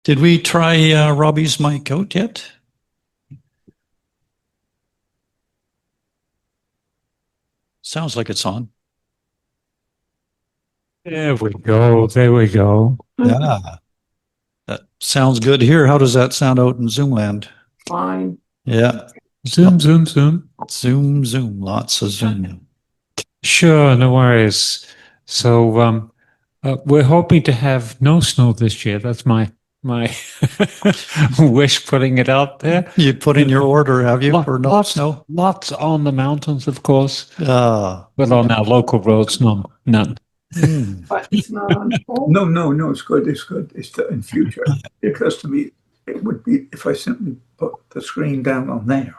Did we try Robbie's mic out yet? Sounds like it's on. There we go. There we go. Yeah. That sounds good here. How does that sound out in Zoom land? Fine. Yeah. Zoom, zoom, zoom. Zoom, zoom. Lots of zoom. Sure, no worries. So we're hoping to have no snow this year. That's my wish, putting it out there. You put in your order, have you, for no Lots, snow? lots on the mountains, of course, Ah. but on our local roads, none. But it's not on hold. No, it's good. It's good. It's in future. It occurs to me, it would be, if I simply put the screen down on there,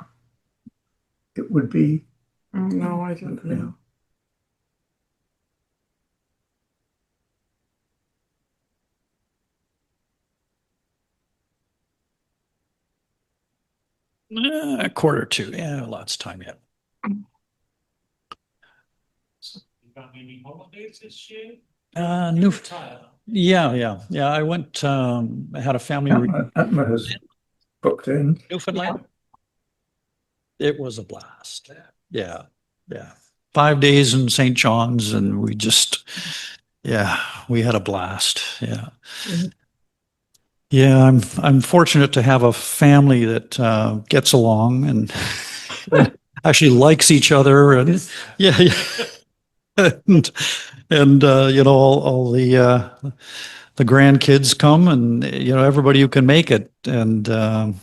it would be, No, I don't know. A quarter to. Yeah, lots of time yet. You got any holidays this year? New. Yeah. I went. I had a family. Atma has booked in. Newfoundland. It was a blast. Yeah. 5 days in St. John's, and we had a blast. Yeah. Yeah, I'm fortunate to have a family that gets along and actually likes each other, and yeah. and all the grandkids come, and everybody who can make it, and I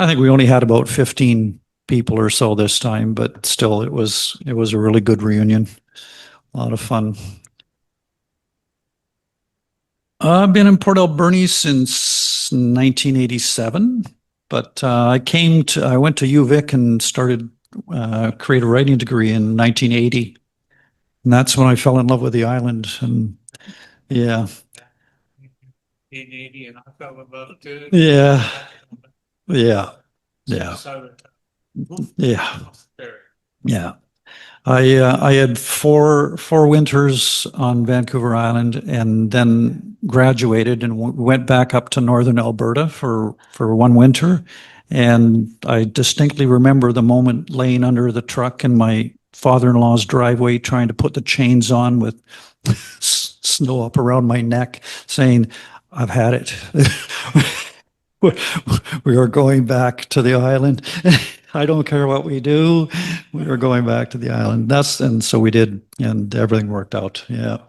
think we only had about 15 people or so this time, but still it was a really good reunion. A lot of fun. I've been in Port Alberni since 1987, but I went to UVic and started creative writing degree in 1980. And that's when I fell in love with the island. And yeah. 1980, and I fell in love too. Yeah. I had four winters on Vancouver Island, and then graduated and went back up to northern Alberta for one winter. And I distinctly remember the moment laying under the truck in my father-in-law's driveway, trying to put the chains on with snow up around my neck, saying, "I've had it. We are going back to the island. I don't care what we do. We are going back to the island." And so we did, and everything worked out. Yeah.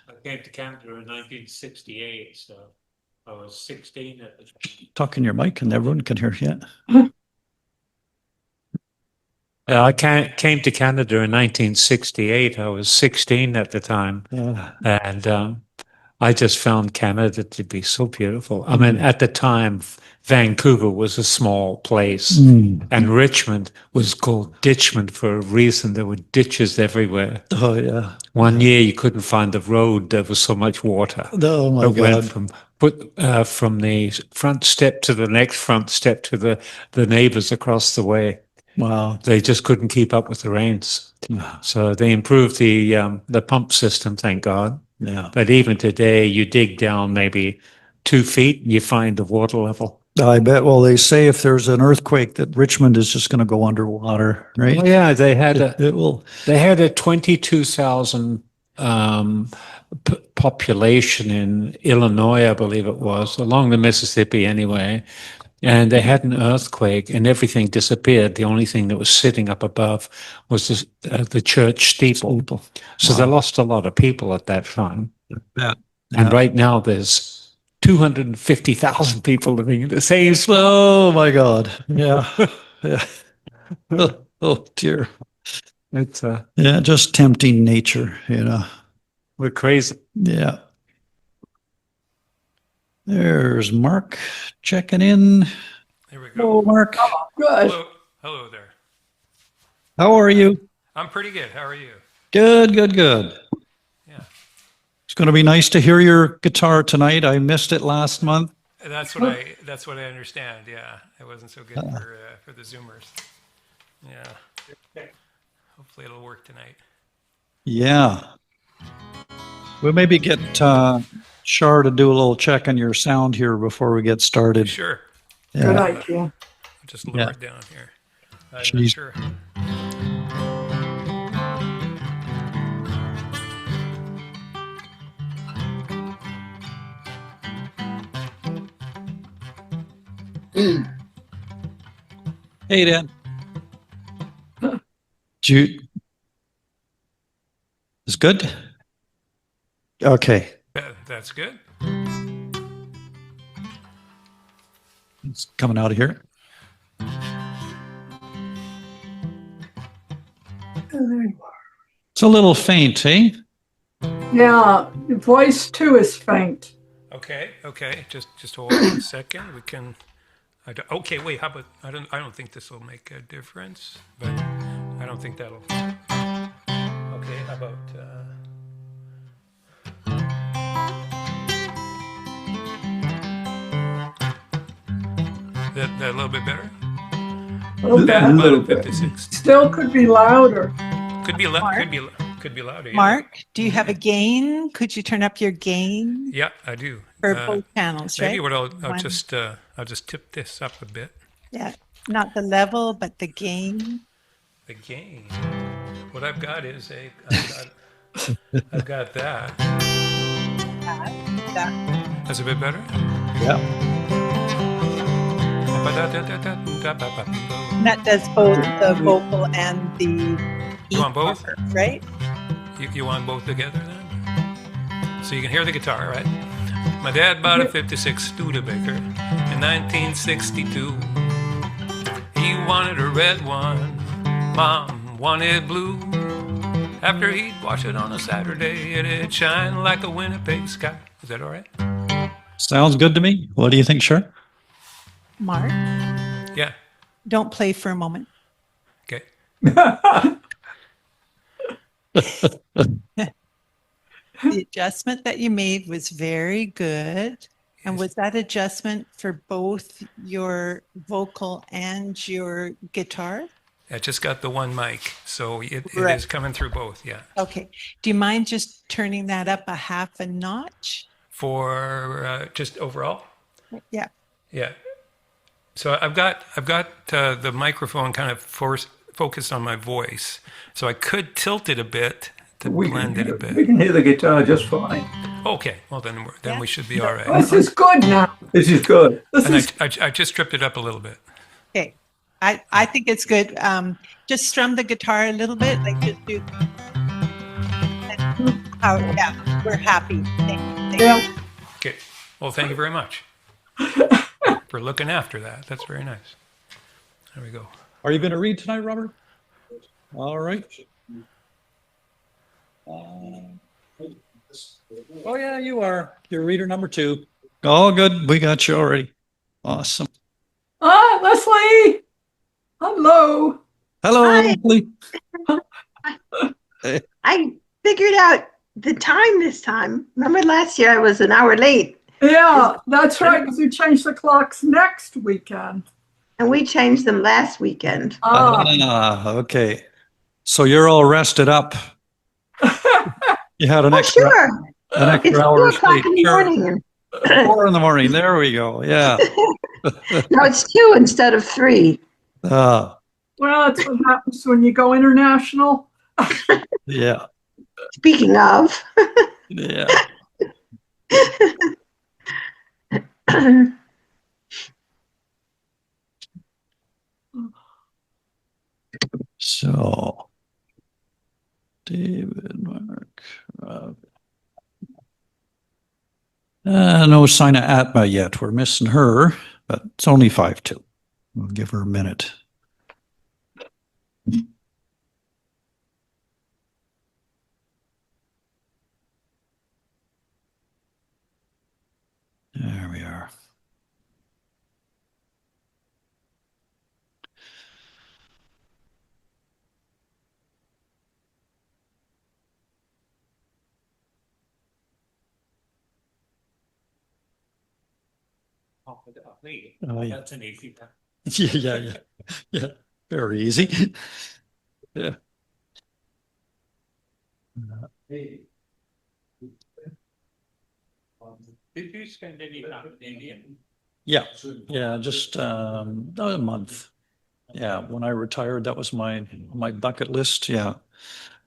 I came to Canada in 1968, so I was 16 at the time. Talk in your mic, and everyone can hear you. I came to Canada in 1968. I was 16 at the time, and I just found Canada to be so beautiful. I mean, at the time, Vancouver was a small place, and Richmond was called Ditchmond for a reason. There were ditches everywhere. Oh yeah. One year you couldn't find the road. There was so much water. Oh my It went God. from the front step to the next front step to the neighbors across the way. Wow. They just couldn't keep up with the rains. So they improved the pump system, thank God. Yeah. But even today, you dig down maybe 2 feet, and you find the water level. I bet. Well, they say if there's an earthquake, that Richmond is just going to go underwater, right? Oh, yeah, they had It will. They had a 22,000 population in Illinois, I believe it was, along the Mississippi anyway. And they had an earthquake, and everything disappeared. The only thing that was sitting up above was the church steeple. So they lost a lot of people at that time. Yeah. And right now there's 250,000 people living in the same spot. Oh my God. Yeah. Yeah. Oh dear. It's Yeah, just tempting nature, we're crazy. Yeah. There's Mark checking in. There we go. Hello, Mark. Good. Hello there. How are you? I'm pretty good. How are you? Good. Yeah. It's going to be nice to hear your guitar tonight. I missed it last month. That's what I understand. Yeah. It wasn't so good for the Zoomers. Yeah. Hopefully it'll work tonight. Yeah. We'll maybe get Char to do a little check on your sound here before we get started. Sure. Good Yeah. idea. I'll just lower Yeah. it down here. I'm not She's- sure. Hey, Dan. Jude. Is good? Okay. That's good. It's coming out of here. Oh, there you are. It's a little faint, eh? Yeah, your voice too is faint. Okay. Just hold on a second. We can. Okay, wait. How about? I don't think this will make a difference, but I don't think that'll. Okay. How about? That a little bit better. A little bit. A little About bit. 56. Still could be louder. Could be Mark? could be louder. Yeah. Mark, do you have a gain? Could you turn up your gain Yeah, I do. for both channels, Maybe right? what I'll One. just tip this up a bit. Yeah, not the level, but the gain. The gain. What I've got is I've got that. That- That's a bit better. Yeah. And that does both the vocal and the You want both? part, right? You want both together then? So you can hear the guitar, right? My dad bought a 56 Studebaker in 1962. He wanted a red one. Mom wanted blue. After he'd wash it on a Saturday, it'd shine like a Winnipeg sky. Is that all right? Sounds good to me. What do you think, Char? Mark, Yeah. don't play for a moment. Okay. The adjustment that you made was very good. And was that adjustment for both your vocal and your guitar? I just got the one mic, so it Right. is coming through both. Yeah. Okay. Do you mind just turning that up a half a notch? For just overall. Yeah. Yeah. So I've got the microphone kind of focused on my voice, so I could tilt it a bit to blend it a we bit. can hear the guitar just fine. Okay, well then Yeah. we should be all right. This is good now. This is good. This And is I just stripped it up a little bit. Okay. I think it's good. Just strum the guitar a little bit, like just do. Oh, yeah, we're happy. Thank you. yeah. Okay. Well, thank you very much for looking after that. That's very nice. There we go. Are you going to read tonight, Robert? All right. Oh, yeah, you are. You're reader number 2. All good. We got you already. Awesome. Ah, Leslie. Hello. Hello, Hi. Leslie. I figured out the time this time. Remember last year I was an hour late Yeah, that's right. Because you changed the clocks next weekend. and we changed them last weekend. Okay. So you're all rested up. You had an Oh, extra, sure. an extra It's hour 2 o'clock in the Sure. morning. 4 in the morning. There we go. Yeah. No, it's 2 instead of 3. Ah, Well, that's what happens when you go international. yeah. Speaking of, Yeah. So, David, Mark, Rob. No sign of Atma yet. We're missing her, but it's only 5:02. We'll give her a minute. There we are. Oh, yeah. That's an easy one. Yeah. Yeah. Very easy. Yeah. Did you spend any time in India? Yeah, yeah, just a month. Yeah, when I retired, that was my bucket list. Yeah.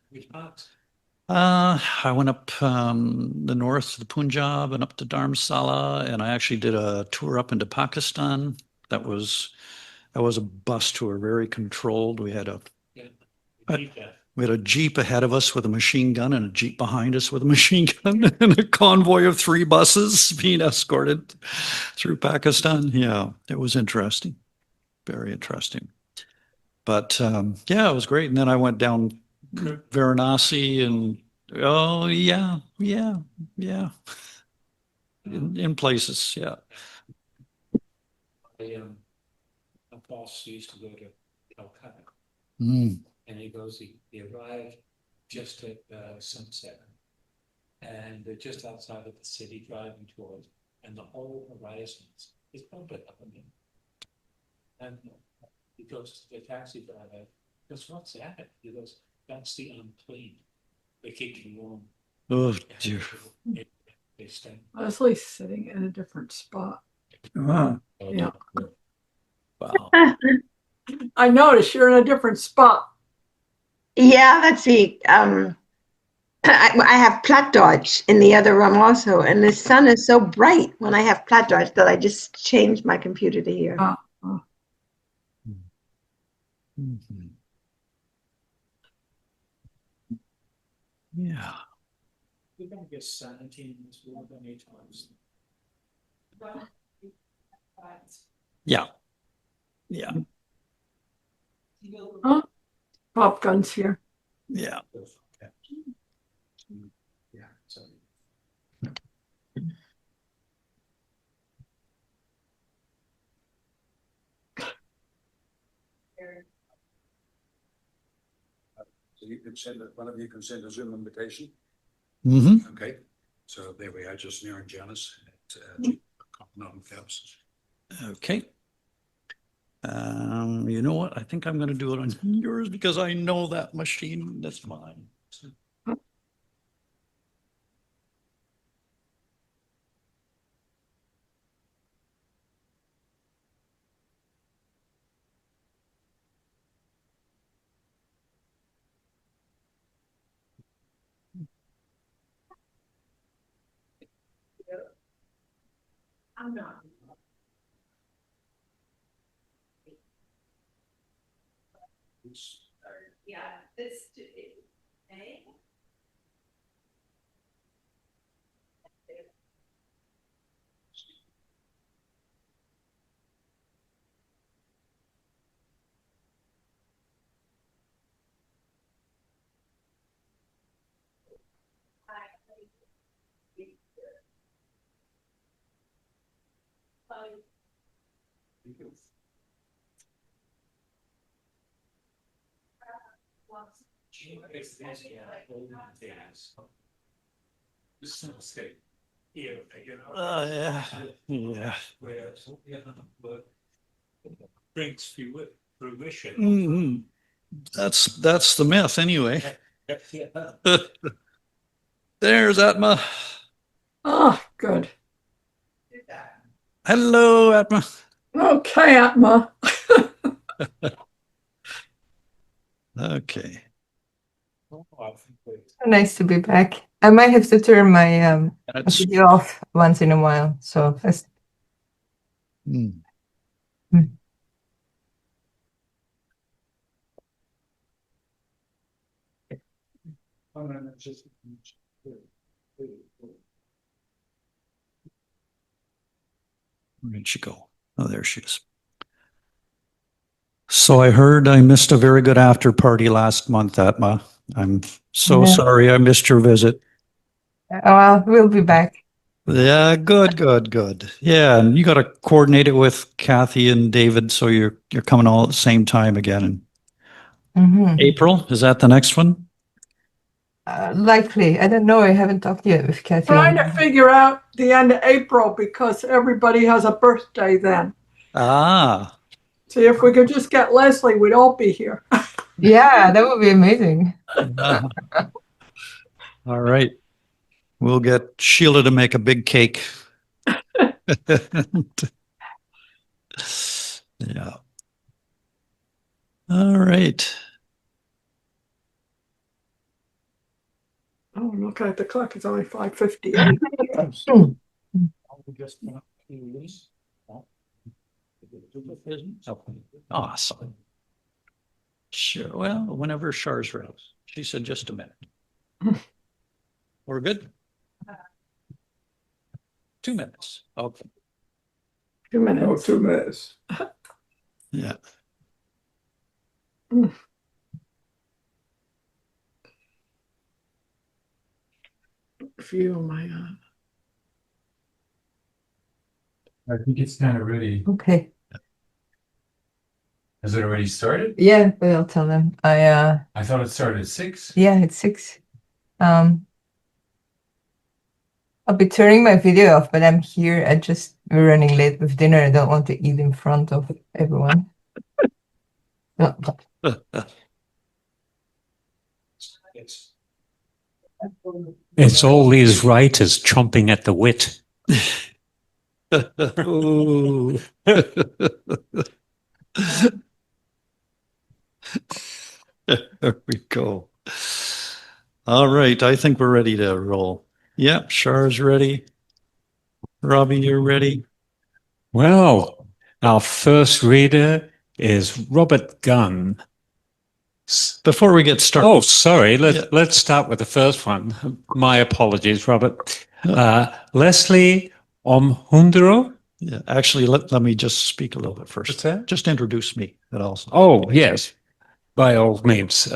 Which parts? I went up the north to the Punjab and up to Dharamsala, and I actually did a tour up into Pakistan. That was a bus tour, very controlled. We had a Jeep ahead of us with a machine gun and a Jeep behind us with a machine gun and a convoy of 3 buses being escorted through Pakistan. Yeah, it was interesting. Very interesting. But yeah, it was great. And then I went down Varanasi and oh yeah, in places, yeah. My boss used to go to Calcutta, Mm. and he arrived just at sunset, and they're just outside of the city driving towards, and the whole horizon is public up in there. And he goes to the taxi driver, he goes, "What's that?" He goes, "That's the unplane. They keep you warm." Oh dear. They stand. Leslie's sitting in a different spot. Wow. Yeah. Wow. I noticed you're in a different spot. Yeah, let's see. I have plat dodge in the other room also, and the sun is so bright when I have plat dodge that I just changed my computer to here. Mhm. Yeah. We're gonna get sanity in this world many times. Yeah. Yeah. Huh? Pop guns here. Yeah. Yeah, so. So you can send one of you can send a Zoom invitation. Hmm. Okay. So there we are, just near Janice at Continental Cabs. Okay. You know what? I think I'm going to do it on yours because I know that machine. That's mine. I'm not. Yeah, this. Hey. Yeah. Yeah. Brings fruition. Mhm. That's the myth anyway. There's Atma. Oh, good. Hello, Atma. Okay, Atma. Okay. Nice to be back. I might have to turn my That's video off once in a while. So first, mm. Where did she go? Oh, there she is. So I heard I missed a very good after party last month, Atma. I'm so Yeah. sorry I missed your visit. well, we'll be back. Yeah, good. Yeah, and you got to coordinate it with Kathy and David, so you're coming all at the same time again in Mhm. April. Is that the next one? Likely. I don't know. I haven't talked yet with Kathleen. Trying to figure out the end of April because everybody has a birthday then. Ah, See, if we could just get Lesli, we'd all be here. Yeah, that would be amazing. all right. We'll get Sheila to make a big cake Yeah. All right. Oh, I'm looking at the clock. It's only 5:58. Awesome. Sure. Well, whenever Char's ready. She said just a minute. We're good? 2 minutes. Okay. 2 minutes. No, 2 minutes. Yeah. View my I think it's kind of ready. Okay. Has it already started? Yeah, but I'll tell them. I thought it started at 6. Yeah, it's 6. I'll be turning my video off, but I'm here. We're running late with dinner. I don't want to eat in front of everyone. No. It's all these writers chomping at the wit. Ooh. There we go. All right. I think we're ready to roll. Yep. Char's ready. Robbie, you're ready. Well, our first reader is Robert Gunn. Before we get started. Oh, sorry. Yeah. Let's start with the first one. My apologies, Robert. Lesli Omhundro. Yeah, actually, let me just speak a little bit first. What's that? Just introduce me. That also. Oh, yes, by all means.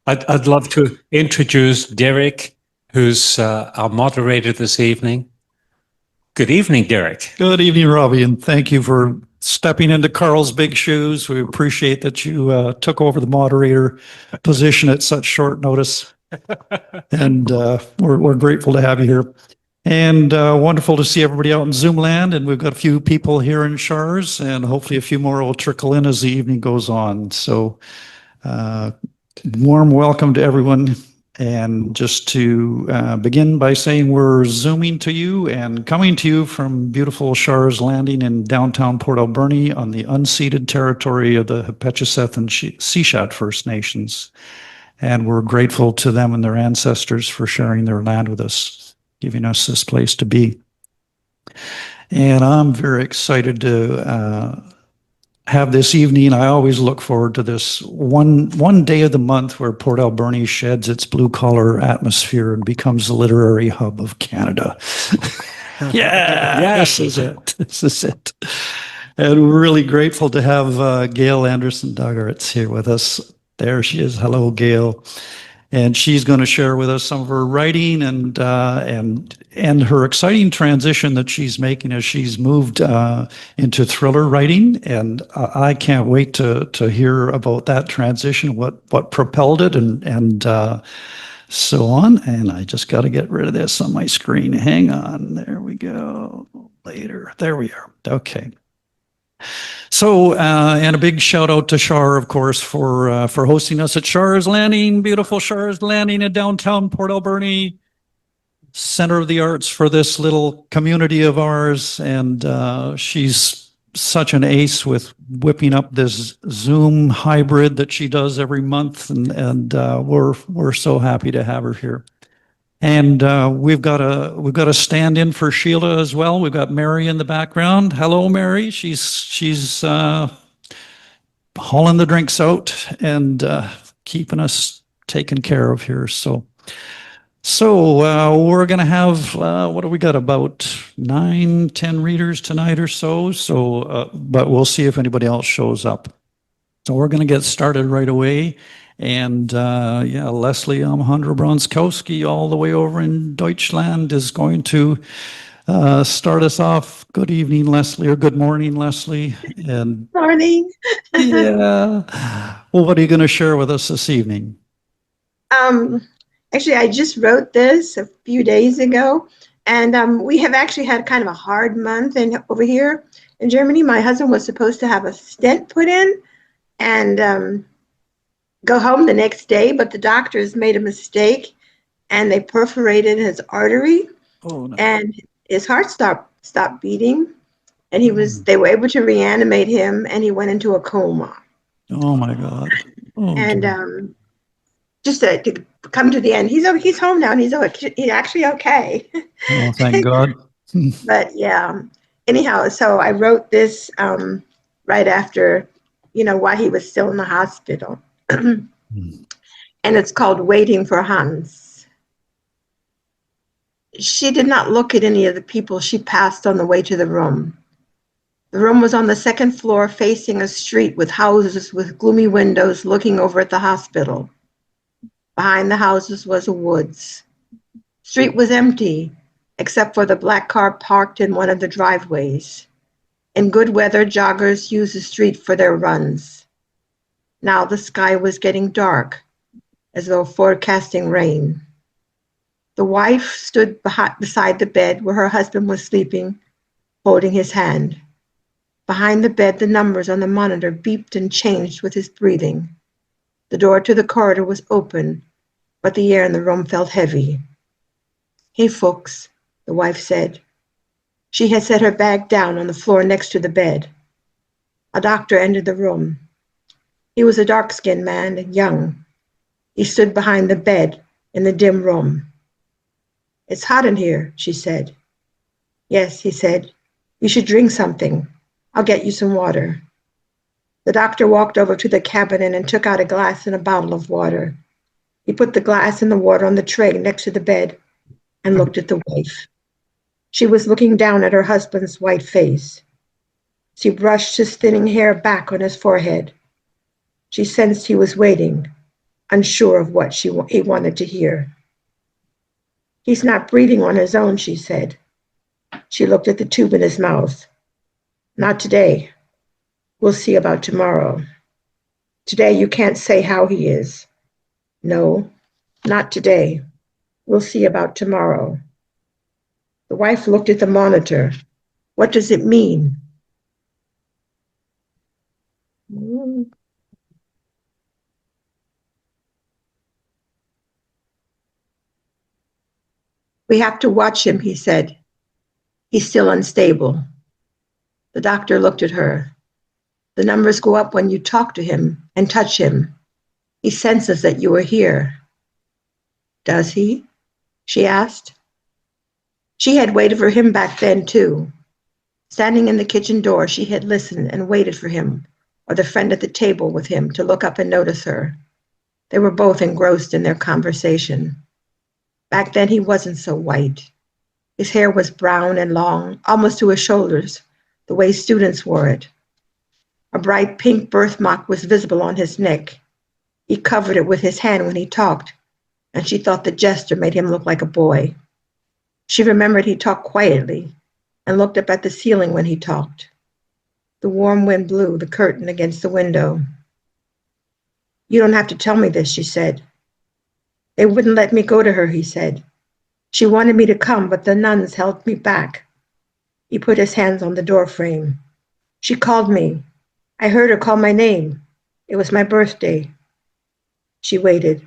I'd love to introduce Derek, who's our moderator this evening. Good evening, Derek. Good evening, Robbie, and thank you for stepping into Carl's big shoes. We appreciate that you took over the moderator position at such short notice, and we're grateful to have you here. And wonderful to see everybody out in Zoom land, and we've got a few people here in Chars, and hopefully a few more will trickle in as the evening goes on. So warm welcome to everyone. And just to begin by saying we're Zooming to you and coming to you from beautiful Chars Landing in downtown Port Alberni on the unceded territory of the Hepetcheseth and Sishat First Nations. And we're grateful to them and their ancestors for sharing their land with us, giving us this place to be. And I'm very excited to have this evening. I always look forward to this one day of the month where Port Alberni sheds its blue collar atmosphere and becomes the literary hub of Canada. Yeah, this is it. This is it. And we're really grateful to have Gail Anderson-Dargatz here with us. There she is. Hello, Gail. And she's going to share with us some of her writing and her exciting transition that she's making as she's moved into thriller writing. And I can't wait to hear about that transition, what propelled it, and so on. And I just got to get rid of this on my screen. Hang on. There we go. Later. There we are. Okay. So, and a big shout out to Char, of course, for hosting us at Char's Landing, beautiful Char's Landing in downtown Port Alberni, center of the arts for this little community of ours. And she's such an ace with whipping up this Zoom hybrid that she does every month, and we're so happy to have her here. And we've got a stand-in for Sheila as well. We've got Mary in the background. Hello, Mary. She's hauling the drinks out and keeping us taken care of here. So we're going to have what do we got, about 9-10 readers tonight or so. But we'll see if anybody else shows up. So we're going to get started right away. And Lesli Omhundro Bronczkowski, all the way over in Deutschland, is going to start us off. Good evening, Lesli, or good morning, Lesli. And Morning. yeah. Well, what are you going to share with us this evening? Actually, I just wrote this a few days ago, and we have actually had kind of a hard month over here in Germany. My husband was supposed to have a stent put in and go home the next day, but the doctors made a mistake and they perforated his artery. Oh, no. And his heart stopped beating, and they were able to reanimate him, and he went into a coma. Oh my God. Oh, And dear. just to come to the end, he's home now, and he's actually okay. Oh, thank God. But yeah, anyhow, so I wrote this right after, while he was still in the hospital. And it's called Waiting for Hans. She did not look at any of the people she passed on the way to the room. The room was on the second floor, facing a street with houses with gloomy windows looking over at the hospital. Behind the houses was a woods. The street was empty, except for the black car parked in one of the driveways. In good weather, joggers used the street for their runs. Now the sky was getting dark, as though forecasting rain. The wife stood beside the bed where her husband was sleeping, holding his hand. Behind the bed, the numbers on the monitor beeped and changed with his breathing. The door to the corridor was open, but the air in the room felt heavy. "Hey, folks," the wife said. She had set her bag down on the floor next to the bed. A doctor entered the room. He was a dark-skinned man and young. He stood behind the bed in the dim room. "It's hot in here," she said. "Yes," he said. "You should drink something. I'll get you some water." The doctor walked over to the cabinet and took out a glass and a bottle of water. He put the glass and the water on the tray next to the bed and looked at the wife. She was looking down at her husband's white face. She brushed his thinning hair back on his forehead. She sensed he was waiting, unsure of what he wanted to hear. "He's not breathing on his own," she said. She looked at the tube in his mouth. "Not today. We'll see about tomorrow. Today you can't say how he is. No, not today. We'll see about tomorrow." The wife looked at the monitor. "What does it mean?" "We have to watch him," he said. "He's still unstable." The doctor looked at her. "The numbers go up when you talk to him and touch him. He senses that you are here." "Does he?" she asked. She had waited for him back then, too. Standing in the kitchen door, she had listened and waited for him, or the friend at the table with him, to look up and notice her. They were both engrossed in their conversation. Back then, he wasn't so white. His hair was brown and long, almost to his shoulders, the way students wore it. A bright pink birthmark was visible on his neck. He covered it with his hand when he talked, and she thought the gesture made him look like a boy. She remembered he talked quietly and looked up at the ceiling when he talked. The warm wind blew the curtain against the window. "You don't have to tell me this," she said. "They wouldn't let me go to her," he said. "She wanted me to come, but the nuns held me back." He put his hands on the door frame. "She called me. I heard her call my name. It was my birthday." She waited.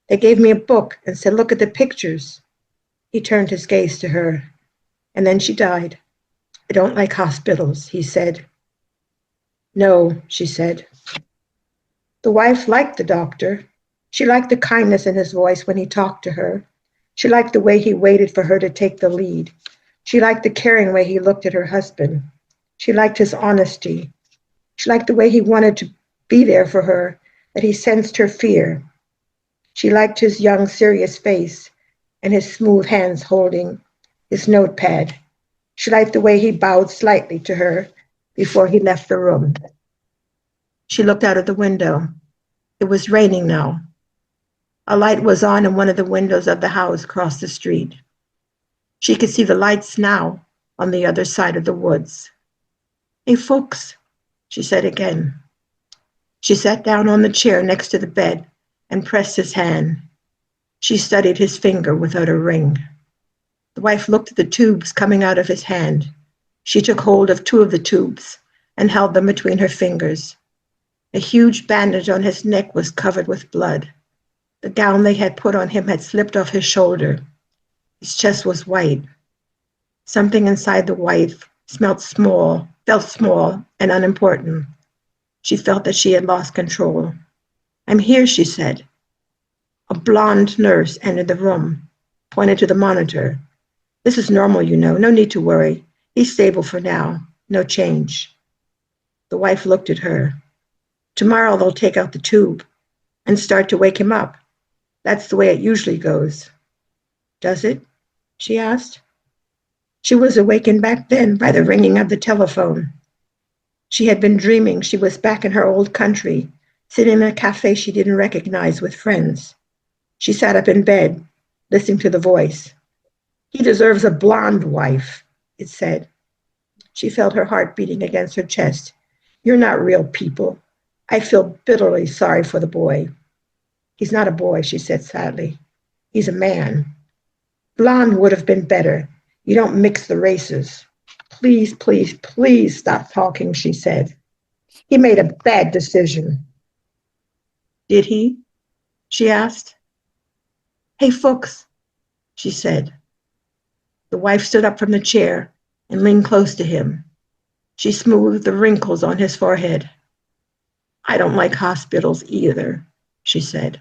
"They gave me a book and said, 'Look at the pictures.'" He turned his gaze to her. "And then she died. I don't like hospitals," he said. "No," she said. The wife liked the doctor. She liked the kindness in his voice when he talked to her. She liked the way he waited for her to take the lead. She liked the caring way he looked at her husband. She liked his honesty. She liked the way he wanted to be there for her, that he sensed her fear. She liked his young, serious face and his smooth hands holding his notepad. She liked the way he bowed slightly to her before he left the room. She looked out of the window. It was raining now. A light was on in one of the windows of the house across the street. She could see the lights now on the other side of the woods. "Hey, folks," she said again. She sat down on the chair next to the bed and pressed his hand. She studied his finger without a ring. The wife looked at the tubes coming out of his hand. She took hold of two of the tubes and held them between her fingers. A huge bandage on his neck was covered with blood. The gown they had put on him had slipped off his shoulder. His chest was white. Something inside the wife felt small and unimportant. She felt that she had lost control. "I'm here," she said. A blonde nurse entered the room, pointed to the monitor. "This is normal, you know. No need to worry. He's stable for now. No change." The wife looked at her. "Tomorrow they'll take out the tube and start to wake him up. That's the way it usually goes." "Does it?" she asked. She was awakened back then by the ringing of the telephone. She had been dreaming she was back in her old country, sitting in a cafe she didn't recognize with friends. She sat up in bed, listening to the voice. "He deserves a blonde wife," it said. She felt her heart beating against her chest. "You're not real people. I feel bitterly sorry for the boy." "He's not a boy," she said sadly. "He's a man. Blonde would have been better. You don't mix the races." "Please, please, please stop talking," she said. "He made a bad decision." "Did he?" she asked. "Hey, Fuchs," she said. The wife stood up from the chair and leaned close to him. She smoothed the wrinkles on his forehead. "I don't like hospitals either," she said.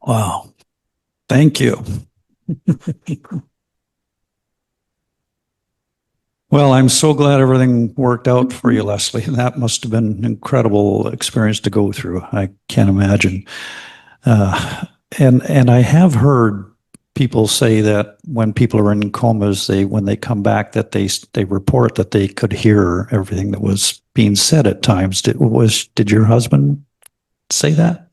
Wow. Thank you. Well, I'm so glad everything worked out for you, Leslie. That must have been an incredible experience to go through. I can't imagine. And I have heard people say that when people are in comas, when they come back, that they report that they could hear everything that was being said at times. Did your husband say that?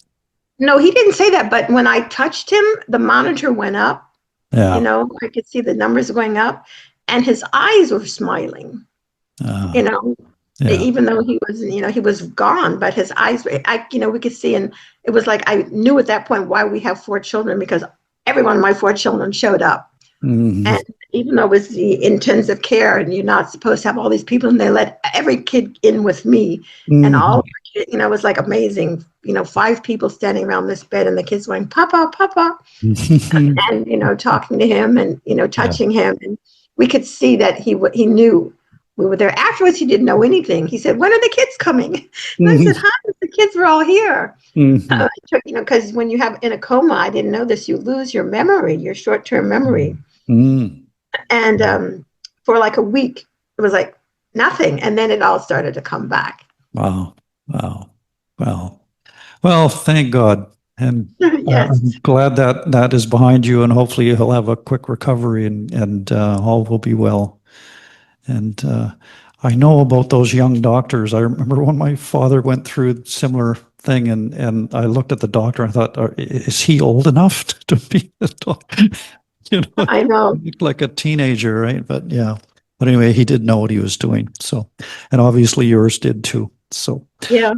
No, he didn't say that, but when I touched him, the monitor went up. Yeah. You know, I could see the numbers going up, and his eyes were smiling. You know, Yeah. even though he was, he was gone, but his eyes, we could see, and it was like I knew at that point why we have 4 children, because every one of my 4 children showed up. Mhm. And even though it was the intensive care, and you're not supposed to have all these people, and they let every kid in with me, and all, it was like amazing. 5 people standing around this bed, and the kids going, "Papa, Papa," and talking to him, and touching him, and we could see that he knew we were there. Afterwards, he didn't know anything. He said, "When are the kids coming?" And I said, "Huh? The kids were all here." Because when you have in a coma, I didn't know this, you lose your memory, your short-term memory. And for like a week, it was like nothing. And then it all started to come back. Wow. Well, thank God. And Yes. I'm glad that is behind you, and hopefully he'll have a quick recovery, and all will be well. And I know about those young doctors. I remember when my father went through a similar thing, and I looked at the doctor and I thought, is he old enough to be a doctor? I know. He looked like a teenager, right? But yeah. But anyway, he did know what he was doing. So, and obviously yours did too. So Yeah.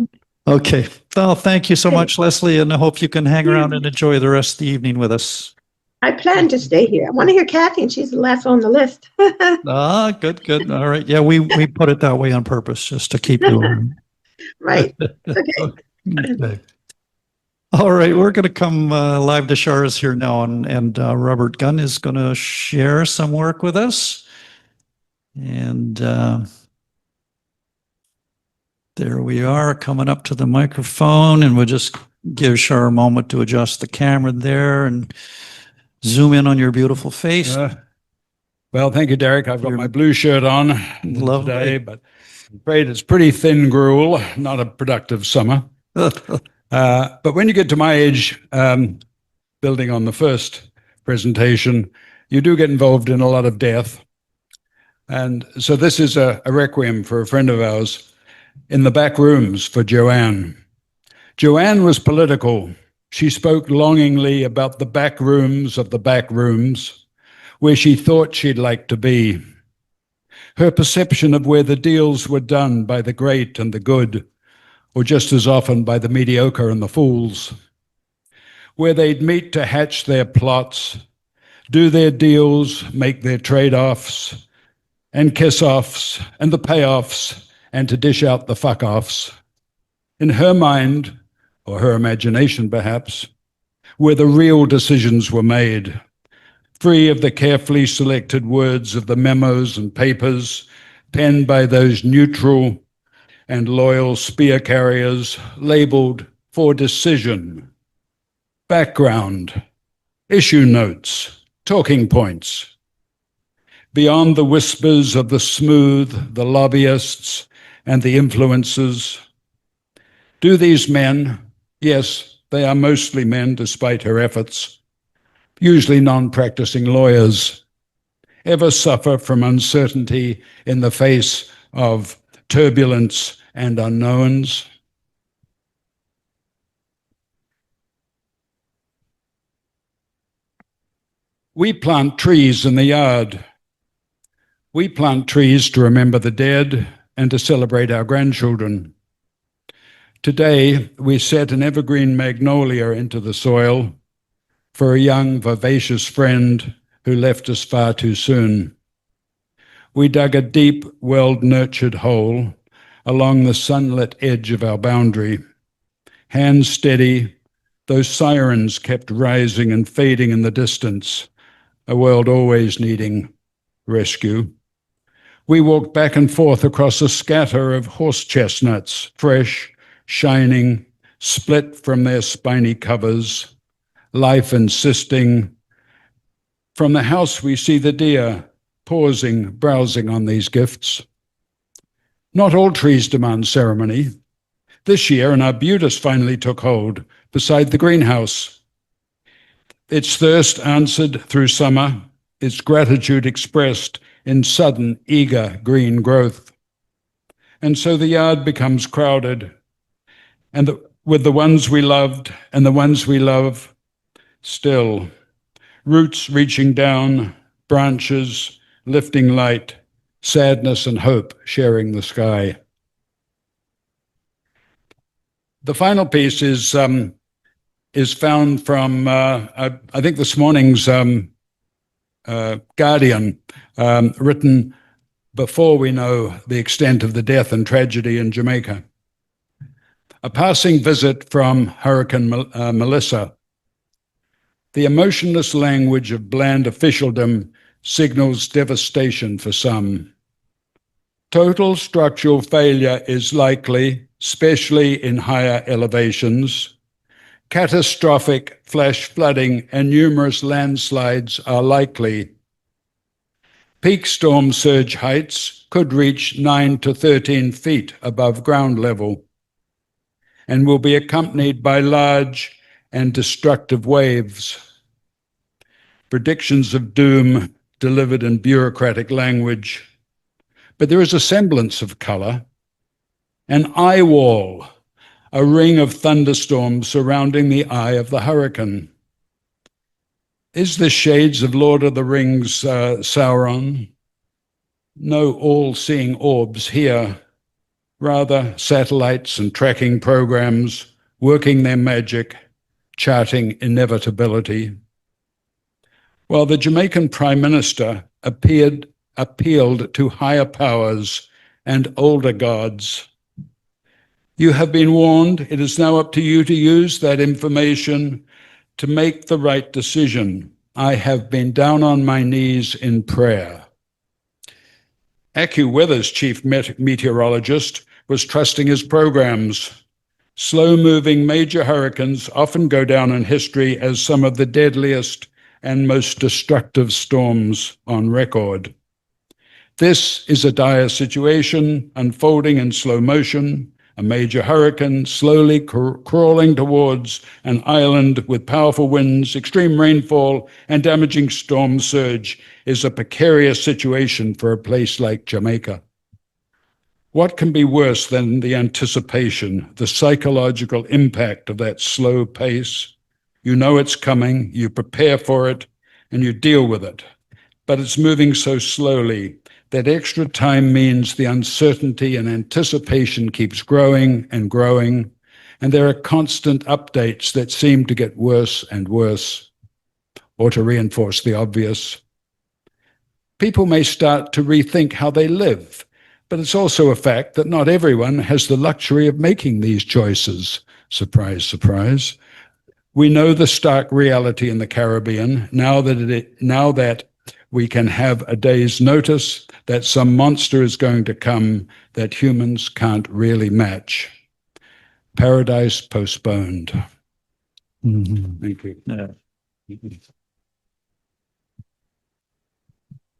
okay. Well, thank you so much, Leslie, and I hope you can hang around and enjoy the rest of the evening with us. I plan to stay here. I want to hear Kathleen. She's the last on the list. Good. All right. Yeah, we put it that way on purpose, just to keep you. Right. Okay. Okay. All right, we're going to come live to Char's here now, and Robert Gunn is going to share some work with us. And there we are, coming up to the microphone, and we'll just give Char a moment to adjust the camera there and zoom in on your beautiful face. Well, thank you, Derek. I've got my blue shirt on Lovely. today, but I'm afraid it's pretty thin gruel, not a productive summer. But when you get to my age, building on the first presentation, you do get involved in a lot of death. And so this is a requiem for a friend of ours in the back rooms for Joanne. Joanne was political. She spoke longingly about the back rooms of the back rooms, where she thought she'd like to be. Her perception of where the deals were done by the great and the good, or just as often by the mediocre and the fools, where they'd meet to hatch their plots, do their deals, make their trade-offs, and kiss-offs, and the payoffs, and to dish out the fuck-offs. In her mind, or her imagination perhaps, where the real decisions were made, free of the carefully selected words of the memos and papers penned by those neutral and loyal spear carriers labeled for decision, background, issue notes, talking points. Beyond the whispers of the smooth, the lobbyists, and the influencers, do these men, yes, they are mostly men despite her efforts, usually non-practicing lawyers, ever suffer from uncertainty in the face of turbulence and unknowns? We plant trees in the yard. We plant trees to remember the dead and to celebrate our grandchildren. Today, we set an evergreen magnolia into the soil for a young, vivacious friend who left us far too soon. We dug a deep, well-nurtured hole along the sunlit edge of our boundary. Hands steady, those sirens kept rising and fading in the distance, a world always needing rescue. We walked back and forth across a scatter of horse chestnuts, fresh, shining, split from their spiny covers, life insisting. From the house we see the deer, pausing, browsing on these gifts. Not all trees demand ceremony. This year, an arbutus finally took hold beside the greenhouse. Its thirst answered through summer, its gratitude expressed in sudden, eager green growth. And so the yard becomes crowded, and with the ones we loved and the ones we love still, roots reaching down, branches lifting light, sadness and hope sharing the sky. The final piece is found from, I think, this morning's Guardian, written before we know the extent of the death and tragedy in Jamaica. A passing visit from Hurricane Melissa. The emotionless language of bland officialdom signals devastation for some. Total structural failure is likely, especially in higher elevations. Catastrophic flash flooding and numerous landslides are likely. Peak storm surge heights could reach 9 to 13 feet above ground level and will be accompanied by large and destructive waves. Predictions of doom delivered in bureaucratic language. But there is a semblance of color, an eye wall, a ring of thunderstorms surrounding the eye of the hurricane. Is this shades of Lord of the Rings Sauron? No all-seeing orbs here, rather satellites and tracking programs working their magic, charting inevitability. While the Jamaican Prime Minister appealed to higher powers and older gods. You have been warned. It is now up to you to use that information to make the right decision. I have been down on my knees in prayer. AccuWeather's chief meteorologist was trusting his programs. Slow-moving major hurricanes often go down in history as some of the deadliest and most destructive storms on record. This is a dire situation unfolding in slow motion, a major hurricane slowly crawling towards an island with powerful winds, extreme rainfall, and damaging storm surge is a precarious situation for a place like Jamaica. What can be worse than the anticipation, the psychological impact of that slow pace? You know it's coming, you prepare for it, and you deal with it. But it's moving so slowly. That extra time means the uncertainty and anticipation keeps growing and growing, and there are constant updates that seem to get worse and worse, or to reinforce the obvious. People may start to rethink how they live, but it's also a fact that not everyone has the luxury of making these choices. Surprise, surprise. We know the stark reality in the Caribbean now that we can have a day's notice that some monster is going to come that humans can't really match. Paradise postponed. Mhm. Thank you. Yeah.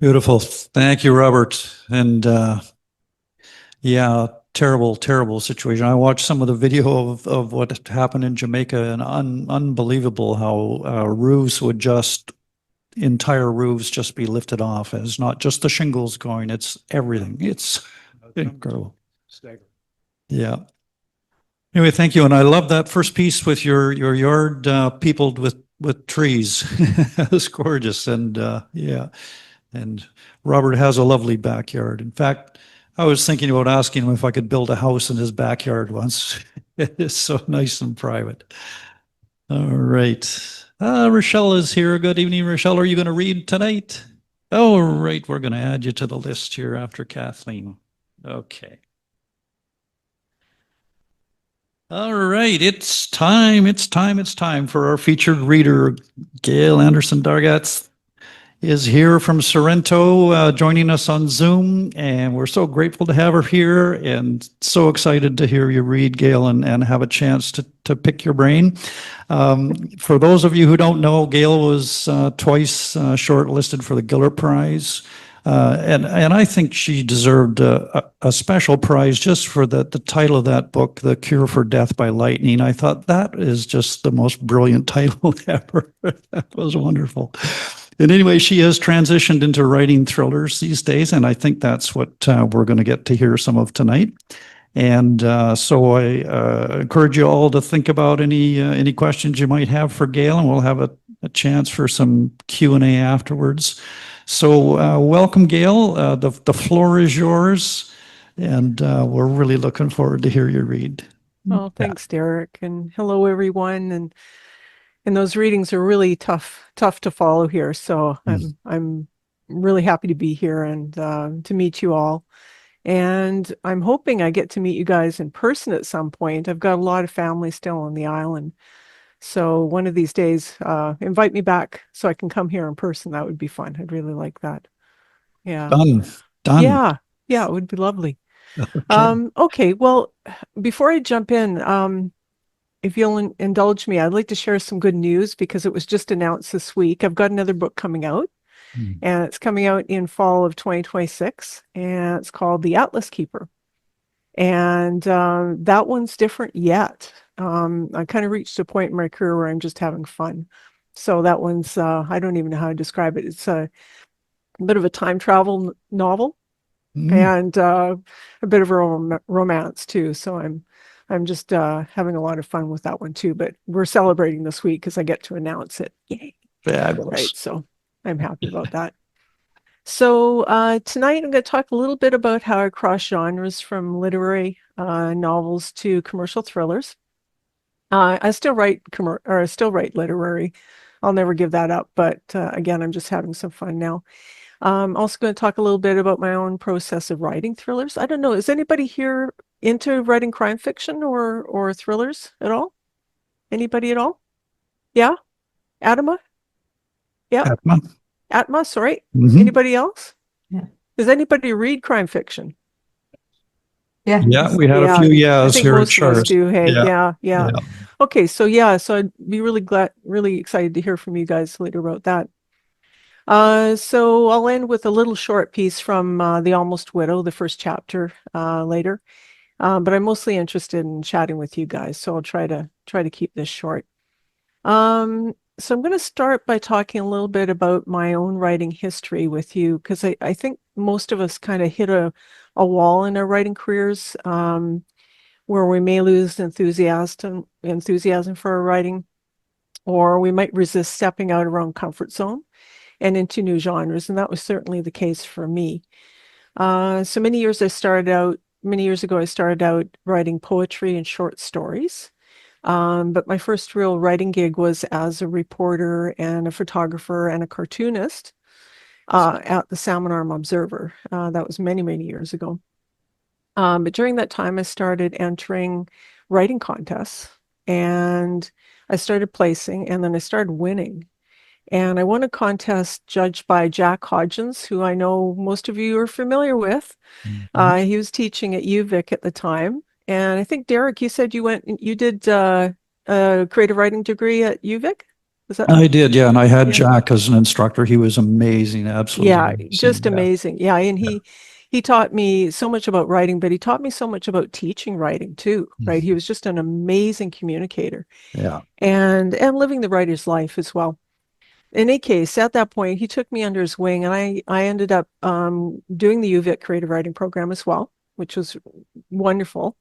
Beautiful. Thank you, Robert. And yeah, terrible situation. I watched some of the video of what happened in Jamaica, and unbelievable how roofs would entire roofs just be lifted off. It's not just the shingles going, it's everything. It's incredible. Yeah. Anyway, thank you. And I love that first piece with your yard peopled with trees. It's gorgeous. And yeah. And Robert has a lovely backyard. In fact, I was thinking about asking him if I could build a house in his backyard once. It is so nice and private. All right. Rochelle is here. Good evening, Rochelle. Are you going to read tonight? Oh, right. We're going to add you to the list here after Kathleen. Okay. All right. It's time for our featured reader. Gail Anderson-Dargatz is here from Sorrento, joining us on Zoom, and we're so grateful to have her here and so excited to hear you read, Gail, and have a chance to pick your brain. For those of you who don't know, Gail was twice shortlisted for the Gillert Prize, and I think she deserved a special prize just for the title of that book, The Cure for Death by Lightning. I thought that is just the most brilliant title ever. That was wonderful. And anyway, she has transitioned into writing thrillers these days, and I think that's what we're going to get to hear some of tonight. And so I encourage you all to think about any questions you might have for Gail, and we'll have a chance for some Q&A afterwards. So welcome, Gail. The floor is yours, and we're really looking forward to hear you read. Well, thanks, Derek, and hello, everyone. And those readings are really tough to follow here. So I'm really happy to be here and to meet you all. And I'm hoping I get to meet you guys in person at some point. I've got a lot of family still on the island. So one of these days, invite me back so I can come here in person. That would be fun. I'd really like that. Yeah. Done. Yeah, it would be lovely. Okay. Okay, well, before I jump in, if you'll indulge me, I'd like to share some good news because it was just announced this week. I've got another book coming out, and it's coming out in fall of 2026, and it's called The Atlas Keeper. And that one's different yet. I kind of reached a point in my career where I'm just having fun. So that one's, I don't even know how to describe it. It's a bit of a time travel novel and a bit of a romance too. So I'm just having a lot of fun with that one too, but we're celebrating this week because I get to announce it. Yay. Fabulous. Right. So I'm happy about that. So tonight I'm going to talk a little bit about how I cross genres from literary novels to commercial thrillers. I still write literary. I'll never give that up, but again, I'm just having some fun now. I'm also going to talk a little bit about my own process of writing thrillers. I don't know, is anybody here into writing crime fiction or thrillers at all? Anybody at all? Yeah? Atma? Yeah. Atma, sorry. Anybody else? Yeah. Does anybody read crime fiction? Yeah. Yeah, we had a few yeahs I think here at most of us Char's. do. Hey, Yeah. yeah. Okay, so I'd be really excited to hear from you guys later about that. So I'll end with a little short piece from The Almost Widow, the first chapter later. But I'm mostly interested in chatting with you guys, so I'll try to keep this short. So I'm going to start by talking a little bit about my own writing history with you, because I think most of us kind of hit a wall in our writing careers where we may lose enthusiasm for our writing, or we might resist stepping out of our own comfort zone and into new genres. And that was certainly the case for me. So many years ago, I started out writing poetry and short stories. But my first real writing gig was as a reporter and a photographer and a cartoonist at the Salmon Arm Observer. That was many, many years ago. But during that time, I started entering writing contests and I started placing, and then I started winning. And I won a contest judged by Jack Hodgins, who I know most of you are familiar with. He was teaching at UVic at the time. And I think, Derek, you said you did a creative writing degree at UVic? Was that? I did, yeah. And I had Yeah. Jack as an instructor. He was amazing, absolutely. Yeah, amazing. just Yeah. amazing. Yeah, and he taught me so much about writing, but he taught me so much about teaching writing too, right? He was just an amazing communicator. Yeah. And living the writer's life as well. In any case, at that point, he took me under his wing, and I ended up doing the UVic creative writing program as well, which was wonderful.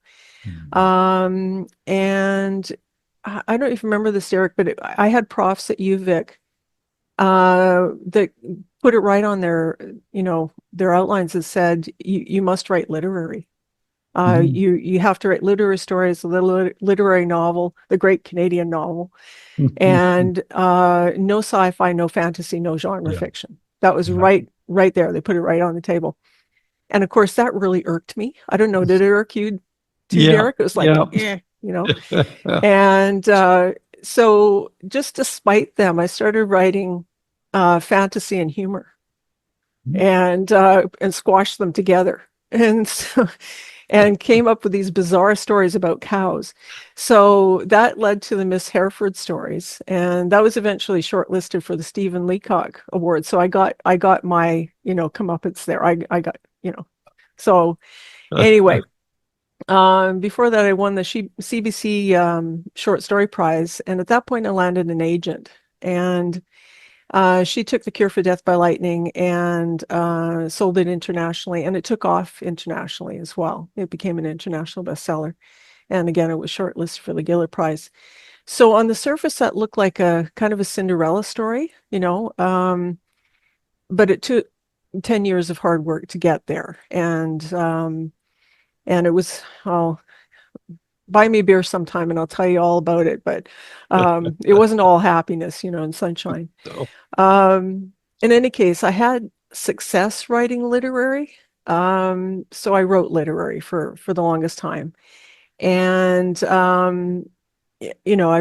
And I don't know if you remember this, Derek, but I had profs at UVic that put it right on their outlines that said you must write literary. You have to write literary stories, a literary novel, the great Canadian novel, and no sci-fi, no fantasy, no genre fiction. That was right there. They put it right on the table. And of course, that really irked me. I don't know, did it irk you too, Derek? It was like, And so just despite them, I started writing fantasy and humor and squashed them together. And so, and came up with these bizarre stories about cows. So that led to the Miss Hereford stories, and that was eventually shortlisted for the Stephen Leacock Award. So I got my comeuppance there. I got So anyway, before that, I won the CBC Short Story Prize, and at that point, I landed an agent, and she took The Cure for Death by Lightning and sold it internationally, and it took off internationally as well. It became an international bestseller. And again, it was shortlisted for the Giller Prize. So on the surface, that looked like a kind of a Cinderella story, but it took 10 years of hard work to get there. And it was, buy me a beer sometime and I'll tell you all about it. But it wasn't all happiness, and sunshine. In any case, I had success writing literary. So I wrote literary for the longest time. And, I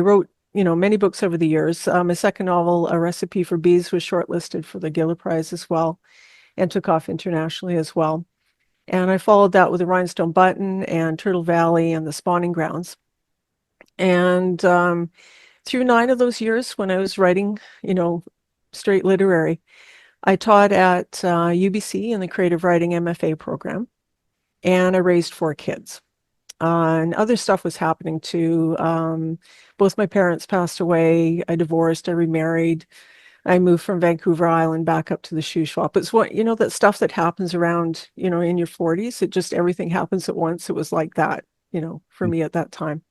wrote, many books over the years. My second novel, A Recipe for Bees, was shortlisted for the Giller Prize as well and took off internationally as well. And I followed that with The Rhinestone Button and Turtle Valley and The Spawning Grounds. And through 9 of those years when I was writing, straight literary, I taught at UBC in the creative writing MFA program, and I raised 4 kids. And other stuff was happening too. Both my parents passed away. I divorced, I remarried. I moved from Vancouver Island back up to the shoe shop. It's what, that stuff that happens around, in your 40s. It just, everything happens at once. It was like that, for me at that time.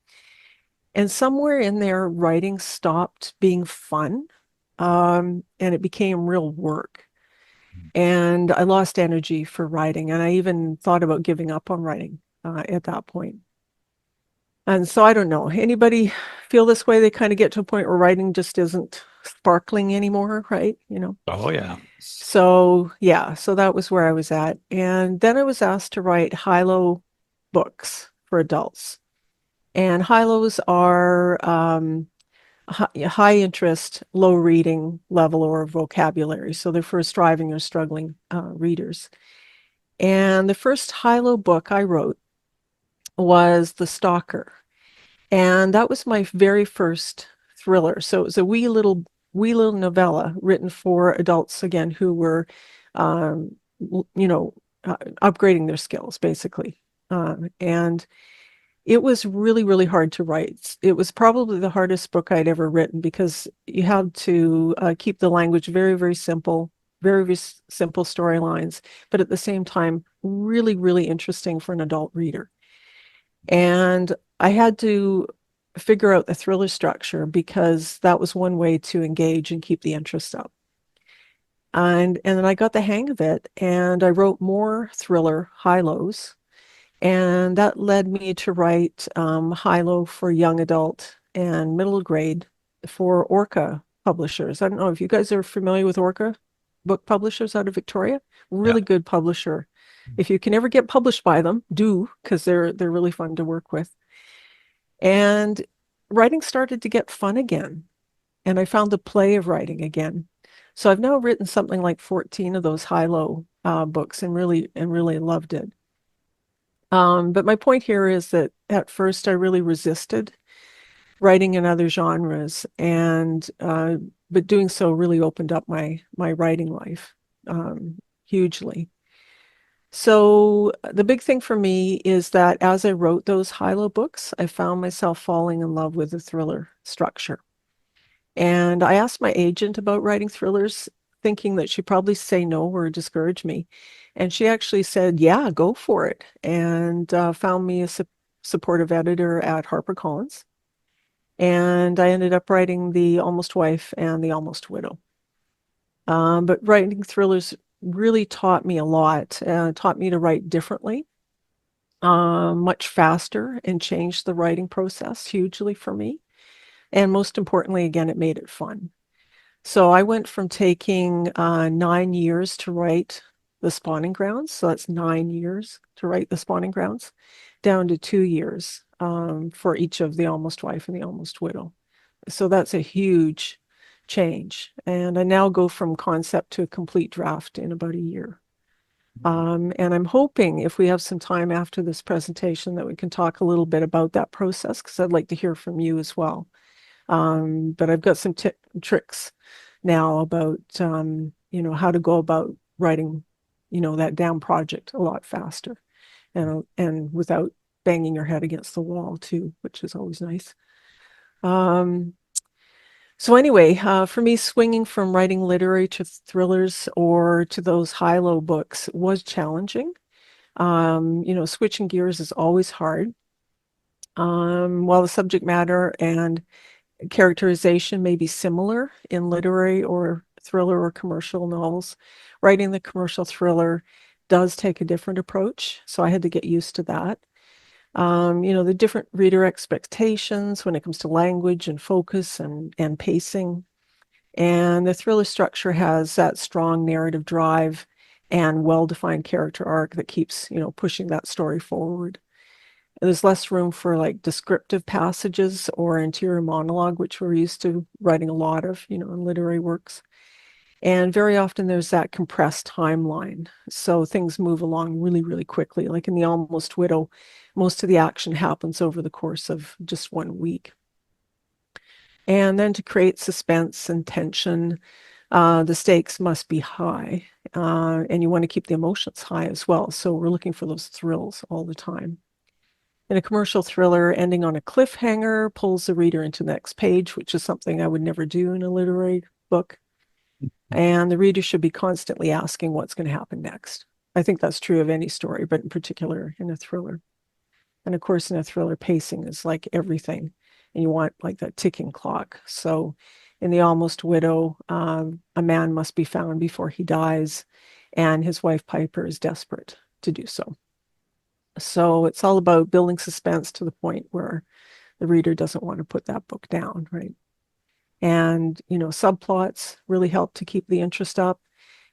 And somewhere in there, writing stopped being fun. And it became real work. And I lost energy for writing. And I even thought about giving up on writing at that point. And so I don't know, anybody feel this way? They kind of get to a point where writing just isn't sparkling anymore, right? Oh, yeah. So that was where I was at. And then I was asked to write high-low books for adults. And high-lows are high interest, low reading level or vocabulary. So they're for striving or struggling readers. And the first high-low book I wrote was The Stalker. And that was my very first thriller. So it was a wee little novella written for adults, again, who were, upgrading their skills, basically. And it was really, really hard to write. It was probably the hardest book I'd ever written because you had to keep the language very, very simple, very, very simple storylines, but at the same time, really, really interesting for an adult reader. And I had to figure out the thriller structure because that was one way to engage and keep the interest up. And then I got the hang of it, and I wrote more thriller high-lows, and that led me to write high-low for young adult and middle grade for Orca publishers. I don't know if you guys are familiar with Orca book publishers out of Victoria. Really good publisher. If you can ever get published by them, do, because they're really fun to work with. And writing started to get fun again, and I found the play of writing again. So I've now written something like 14 of those high-low books and really loved it. But my point here is that at first I really resisted writing in other genres, and but doing so really opened up my writing life hugely. So the big thing for me is that as I wrote those high-low books, I found myself falling in love with the thriller structure. And I asked my agent about writing thrillers, thinking that she'd probably say no or discourage me. And she actually said, yeah, go for it. And found me a supportive editor at HarperCollins. And I ended up writing The Almost Wife and The Almost Widow. But writing thrillers really taught me a lot, taught me to write differently, much faster, and changed the writing process hugely for me. And most importantly, again, it made it fun. So I went from taking 9 years to write The Spawning Grounds, so that's 9 years to write The Spawning Grounds, down to 2 years for each of The Almost Wife and The Almost Widow. So that's a huge change. And I now go from concept to a complete draft in about a year. And I'm hoping if we have some time after this presentation that we can talk a little bit about that process, because I'd like to hear from you as well. But I've got some tricks now about, how to go about writing, that down project a lot faster and without banging your head against the wall too, which is always nice. So anyway, for me, swinging from writing literary to thrillers or to those high-low books was challenging. Switching gears is always hard. While the subject matter and characterization may be similar in literary or thriller or commercial novels, writing the commercial thriller does take a different approach. So I had to get used to that. The different reader expectations when it comes to language and focus and pacing. And the thriller structure has that strong narrative drive and well-defined character arc that keeps, pushing that story forward. There's less room for like descriptive passages or interior monologue, which we're used to writing a lot of, in literary works. And very often there's that compressed timeline. So things move along really, really quickly. Like in The Almost Widow, most of the action happens over the course of just 1 week. And then to create suspense and tension, the stakes must be high. And you want to keep the emotions high as well. So we're looking for those thrills all the time. In a commercial thriller, ending on a cliffhanger pulls the reader into the next page, which is something I would never do in a literary book. And the reader should be constantly asking what's going to happen next. I think that's true of any story, but in particular in a thriller. And of course, in a thriller, pacing is like everything. And you want like that ticking clock. So in The Almost Widow, a man must be found before he dies. And his wife, Piper, is desperate to do so. So it's all about building suspense to the point where the reader doesn't want to put that book down, right? And, subplots really help to keep the interest up.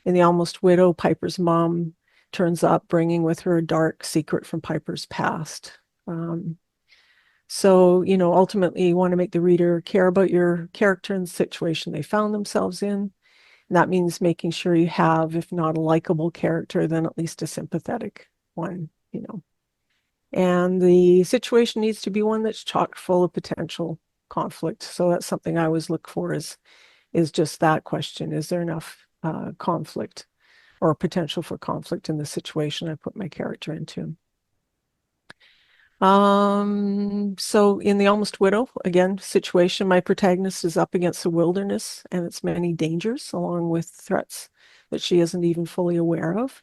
In The Almost Widow, Piper's mom turns up, bringing with her a dark secret from Piper's past. So, ultimately you want to make the reader care about your character and the situation they found themselves in. And that means making sure you have, if not a likable character, then at least a sympathetic one, And the situation needs to be one that's chock full of potential conflict. So that's something I always look for is just that question. Is there enough conflict or potential for conflict in the situation I put my character into? So in The Almost Widow, again, situation, my protagonist is up against the wilderness and its many dangers, along with threats that she isn't even fully aware of.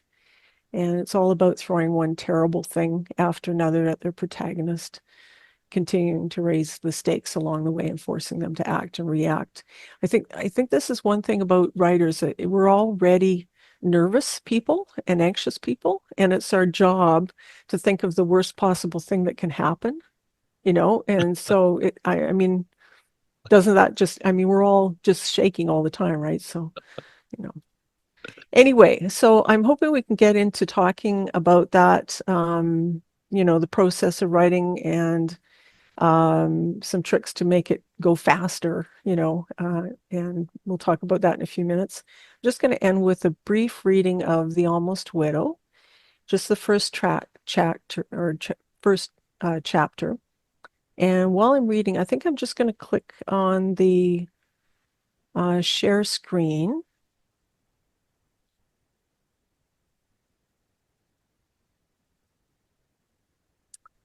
And it's all about throwing one terrible thing after another at their protagonist, continuing to raise the stakes along the way and forcing them to act and react. I think this is one thing about writers, that we're already nervous people and anxious people, and it's our job to think of the worst possible thing that can happen, and so doesn't that just, we're all just shaking all the time, right? So, anyway, so I'm hoping we can get into talking about that, the process of writing and some tricks to make it go faster, and we'll talk about that in a few minutes. I'm just going to end with a brief reading of The Almost Widow, just the first chapter. And while I'm reading, I think I'm just going to click on the share screen.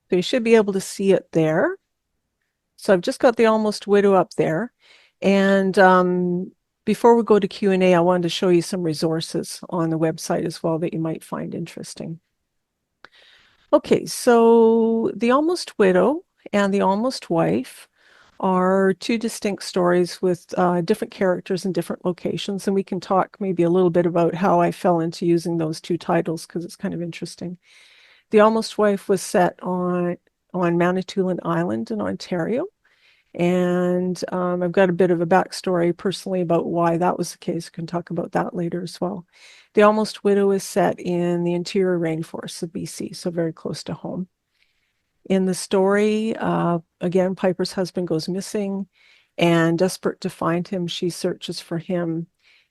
So you should be able to see it there. So I've just got The Almost Widow up there. And before we go to Q&A, I wanted to show you some resources on the website as well that you might find interesting. Okay, so The Almost Widow and The Almost Wife are two distinct stories with different characters and different locations. And we can talk maybe a little bit about how I fell into using those two titles because it's kind of interesting. The Almost Wife was set on Manitoulin Island in Ontario. And I've got a bit of a backstory personally about why that was the case. I can talk about that later as well. The Almost Widow is set in the interior rainforests of BC, so very close to home. In the story, again, Piper's husband goes missing, and desperate to find him, she searches for him.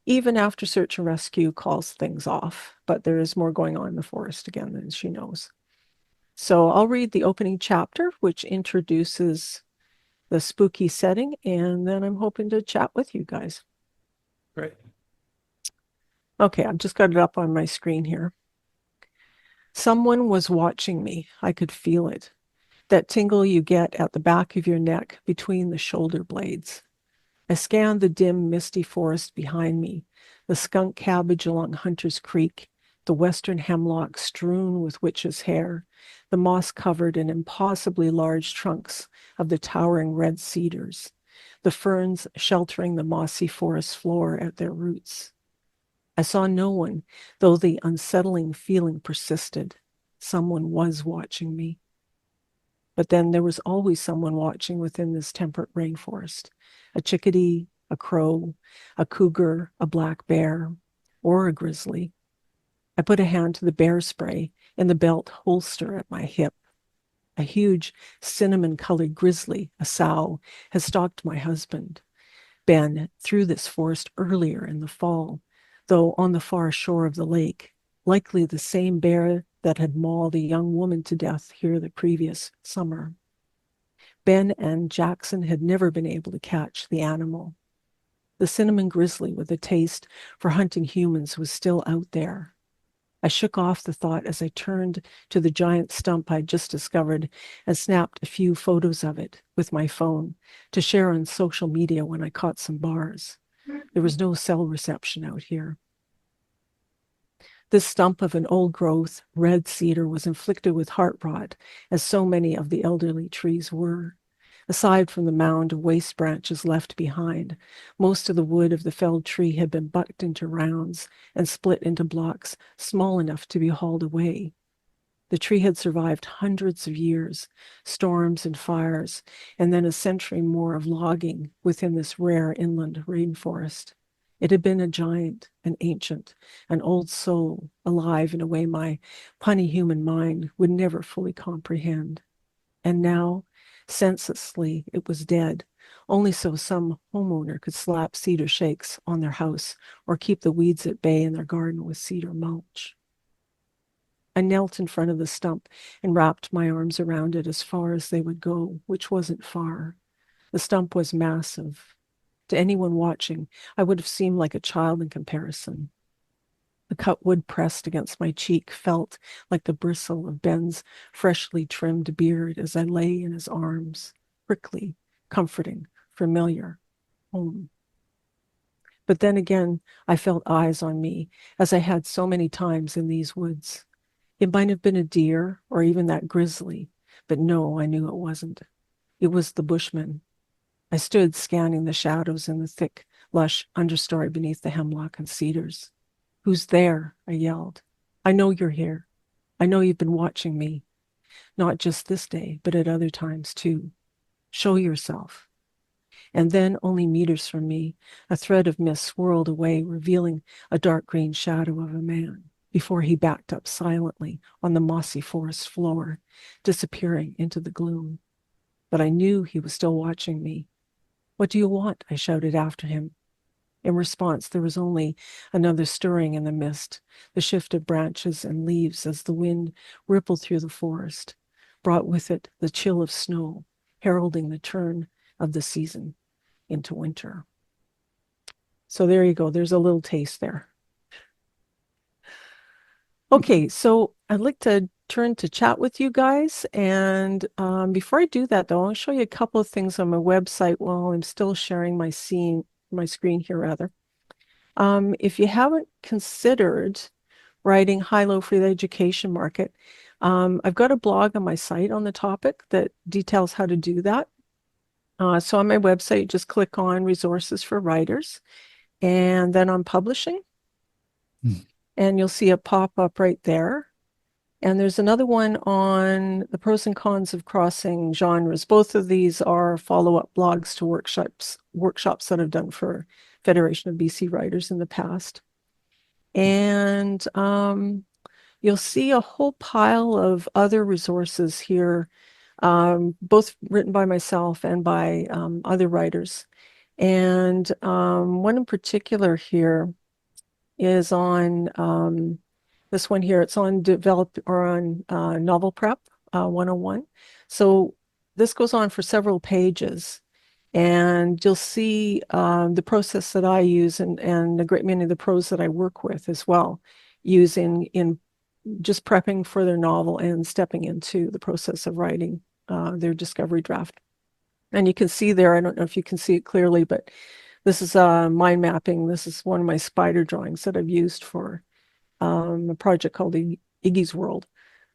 Even after search and rescue calls things off, but there is more going on in the forest again than she knows. So I'll read the opening chapter, which introduces the spooky setting, and then I'm hoping to chat with you guys. Great. Okay, I've just got it up on my screen here. Someone was watching me. I could feel it. That tingle you get at the back of your neck between the shoulder blades. I scanned the dim, misty forest behind me, the skunk cabbage along Hunter's Creek, the western hemlock strewn with witch's hair, the moss-covered and impossibly large trunks of the towering red cedars, the ferns sheltering the mossy forest floor at their roots. I saw no one, though the unsettling feeling persisted. Someone was watching me. But then there was always someone watching within this temperate rainforest. A chickadee, a crow, a cougar, a black bear, or a grizzly. I put a hand to the bear spray in the belt holster at my hip. A huge cinnamon-colored grizzly, a sow, has stalked my husband, Ben, through this forest earlier in the fall, though on the far shore of the lake, likely the same bear that had mauled a young woman to death here the previous summer. Ben and Jackson had never been able to catch the animal. The cinnamon grizzly with a taste for hunting humans was still out there. I shook off the thought as I turned to the giant stump I'd just discovered and snapped a few photos of it with my phone to share on social media when I caught some bars. There was no cell reception out here. This stump of an old-growth red cedar was inflicted with heart rot, as so many of the elderly trees were. Aside from the mound of waste branches left behind, most of the wood of the felled tree had been bucked into rounds and split into blocks small enough to be hauled away. The tree had survived hundreds of years, storms and fires, and then a century more of logging within this rare inland rainforest. It had been a giant, an ancient, an old soul, alive in a way my punny human mind would never fully comprehend. And now, senselessly, it was dead, only so some homeowner could slap cedar shakes on their house or keep the weeds at bay in their garden with cedar mulch. I knelt in front of the stump and wrapped my arms around it as far as they would go, which wasn't far. The stump was massive. To anyone watching, I would have seemed like a child in comparison. The cut wood pressed against my cheek felt like the bristle of Ben's freshly trimmed beard as I lay in his arms, prickly, comforting, familiar, home. But then again, I felt eyes on me, as I had so many times in these woods. It might have been a deer or even that grizzly, but no, I knew it wasn't. It was the bushman. I stood scanning the shadows in the thick, lush understory beneath the hemlock and cedars. "Who's there?" I yelled. "I know you're here. I know you've been watching me. Not just this day, but at other times too. Show yourself." And then, only meters from me, a thread of mist swirled away, revealing a dark green shadow of a man, before he backed up silently on the mossy forest floor, disappearing into the gloom. but I knew he was still watching me. "What do you want?" I shouted after him. In response, there was only another stirring in the mist, the shift of branches and leaves as the wind rippled through the forest, brought with it the chill of snow, heralding the turn of the season into winter. So there you go. There's a little taste there. Okay, so I'd like to turn to chat with you guys. And before I do that, though, I'll show you a couple of things on my website while I'm still sharing my screen here, rather. If you haven't considered writing high-low for the education market, I've got a blog on my site on the topic that details how to do that. So on my website, just click on resources for writers and then on publishing. And you'll see it pop up right there. And there's another one on the pros and cons of crossing genres. Both of these are follow-up blogs to workshops that I've done for Federation of BC Writers in the past. And you'll see a whole pile of other resources here, both written by myself and by other writers. And one in particular here is on this one here. It's on novel prep 101. So this goes on for several pages, and you'll see the process that I use and a great many of the pros that I work with as well, using in just prepping for their novel and stepping into the process of writing their discovery draft. And you can see there, I don't know if you can see it clearly, but this is mind mapping. This is one of my spider drawings that I've used for a project called Iggy's World.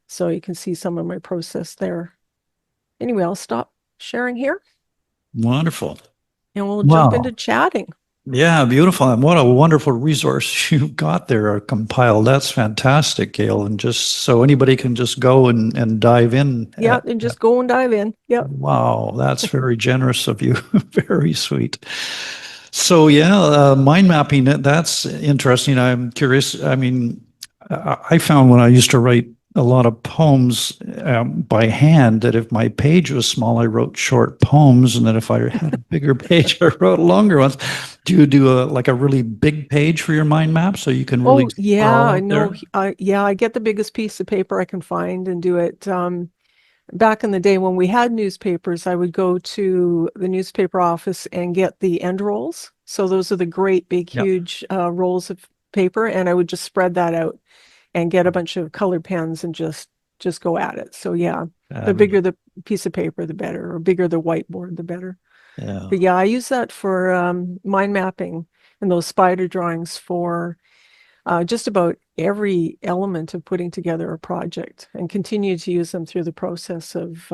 So you can see some of my process there. Anyway, I'll stop sharing here. Wonderful. And we'll jump into chatting. Yeah, beautiful. And what a wonderful resource you got there compiled. That's fantastic, Gail. And just so anybody can just go and dive in. Yeah, and just go and dive in. Yep. Wow, that's very generous of you. Very sweet. So yeah, mind mapping, that's interesting. I'm curious. I mean, I found when I used to write a lot of poems by hand that if my page was small, I wrote short poems, and that if I had a bigger page, I wrote longer ones. Do you do a really big page for your mind map so you can really? Oh yeah, I know. Yeah, I get the biggest piece of paper I can find and do it. Back in the day when we had newspapers, I would go to the newspaper office and get the end rolls. So those are the great big, huge rolls of paper, and I would just spread that out and get a bunch of colored pens and just go at it. So yeah, the bigger the piece of paper, the better, or bigger the whiteboard, the better. Yeah. But yeah, I use that for mind mapping and those spider drawings for just about every element of putting together a project, and continue to use them through the process of,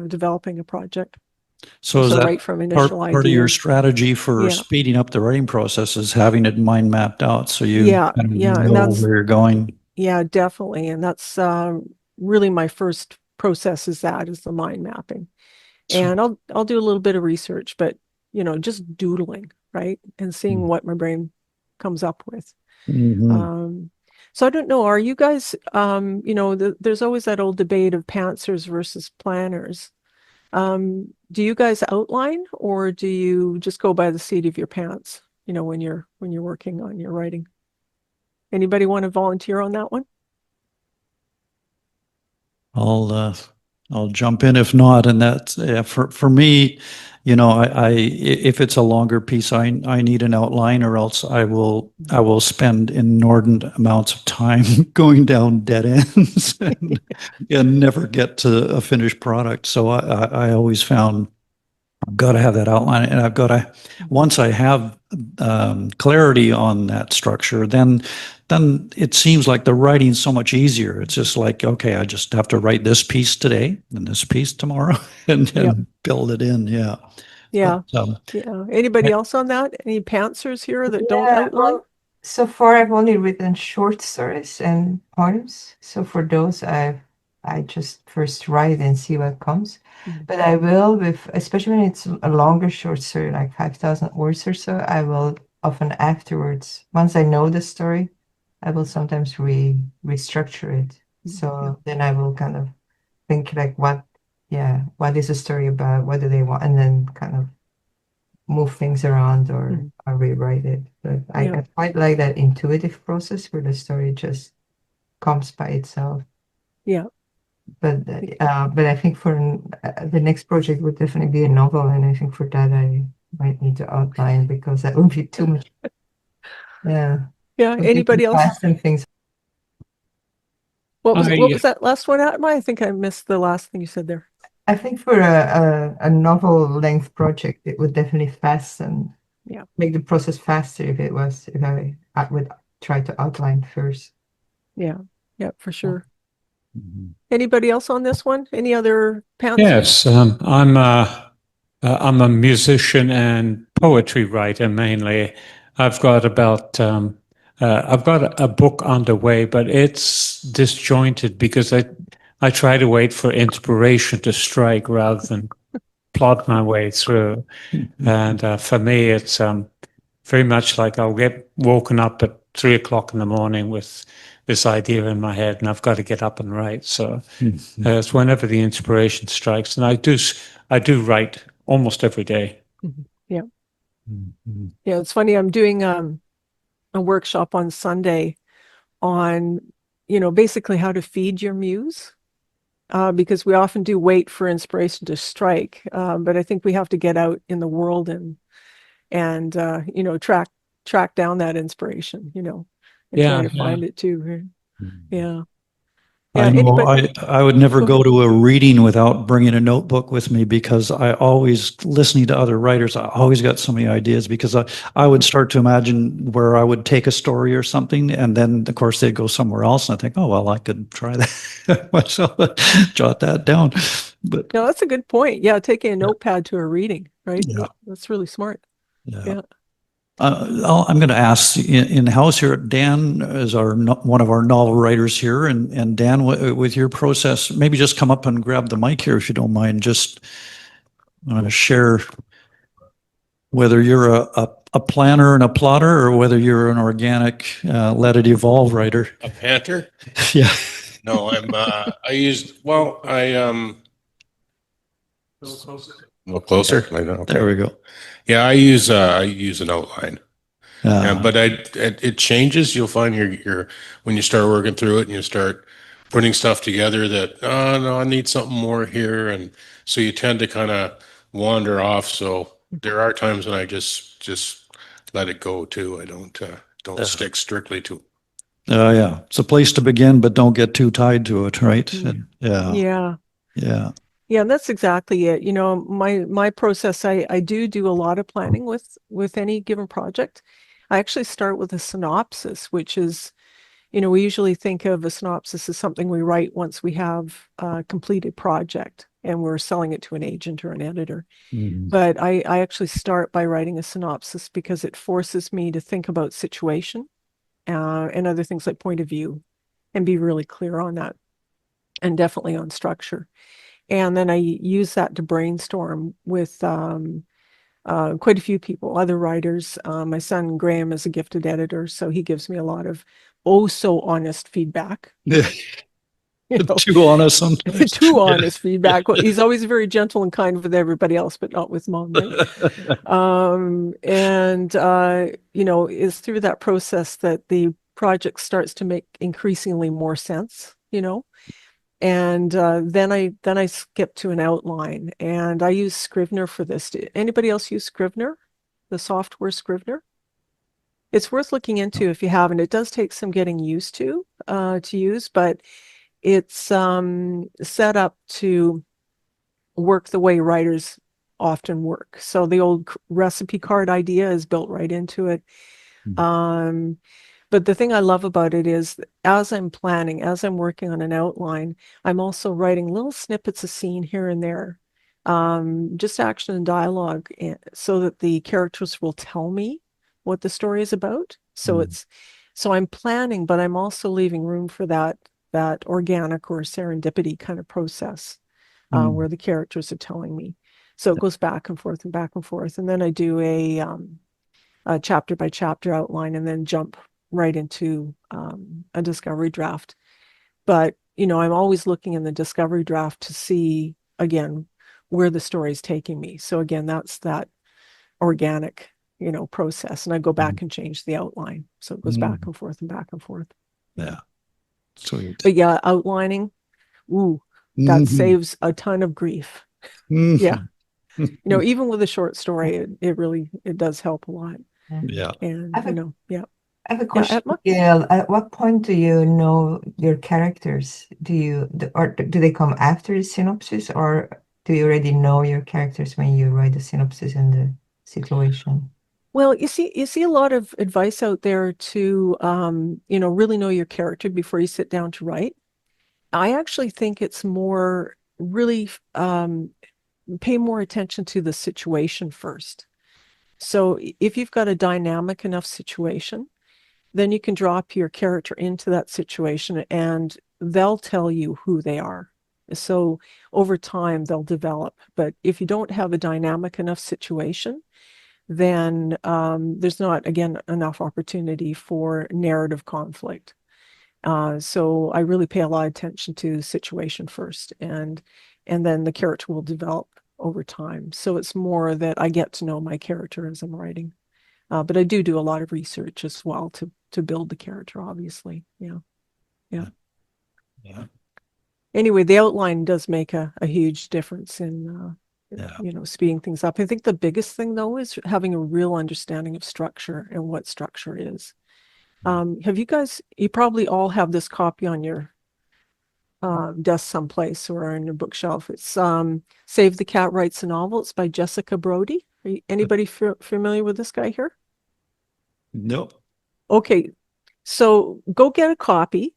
developing a project. So is that right from initial part of your strategy for speeding up the writing process is having it mind mapped out so you know where you're going? Yeah, definitely. And that's really my first process is the mind mapping. And I'll do a little bit of research, but, just doodling, right? And seeing what my brain comes up with. Mm-hmm. So I don't know, are you guys, there's always that old debate of pantsers versus planners. Do you guys outline, or do you just go by the seat of your pants, when you're working on your writing? Anybody want to volunteer on that one? I'll jump in if not. And that's for me, if it's a longer piece, I need an outline, or else I will spend inordinate amounts of time going down dead ends and never get to a finished product. So I always found I've got to have that outline, and I've got to, once I have clarity on that structure, then it seems like the writing's so much easier. It's just like, okay, I just have to write this piece today and this piece tomorrow and build it in. Yeah. Yeah. But, yeah. Anybody else on that? Any pantsers here that don't outline? Well, so far I've only written short stories and poems. So for those, I just first write and see what comes. But I will, especially when it's a longer short story, like 5,000 words or so, I will often afterwards, once I know the story, I will sometimes restructure it. So then I will kind of think like what yeah, what is the story about? What do they want? And then kind of move things around or rewrite it. But I quite like that intuitive process where the story just comes by itself. Yeah. But I think for the next project would definitely be a novel, and I think for that I might need to outline because that would be too much. Yeah. Yeah. Anybody else? Fast and things. What was that last one, Atma? I think I missed the last thing you said there. I think for a novel length project, it would definitely fasten. Yeah. Make the process faster if I would try to outline first. Yeah. Yeah, for sure. Anybody else on this one? Any other panels? Yes, I'm a musician and poetry writer mainly. I've got a book underway, but it's disjointed because I try to wait for inspiration to strike rather than plod my way through. And for me, it's very much like I'll get woken up at 3 o'clock in the morning with this idea in my head, and I've got to get up and write. So it's whenever the inspiration strikes, and I do write almost every day. Yeah. Yeah, it's funny. I'm doing a workshop on Sunday on, basically how to feed your muse, because we often do wait for inspiration to strike, but I think we have to get out in the world and track down that inspiration, and try to find it too. Yeah. I know I would never go to a reading without bringing a notebook with me because I always, listening to other writers, I always got so many ideas because I would start to imagine where I would take a story or something, and then of course they'd go somewhere else, and I think, oh well, I could try that myself, jot that down. But no, that's a good point. Yeah, taking a notepad to a reading, right? Yeah. That's really smart. Yeah. I'm going to ask in the house here. Dan is one of our novel writers here, and Dan, with your process, maybe just come up and grab the mic here if you don't mind. Just want to share whether you're a planner and a plotter, or whether you're an organic, let it evolve writer. A panter? Yeah. No, a little closer. Okay. There we go. Yeah, I use an outline. But it changes. You'll find your when you start working through it and you start putting stuff together that, no, I need something more here, and so you tend to kind of wander off. So there are times when I just let it go too. I don't stick strictly to it. Yeah, it's a place to begin, but don't get too tied to it, right? And, Yeah. Yeah, that's exactly it. My process, I do a lot of planning with any given project. I actually start with a synopsis, which is, we usually think of a synopsis as something we write once we have a completed project and we're selling it to an agent or an editor. But I actually start by writing a synopsis because it forces me to think about situation and other things like point of view and be really clear on that, and definitely on structure. And then I use that to brainstorm with quite a few people, other writers. My son Graham is a gifted editor, so he gives me a lot of so honest feedback. Too honest sometimes. Too honest feedback. Well, he's always very gentle and kind with everybody else, but not with Mom. Right? It's through that process that the project starts to make increasingly more sense. And then I skip to an outline, and I use Scrivener for this. Anybody else use Scrivener, the software Scrivener? It's worth looking into if you haven't. It does take some getting used to use, but it's set up to work the way writers often work. So the old recipe card idea is built right into it. But the thing I love about it is, as I'm planning, as I'm working on an outline, I'm also writing little snippets of scene here and there, just action and dialogue, so that the characters will tell me what the story is about. So I'm planning, but I'm also leaving room for that organic or serendipity kind of process, where the characters are telling me. So it goes back and forth and back and forth, and then I do a chapter by chapter outline, and then jump right into a discovery draft. But I'm always looking in the discovery draft to see again, where the story is taking me. So again, that's that organic, process. And I go back and change the outline. So it goes back and forth and back and forth. Yeah. Sweet. But yeah, outlining, that saves a ton of grief. Yeah. Even with a short story, it does help a lot. Yeah. And, yeah. I have a question, Atma? Gail. At what point do you know your characters? Or do they come after the synopsis, or do you already know your characters when you write the synopsis and the situation? Well, you see a lot of advice out there to, really know your character before you sit down to write. I actually think it's more really pay more attention to the situation first. So if you've got a dynamic enough situation, then you can drop your character into that situation and they'll tell you who they are. So over time, they'll develop. But if you don't have a dynamic enough situation, then there's not, again, enough opportunity for narrative conflict. So I really pay a lot of attention to the situation first, and then the character will develop over time. So it's more that I get to know my character as I'm writing. But I do a lot of research as well to build the character, obviously. Yeah. Anyway, the outline does make a huge difference in speeding things up. I think the biggest thing, though, is having a real understanding of structure and what structure is. Have you probably all have this copy on your desk someplace or on your bookshelf. It's Save the Cat Writes a Novel. It's by Jessica Brody. Anybody familiar with this guy here? Nope. Okay, so go get a copy.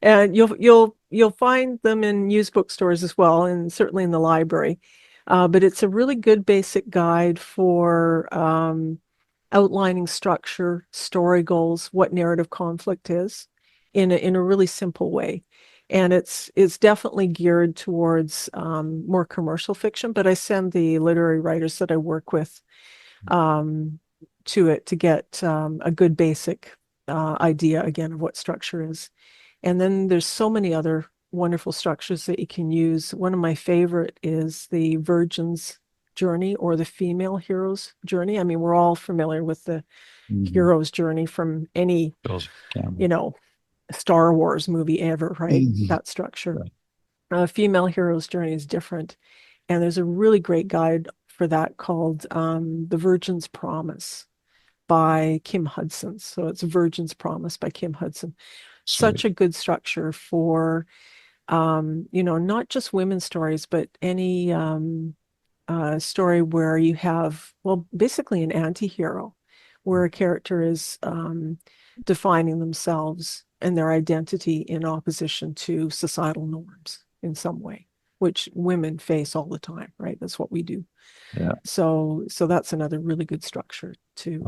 And you'll find them in used bookstores as well, and certainly in the library. But it's a really good basic guide for outlining structure, story goals, what narrative conflict is, in a really simple way. And it's definitely geared towards more commercial fiction. But I send the literary writers that I work with to it to get a good basic idea again of what structure is. And then there's so many other wonderful structures that you can use. One of my favorite is the Virgin's Journey, or the female hero's journey. I mean, we're all familiar with the hero's journey from any, Star Wars movie ever, right? That structure. Female hero's journey is different. And there's a really great guide for that called The Virgin's Promise by Kim Hudson. So it's Virgin's Promise by Kim Hudson. Such a good structure for, not just women's stories, but any story where you have, basically an anti-hero, where a character is defining themselves and their identity in opposition to societal norms in some way, which women face all the time, right? That's what we do. Yeah. So that's another really good structure to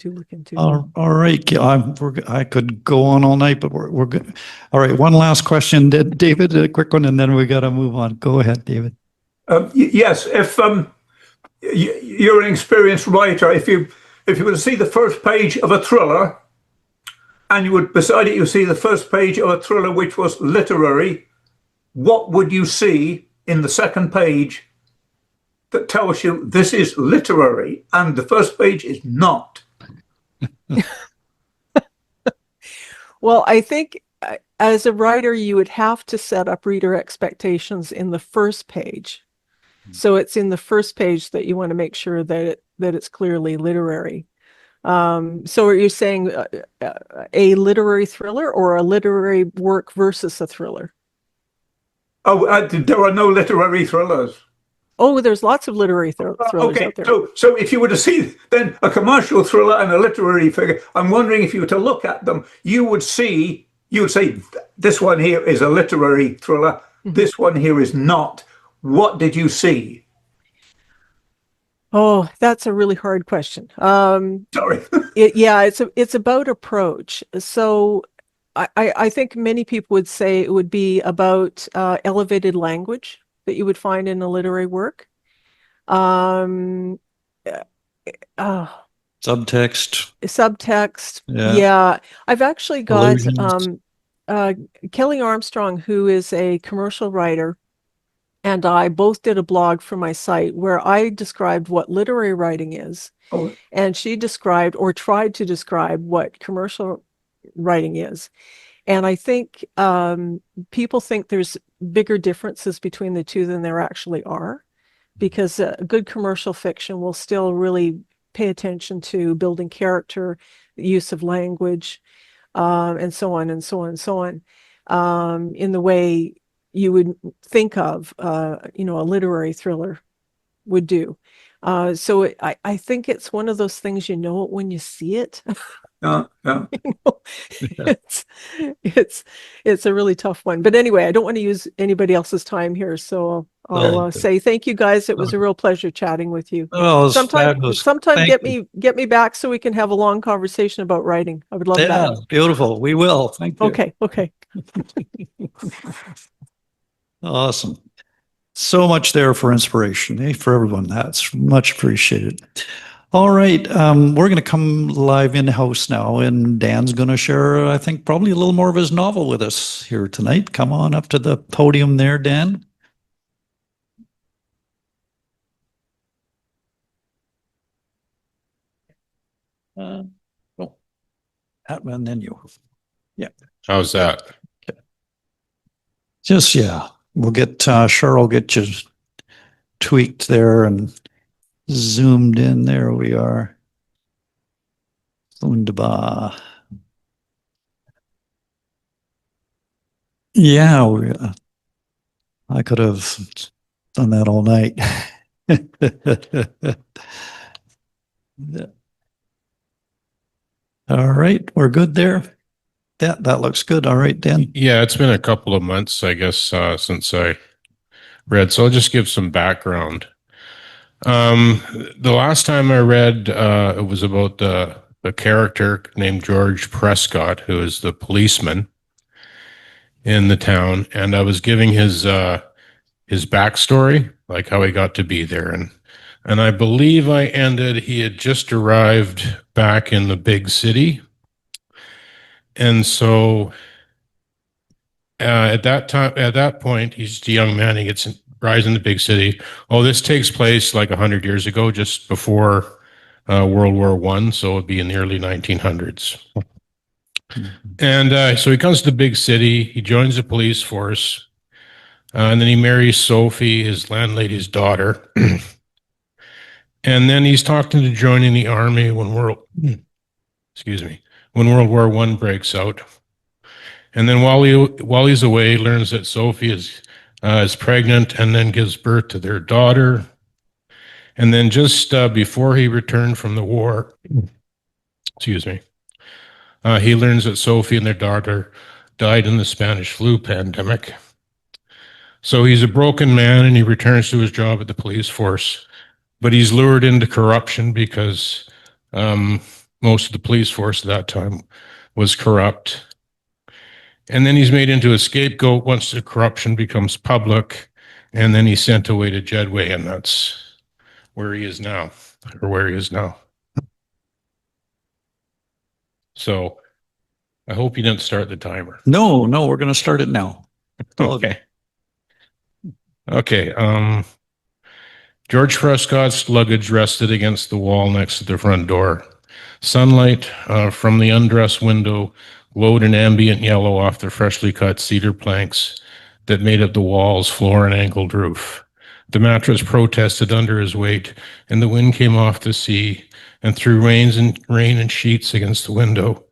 look into. All right. I could go on all night, but we're good. All right. One last question, David, a quick one, and then we got to move on. Go ahead, David. Yes. If you're an experienced writer, if you were to see the first page of a thriller, and you would beside it, you see the first page of a thriller which was literary, what would you see in the second page that tells you this is literary and the first page is not? Well, I think as a writer, you would have to set up reader expectations in the first page. So it's in the first page that you want to make sure that it's clearly literary. So are you saying a literary thriller or a literary work versus a thriller? Oh, there are no literary thrillers. Oh, there's lots of literary thrillers out there. So if you were to see then a commercial thriller and a literary figure, I'm wondering if you were to look at them, you would say this one here is a literary thriller, this one here is not. What did you see? Oh, that's a really hard question. Sorry. It's about approach. So I think many people would say it would be about elevated language that you would find in a literary work. Subtext. Yeah. I've actually got Kelly Armstrong, who is a commercial writer. and I both did a blog for my site where I described what literary writing is. Oh. And she described or tried to describe what commercial writing is. And I think people think there's bigger differences between the two than there actually are, because good commercial fiction will still really pay attention to building character, the use of language, and so on and so on and so on, in the way you would think of, a literary thriller would do. So I think it's one of those things, you know it when you see it. Yeah. It's a really tough one. But anyway, I don't want to use anybody else's time here, so I'll say thank you guys. It was a real pleasure chatting with you. Oh, Sometime Thank get me back so we can have a long conversation about writing. I would love that. Beautiful. We will. Thank you. Okay. Awesome. So much there for inspiration, for everyone. That's much appreciated. All right. We're going to come live in-house now, and Dan's going to share, I think, probably a little more of his novel with us here tonight. Come on up to the podium there, Dan. Atma, and then you. Yeah. How's that? Yeah. We'll get, Char will get you tweaked there and zoomed in. There we are. Wunderbar. Yeah, I could have done that all night. All right, we're good there. That looks good. All right, Dan. Yeah, it's been a couple of months, I guess, since I read. So I'll just give some background. The last time I read, it was about a character named George Prescott, who is the policeman in the town, and I was giving his backstory, like how he got to be there, and I believe I ended. He had just arrived back in the big city, and so at that point, he's just a young man. He gets rise in the big city. Oh, this takes place like 100 years ago, just before World War I, so it'd be in the early 1900s. And so he comes to the big city. He joins the police force, and then he marries Sophie, his landlady's daughter. And then he's talking to joining the army when World War I breaks out. And then while he's away, he learns that Sophie is pregnant, and then gives birth to their daughter. And then just before he returned from the war, he learns that Sophie and their daughter died in the Spanish flu pandemic. So he's a broken man, and he returns to his job at the police force. But he's lured into corruption because most of the police force at that time was corrupt. And then he's made into a scapegoat once the corruption becomes public, and then he's sent away to Jedway, and that's where he is now. So I hope you didn't start the timer. No, we're going to start it now. Okay. George Prescott's luggage rested against the wall next to the front door. Sunlight from the undressed window glowed an ambient yellow off the freshly cut cedar planks that made up the walls, floor, and angled roof. The mattress protested under his weight, and the wind came off the sea and threw rain and sheets against the window.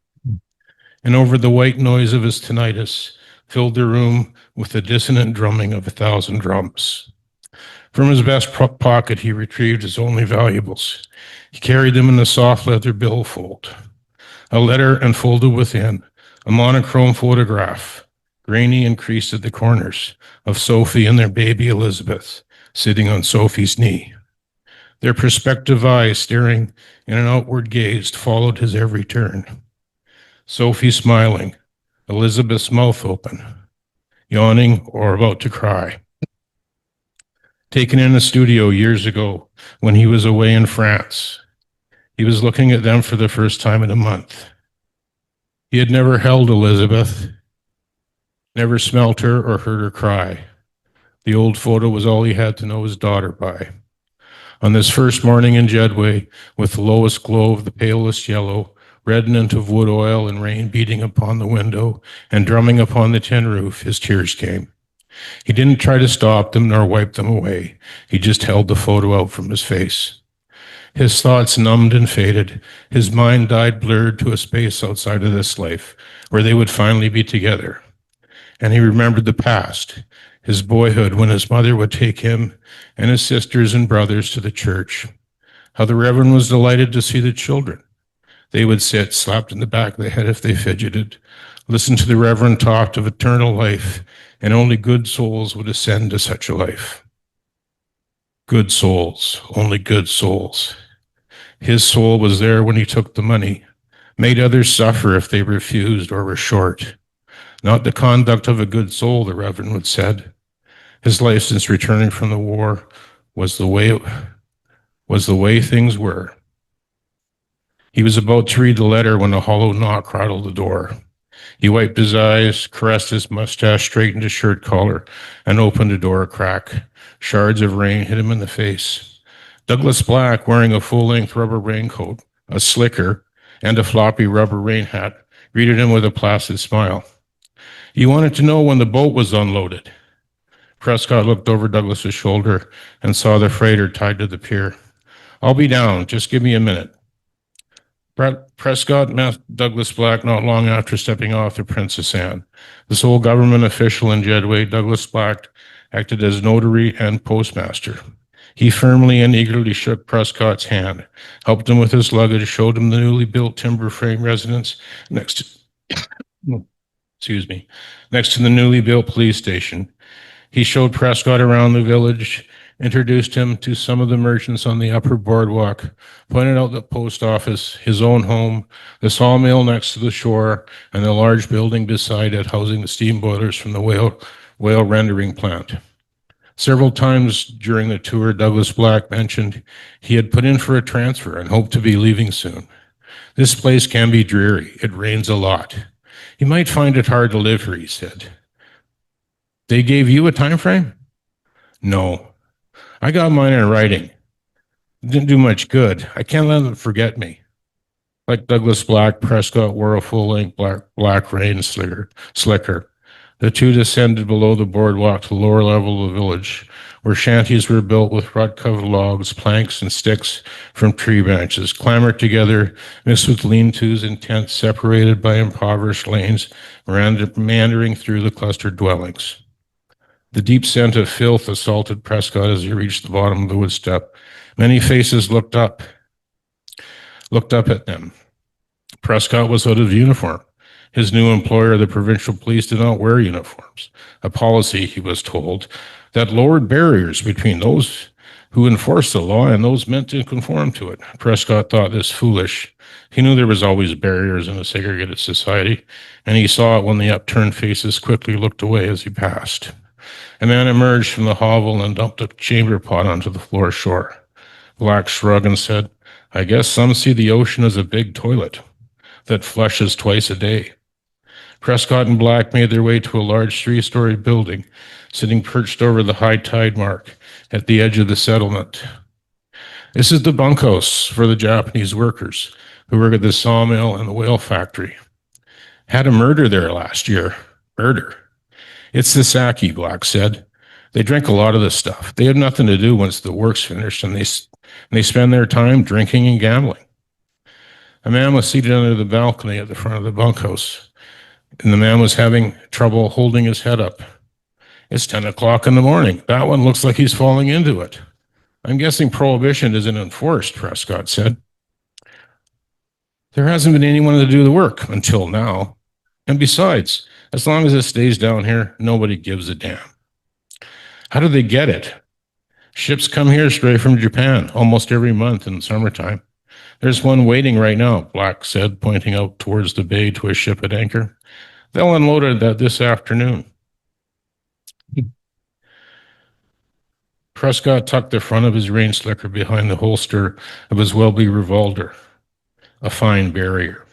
And over the white noise of his tinnitus filled the room with the dissonant drumming of 1,000 drums. From his vest pocket, he retrieved his only valuables. He carried them in a soft leather billfold. A letter enfolded within, a monochrome photograph, grainy and creased at the corners, of Sophie and their baby Elizabeth, sitting on Sophie's knee. Their prospective eyes, staring in an outward gaze, followed his every turn. Sophie smiling, Elizabeth's mouth open, yawning or about to cry. Taken in a studio years ago when he was away in France. He was looking at them for the first time in a month. He had never held Elizabeth, never smelt her or heard her cry, The old photo was all he had to know his daughter by. On this first morning in Jedway, with the lowest glow of the palest yellow, redolent of wood oil and rain beating upon the window and drumming upon the tin roof, his tears came. He didn't try to stop them nor wipe them away. He just held the photo out from his face. His thoughts numbed and faded. His mind died blurred to a space outside of this life, where they would finally be together. And he remembered the past, his boyhood, when his mother would take him and his sisters and brothers to the church. How the Reverend was delighted to see the children. They would sit, slapped in the back of the head if they fidgeted, listen to the Reverend talk of eternal life, and only good souls would ascend to such a life. Good souls, only good souls. His soul was there when he took the money, made others suffer if they refused or were short. Not the conduct of a good soul, the Reverend would said. His life since returning from the war was the way things were. He was about to read the letter when a hollow knock rattled the door. He wiped his eyes, caressed his mustache, straightened his shirt collar, and opened the door a crack. Shards of rain hit him in the face. Douglas Black, wearing a full-length rubber raincoat, a slicker, and a floppy rubber rain hat, greeted him with a placid smile. "You wanted to know when the boat was unloaded." Prescott looked over Douglas's shoulder and saw the freighter tied to the pier. "I'll be down. Just give me a minute." Prescott met Douglas Black not long after stepping off the Princess Anne. The sole government official in Jedway, Douglas Black acted as notary and postmaster. He firmly and eagerly shook Prescott's hand, helped him with his luggage, showed him the newly built timber frame residence next to the newly built police station. He showed Prescott around the village, introduced him to some of the merchants on the upper boardwalk, pointed out the post office, his own home, the sawmill next to the shore, and the large building beside it housing the steam boilers from the whale rendering plant. Several times during the tour, Douglas Black mentioned he had put in for a transfer and hoped to be leaving soon. "This place can be dreary. It rains a lot. You might find it hard to live here," he said. "They gave you a time frame?" "No. I got mine in writing. It didn't do much good. I can't let them forget me." Like Douglas Black, Prescott wore a full-length black rain slicker. The two descended below the boardwalk to the lower level of the village, where shanties were built with rut-covered logs, planks, and sticks from tree branches, clamored together, mixed with lean-tos and tents separated by impoverished lanes, meandering through the clustered dwellings. The deep scent of filth assaulted Prescott as he reached the bottom of the wood step. Many faces looked up at them. Prescott was out of uniform. His new employer, the provincial police, did not wear uniforms, a policy, he was told, that lowered barriers between those who enforced the law and those meant to conform to it. Prescott thought this foolish. He knew there was always barriers in a segregated society, and he saw it when the upturned faces quickly looked away as he passed. A man emerged from the hovel and dumped a chamber pot onto the floor shore. Black shrugged and said, "I guess some see the ocean as a big toilet that flushes twice a day." Prescott and Black made their way to a large 3-story building, sitting perched over the high tide mark at the edge of the settlement. "This is the bunkhouse for the Japanese workers who work at the sawmill and the whale factory. Had a murder there last year. Murder. It's the sake," Black said. "They drink a lot of this stuff. They have nothing to do once the work's finished, and they spend their time drinking and gambling." A man was seated under the balcony at the front of the bunkhouse, and the man was having trouble holding his head up. "It's 10 o'clock in the morning. That one looks like he's falling into it. I'm guessing prohibition isn't enforced," Prescott said. "There hasn't been anyone to do the work until now. And besides, as long as it stays down here, nobody gives a damn." "How do they get it?" "Ships come here straight from Japan almost every month in the summertime. There's one waiting right now," Black said, pointing out towards the bay to a ship at anchor. "They'll unload it this afternoon." Prescott tucked the front of his rain slicker behind the holster of his Welby revolver, a fine barrier.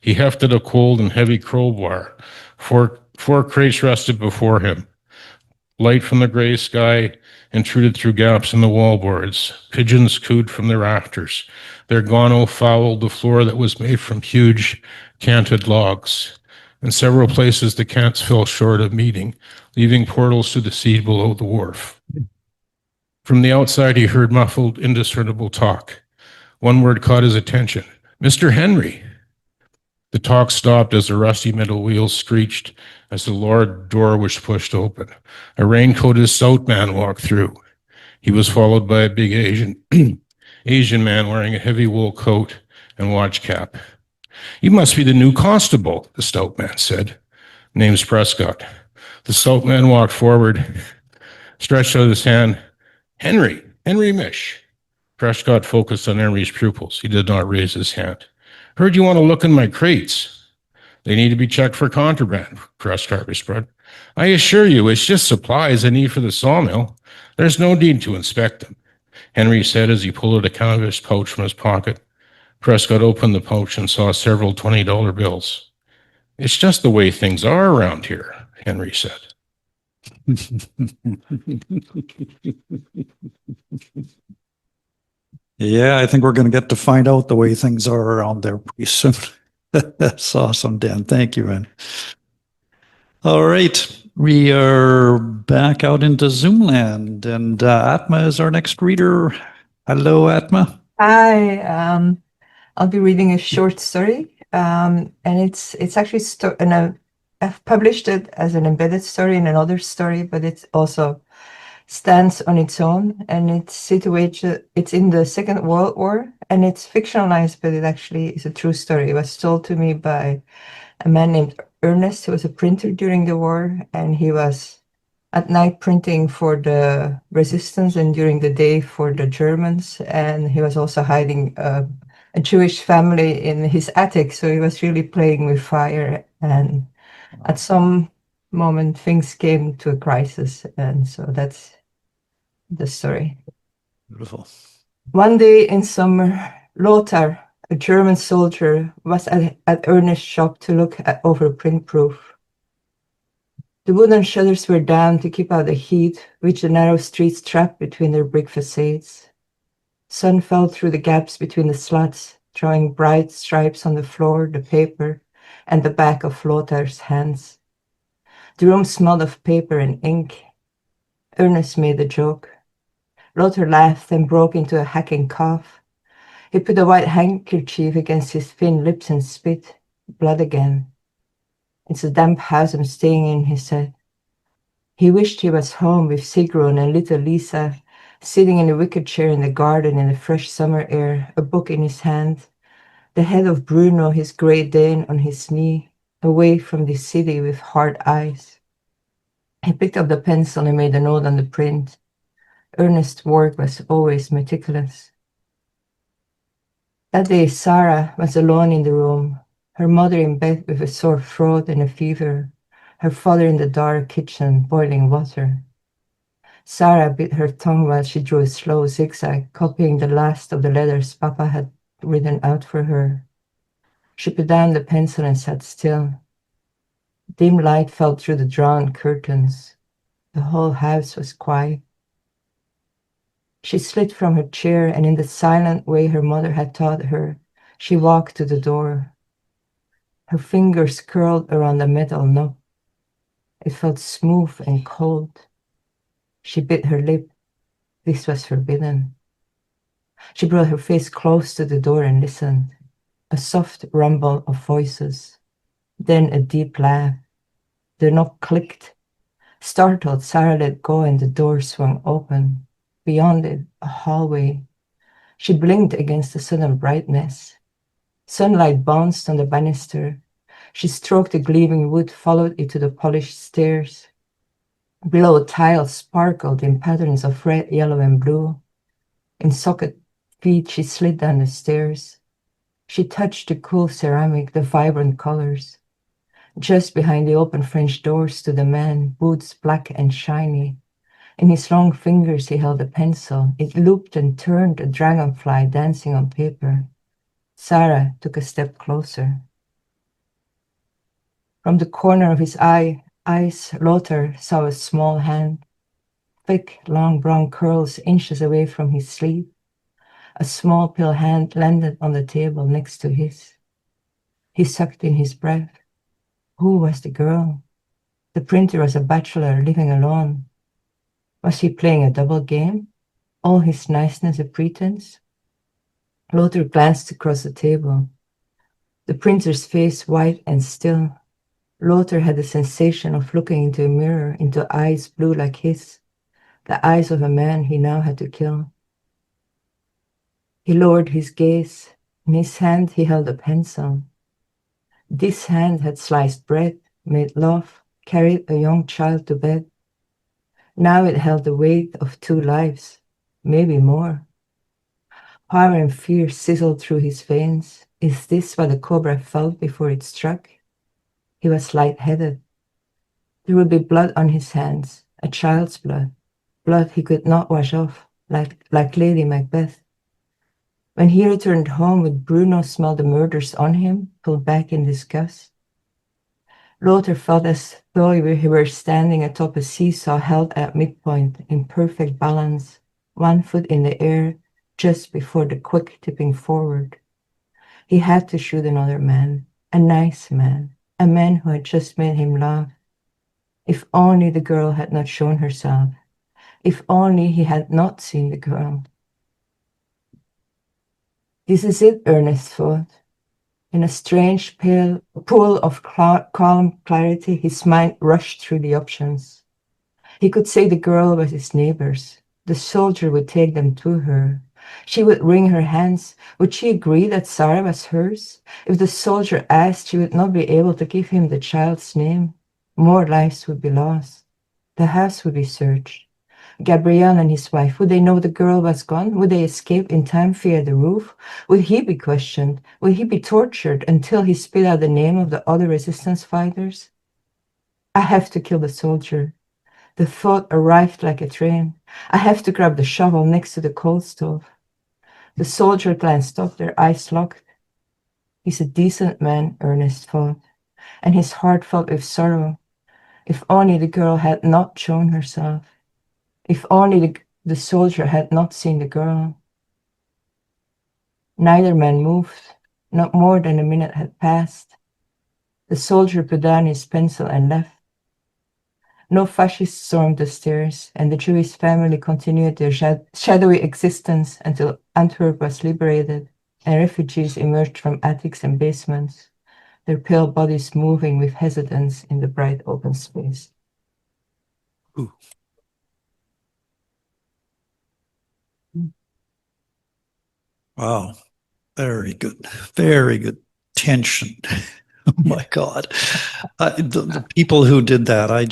He hefted a cold and heavy crowbar. Four crates rested before him. Light from the gray sky intruded through gaps in the wallboards. Pigeons cooed from the rafters. Their guano fouled the floor that was made from huge canted logs. In several places, the cants fell short of meeting, leaving portals to the sea below the wharf. From the outside, he heard muffled, indiscernible talk. One word caught his attention. "Mr. Henry." The talk stopped as the rusty metal wheels screeched as the lower door was pushed open. A raincoated stout man walked through. He was followed by a big Asian man wearing a heavy wool coat and watch cap. "You must be the new constable," the stout man said. "Name's Prescott." The stout man walked forward, stretched out his hand. Henry Mish." Prescott focused on Henry's pupils. He did not raise his hand. "Heard you want to look in my crates." "They need to be checked for contraband," Prescott responded. "I assure you, it's just supplies I need for the sawmill. There's no need to inspect them," Henry said as he pulled out a canvas pouch from his pocket. Prescott opened the pouch and saw several $20 bills. "It's just the way things are around here," Henry said. Yeah, I think we're going to get to find out the way things are around there pretty soon. That's awesome, Dan. Thank you, man. All right, we are back out into Zoom land, and Atma is our next reader. Hello, Atma. Hi, I'll be reading a short story, and it's actually I've published it as an embedded story in another story, but it also stands on its own, and it's situated. It's in the Second World War, and it's fictionalized, but it actually is a true story. It was told to me by a man named Ernest, who was a printer during the war, and he was at night printing for the resistance and during the day for the Germans, and he was also hiding a Jewish family in his attic, so he was really playing with fire, and at some moment things came to a crisis, and so that's the story. Beautiful. One day in summer, Lothar, a German soldier, was at Ernest's shop to look over a print proof. The wooden shutters were down to keep out the heat, which the narrow streets trapped between their brick facades. Sun fell through the gaps between the slats, drawing bright stripes on the floor, the paper, and the back of Lothar's hands. The room smelled of paper and ink. Ernest made a joke. Lothar laughed and broke into a hacking cough. He put a white handkerchief against his thin lips and spit. Blood again. "It's a damp house I'm staying in," he said. He wished he was home with Sigrun and little Lisa, sitting in a wicker chair in the garden in the fresh summer air, a book in his hand, the head of Bruno, his Great Dane, on his knee, away from the city with hard eyes. He picked up the pencil and made a note on the print. Ernest's work was always meticulous. That day, Sarah was alone in the room, her mother in bed with a sore throat and a fever, her father in the dark kitchen boiling water. Sarah bit her tongue while she drew a slow zigzag, copying the last of the letters Papa had written out for her. She put down the pencil and sat still. Dim light fell through the drawn curtains. The whole house was quiet. She slid from her chair, and in the silent way her mother had taught her, she walked to the door. Her fingers curled around the metal knob. It felt smooth and cold. She bit her lip. This was forbidden. She brought her face close to the door and listened. A soft rumble of voices. Then a deep laugh. The knob clicked. Startled, Sarah let go and the door swung open. Beyond it, a hallway. She blinked against the sudden brightness. Sunlight bounced on the banister. She stroked the gleaming wood, followed it to the polished stairs. Below, tiles sparkled in patterns of red, yellow, and blue. In socket feet, she slid down the stairs. She touched the cool ceramic, the vibrant colors. Just behind the open French door stood a man, boots black and shiny. In his long fingers he held a pencil. It looped and turned, a dragonfly dancing on paper. Sarah took a step closer. From the corner of his eyes, Lothar saw a small hand. thick, long brown curls inches away from his sleeve. A small pale hand landed on the table next to his. He sucked in his breath. Who was the girl? The printer was a bachelor living alone. Was he playing a double game? All his niceness a pretense? Lothar glanced across the table. The printer's face white and still. Lothar had the sensation of looking into a mirror, into eyes blue like his, the eyes of a man he now had to kill. He lowered his gaze. In his hand he held a pencil. This hand had sliced bread, made love, carried a young child to bed. Now it held the weight of 2 lives, maybe more. Horror and fear sizzled through his veins. Is this what a cobra felt before it struck? He was light-headed. There would be blood on his hands, a child's blood, blood he could not wash off, like Lady Macbeth. When he returned home, would Bruno smell the murders on him, pulled back in disgust? Lothar felt as though he were standing atop a seesaw held at midpoint, in perfect balance, 1 foot in the air, just before the quick tipping forward. He had to shoot another man, a nice man, a man who had just made him laugh. If only the girl had not shown herself. If only he had not seen the girl. This is it, Ernest thought. In a strange, pale pool of calm clarity, his mind rushed through the options. He could say the girl was his neighbor's. The soldier would take them to her. She would wring her hands. Would she agree that Sarah was hers? If the soldier asked, she would not be able to give him the child's name. More lives would be lost. The house would be searched. Gabriel and his wife, would they know the girl was gone? Would they escape in time via the roof? Would he be questioned? Would he be tortured until he spit out the name of the other resistance fighters? I have to kill the soldier. The thought arrived like a train. I have to grab the shovel next to the coal stove. The soldier glanced up, their eyes locked. He's a decent man, Ernest thought, and his heart filled with sorrow. If only the girl had not shown herself. If only the soldier had not seen the girl. Neither man moved. Not more than a minute had passed. The soldier put down his pencil and left. No fascists stormed the stairs, and the Jewish family continued their shadowy existence until Antwerp was liberated and refugees emerged from attics and basements, their pale bodies moving with hesitance in the bright open space. Ooh. Wow. Very good. Very good tension. Oh my God. The people who did that, I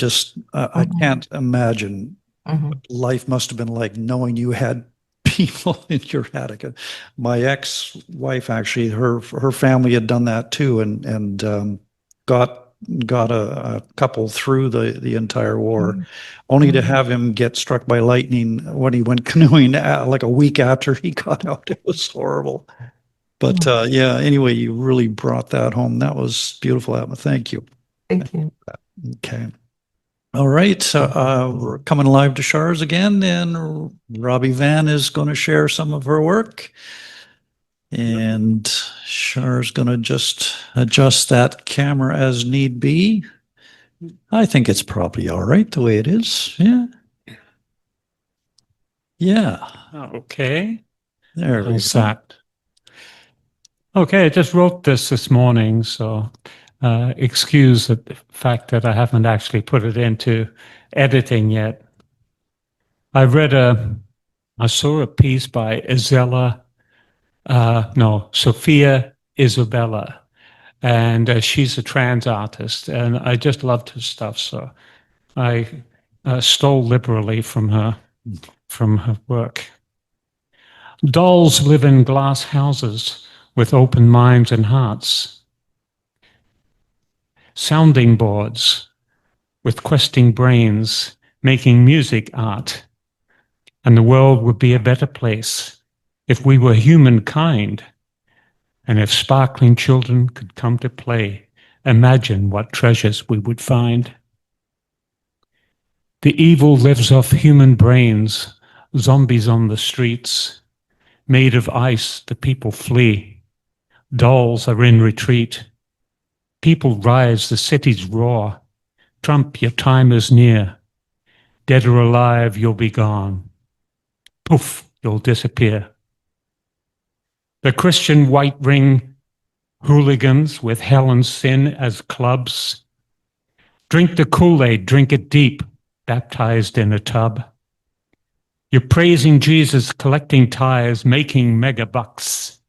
can't imagine what life must have been like knowing you had people in your attic. My ex-wife, actually, her family had done that too, and got a couple through the entire war, only to have him get struck by lightning when he went canoeing like a week after he got out. It was horrible. But yeah, anyway, you really brought that home. That was beautiful, Atma. Thank you. Thank you. Okay. All right. We're coming live to Char's again, and Robbie Van is going to share some of her work. And Char's going to just adjust that camera as need be. I think it's probably all right the way it is. Yeah. Yeah. Okay. There we How's go. that? Okay, I just wrote this morning, so excuse the fact that I haven't actually put it into editing yet. I saw a piece by Sophia Isabella, and she's a trans artist, and I just loved her stuff, so I stole liberally from her work. Dolls live in glass houses with open minds and hearts. Sounding boards with questing brains, making music art. And the world would be a better place if we were humankind. And if sparkling children could come to play, imagine what treasures we would find. The evil lives off human brains, zombies on the streets. Made of ice, the people flee. Dolls are in retreat. People rise, the cities roar. Trump, your time is near. Dead or alive, you'll be gone. Poof, you'll disappear. The Christian white ring hooligans with hell and sin as clubs. Drink the Kool-Aid, drink it deep, baptized in a tub. You're praising Jesus, collecting tithes, making mega bucks.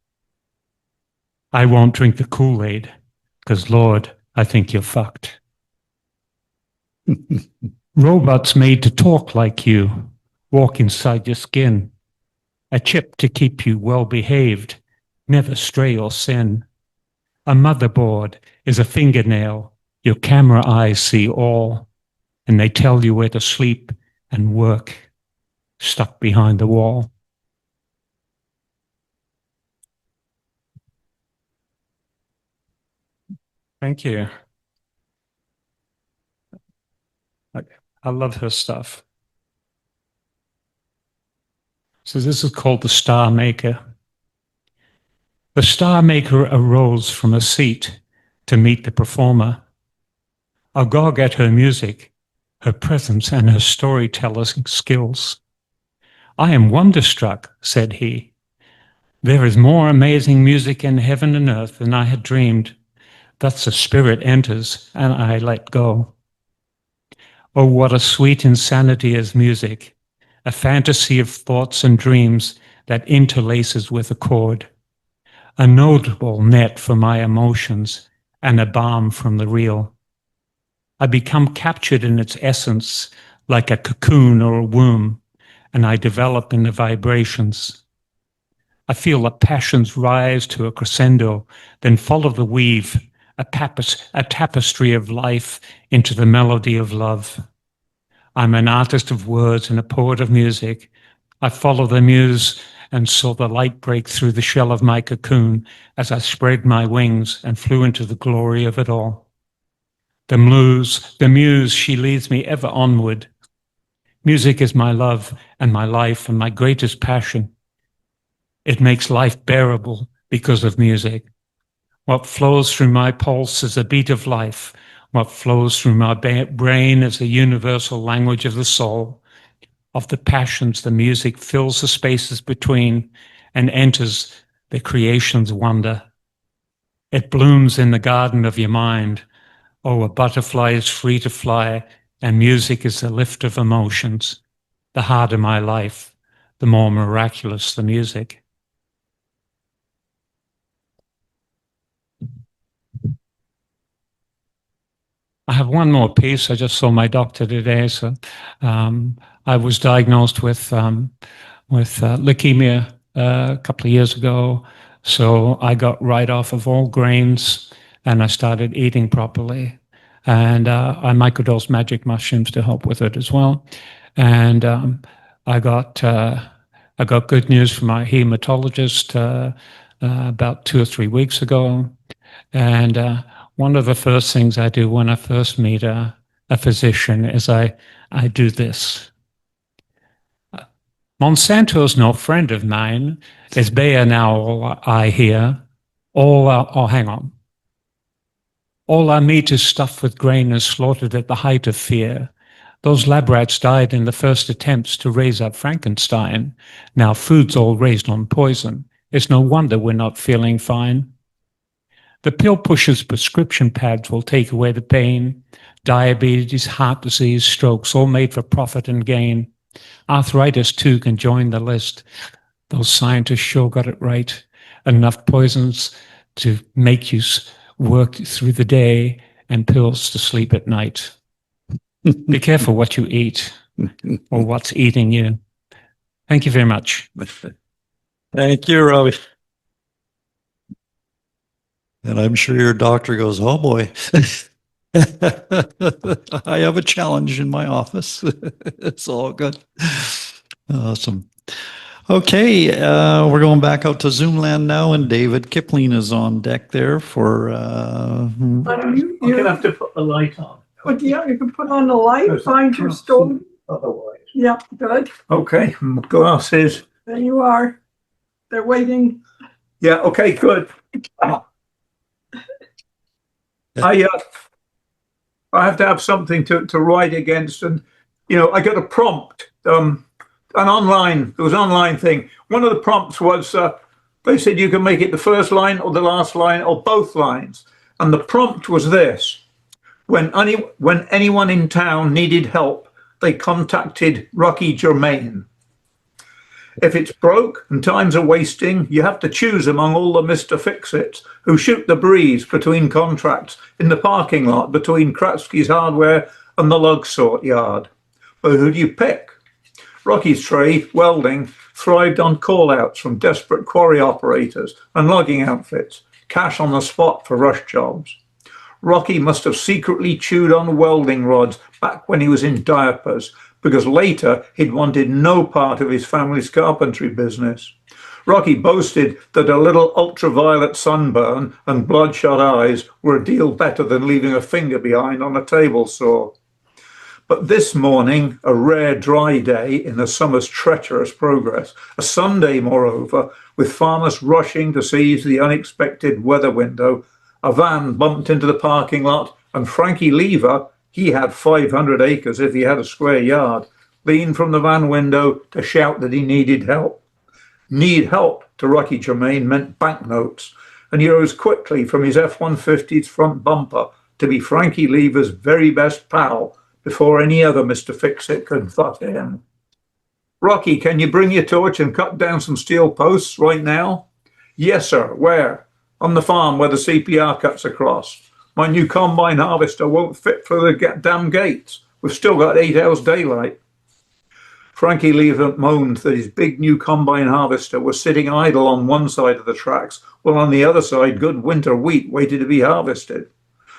I won't drink the Kool-Aid, because Lord, I think you're fucked. Robots made to talk like you, walk inside your skin. A chip to keep you well behaved, never stray or sin. A motherboard is a fingernail, your camera eyes see all, and they tell you where to sleep and work, stuck behind the wall. Thank you. I love her stuff. So this is called the Star Maker. The Star Maker arose from a seat to meet the performer. Agog at her music, her presence and her storytelling skills. I am wonderstruck, said he. There is more amazing music in heaven and earth than I had dreamed. Thus the spirit enters and I let go. Oh, what a sweet insanity is music, a fantasy of thoughts and dreams that interlaces with a chord, a notable net for my emotions and a balm from the real. I become captured in its essence like a cocoon or a womb, and I develop in the vibrations. I feel the passions rise to a crescendo, then follow the weave, a tapestry of life into the melody of love. I'm an artist of words and a poet of music. I follow the muse and saw the light break through the shell of my cocoon as I spread my wings and flew into the glory of it all. The muse, she leads me ever onward. Music is my love and my life and my greatest passion. It makes life bearable because of music. What flows through my pulse is a beat of life. What flows through my brain is a universal language of the soul. Of the passions, the music fills the spaces between and enters the creation's wonder. It blooms in the garden of your mind. Oh, a butterfly is free to fly, and music is the lift of emotions. The harder my life, the more miraculous the music. I have one more piece. I just saw my doctor today. So I was diagnosed with leukemia a couple of years ago. So I got right off of all grains and I started eating properly. And I microdosed magic mushrooms to help with it as well. And I got good news from my hematologist about 2 or 3 weeks ago. And one of the first things I do when I first meet a physician is I do this. Monsanto's no friend of mine. It's Bayer now, I hear. Hang on. All our meat is stuffed with grain and slaughtered at the height of fear. Those lab rats died in the first attempts to raise up Frankenstein. Now food's all raised on poison. It's no wonder we're not feeling fine. The pill pusher's prescription pads will take away the pain. Diabetes, heart disease, strokes, all made for profit and gain. Arthritis, too, can join the list. Those scientists sure got it right. Enough poisons to make you work through the day and pills to sleep at night. Be careful what you eat or what's eating you. Thank you very much. Thank you, Robbie. And I'm sure your doctor goes, oh boy, I have a challenge in my office. It's all good. Awesome. Okay, we're going back out to Zoom land now, and David Kippling is on deck there for... I'm going to have to put the light on. But yeah, you can put on the light, find your stove. Otherwise. Yeah, good. Okay, glasses. There you are. They're waiting. Yeah, okay, good. I have to have something to write against, and I got a prompt. There was an online thing. One of the prompts was they said you can make it the first line or the last line or both lines, and the prompt was this: when anyone in town needed help, they contacted Rocky Germain. If it's broke and times are wasting, you have to choose among all the Mr. Fix-Its who shoot the breeze between contracts in the parking lot between Kratzky's Hardware and the Log Sort Yard. But who do you pick? Rocky's trade, welding, thrived on call-outs from desperate quarry operators and logging outfits, cash on the spot for rush jobs. Rocky must have secretly chewed on welding rods back when he was in diapers, because later he'd wanted no part of his family's carpentry business. Rocky boasted that a little ultraviolet sunburn and bloodshot eyes were a deal better than leaving a finger behind on a table saw. But this morning, a rare dry day in the summer's treacherous progress, a Sunday moreover, with farmers rushing to seize the unexpected weather window, a van bumped into the parking lot, and Frankie Lever, he had 500 acres if he had a square yard, leaned from the van window to shout that he needed help. Need help to Rocky Germain meant banknotes, and he rose quickly from his F-150's front bumper to be Frankie Lever's very best pal before any other Mr. Fix-It could butt in. Rocky, can you bring your torch and cut down some steel posts right now? Yes, sir. Where? On the farm where the CPR cuts across. My new combine harvester won't fit for the damn gates. We've still got 8 hours daylight. Frankie Lever moaned that his big new combine harvester was sitting idle on one side of the tracks, while on the other side good winter wheat waited to be harvested.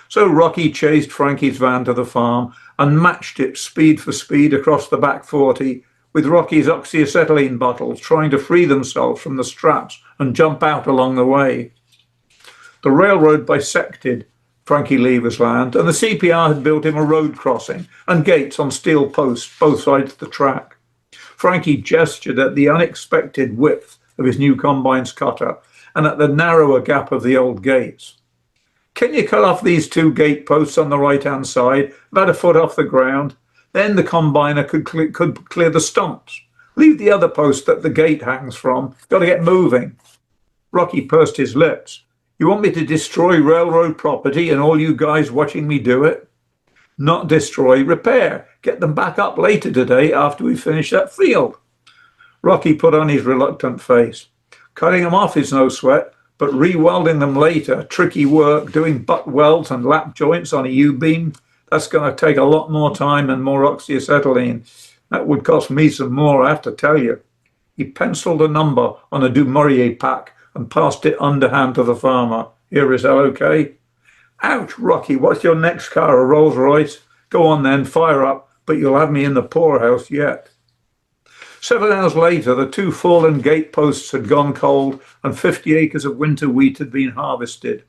So Rocky chased Frankie's van to the farm and matched it speed for speed across the back 40, with Rocky's oxyacetylene bottles trying to free themselves from the straps and jump out along the way. The railroad bisected Frankie Lever's land, and the CPR had built him a road crossing and gates on steel posts both sides of the track. Frankie gestured at the unexpected width of his new combine's cutter and at the narrower gap of the old gates. Can you cut off these 2 gate posts on the right-hand side, about a foot off the ground? Then the combiner could clear the stumps. Leave the other post that the gate hangs from. Got to get moving. Rocky pursed his lips. You want me to destroy railroad property and all you guys watching me do it? Not destroy, repair. Get them back up later today after we finish that field. Rocky put on his reluctant face. Cutting them off is no sweat, but re-welding them later, tricky work, doing butt welds and lap joints on a U-beam, that's going to take a lot more time and more oxyacetylene. That would cost me some more, I have to tell you. He penciled a number on a Dumouriez pack and passed it underhand to the farmer. Here, is that okay? Ouch, Rocky, what's your next car, a Rolls Royce? Go on then, fire up, but you'll have me in the poorhouse yet. 7 hours later, the 2 fallen gate posts had gone cold and 50 acres of winter wheat had been harvested.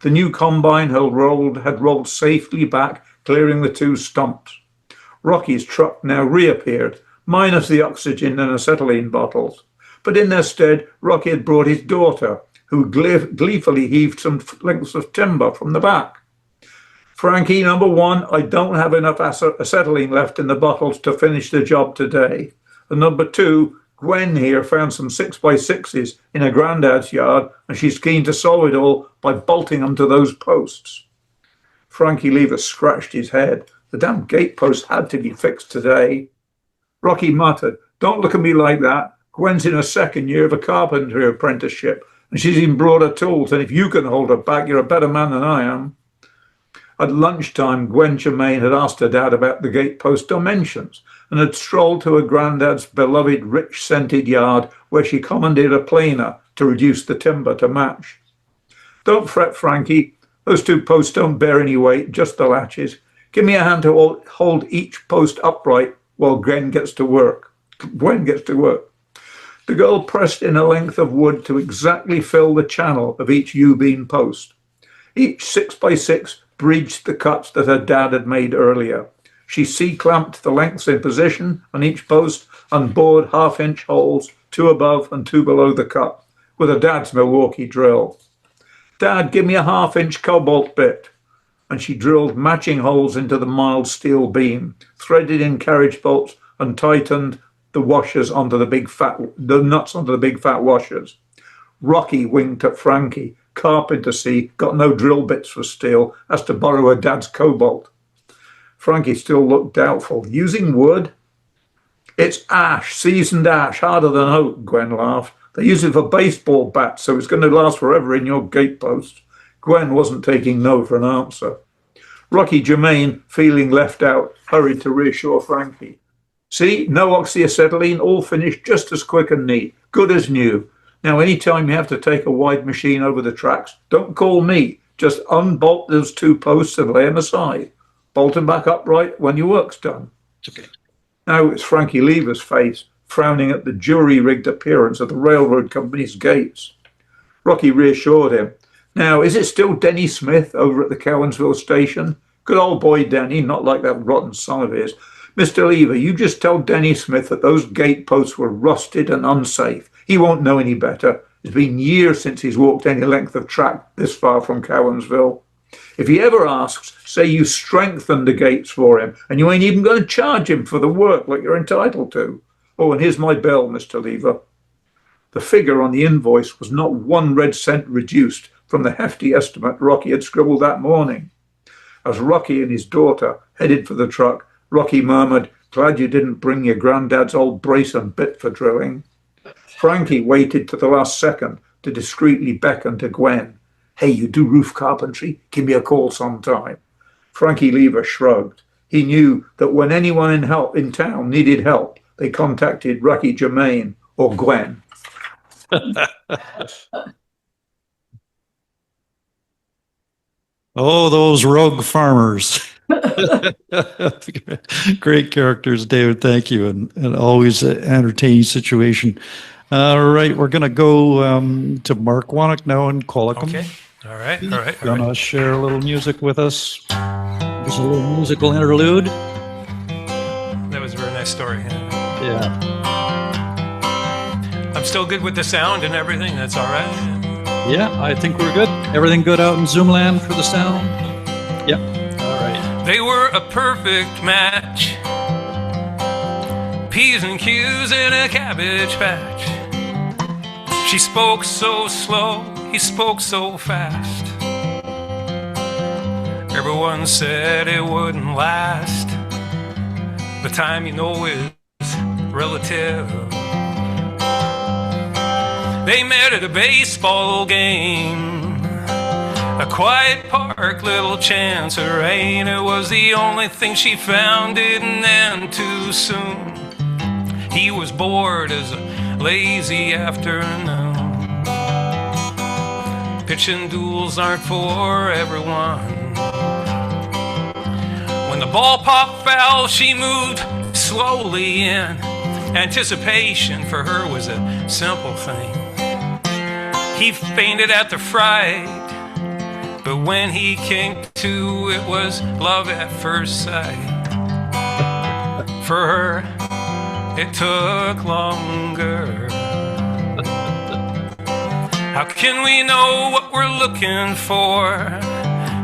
The new combine had rolled safely back, clearing the 2 stumps. Rocky's truck now reappeared, minus the oxygen and acetylene bottles. But in their stead, Rocky had brought his daughter, who gleefully heaved some lengths of timber from the back. Frankie, number 1, I don't have enough acetylene left in the bottles to finish the job today. And number 2, Gwen here found some 6x6s in her granddad's yard, and she's keen to solve it all by bolting them to those posts. Frankie Lever scratched his head. The damn gate post had to be fixed today. Rocky muttered, don't look at me like that. Gwen's in her 2nd year of a carpentry apprenticeship, and she's even brought her tools, and if you can hold her back, you're a better man than I am. At lunchtime, Gwen Germain had asked her dad about the gatepost dimensions and had strolled to her granddad's beloved rich-scented yard where she commandeered a planer to reduce the timber to match. Don't fret, Frankie. Those 2 posts don't bear any weight, just the latches. Give me a hand to hold each post upright while Gwen gets to work. The girl pressed in a length of wood to exactly fill the channel of each U-beam post. Each 6x6 bridged the cuts that her dad had made earlier. She C-clamped the lengths in position on each post and bored half-inch holes, 2 above and 2 below the cut, with her dad's Milwaukee drill. "Dad, give me a half-inch cobalt bit." And she drilled matching holes into the mild steel beam, threaded in carriage bolts, and tightened the washers onto the nuts onto the big fat washers. Rocky winked at Frankie. Carpenter C got no drill bits for steel, has to borrow her dad's cobalt. Frankie still looked doubtful. "Using wood?" "It's ash, seasoned ash, harder than oak," Gwen laughed. "They use it for baseball bats, so it's going to last forever in your gatepost." Gwen wasn't taking no for an answer. Rocky Germain, feeling left out, hurried to reassure Frankie. "See, no oxyacetylene, all finished just as quick and neat, good as new. Now, anytime you have to take a wide machine over the tracks, don't call me. Just unbolt those 2 posts and lay them aside. Bolt them back upright when your work's done." Okay. Now it's Frankie Lever's face, frowning at the jury-rigged appearance of the railroad company's gates. Rocky reassured him. "Now, is it still Denny Smith over at the Cowansville station? Good old boy Denny, not like that rotten son of his. Mr. Lever, you just tell Denny Smith that those gate posts were rusted and unsafe. He won't know any better. It's been years since he's walked any length of track this far from Cowansville. If he ever asks, say you strengthened the gates for him, and you ain't even going to charge him for the work like you're entitled to. Oh, and here's my bill, Mr. Lever." The figure on the invoice was not 1 red cent reduced from the hefty estimate Rocky had scribbled that morning. As Rocky and his daughter headed for the truck, Rocky murmured, "Glad you didn't bring your granddad's old brace and bit for drilling." Frankie waited to the last second to discreetly beckon to Gwen. "Hey, you do roof carpentry? Give me a call sometime." Frankie Lever shrugged. He knew that when anyone in town needed help, they contacted Rocky Germain or Gwen. Oh, those rogue farmers. Great characters, David. Thank you. And always an entertaining situation. All right. We're going to go to Mark Wonneck now in Qualicum. Okay. All right. Going to share a little music with us. Just a little musical interlude. That was a very nice story. Yeah. I'm still good with the sound and everything. That's all right. Yeah, I think we're good. Everything good out in Zoomland for the sound? Yep. All right. They were a perfect match. P's and Q's in a cabbage patch. She spoke so slow, he spoke so fast. Everyone said it wouldn't last. The time, you know, is relative. They met at a baseball game, a quiet park, little chance of rain. It was the only thing she found, didn't end too soon. He was bored as a lazy afternoon. Pitching duels aren't for everyone. When the ball popped foul, she moved slowly in. Anticipation for her was a simple thing. He fainted at the fright, but when he came to, it was love at first sight. For her, it took longer. How can we know what we're looking for?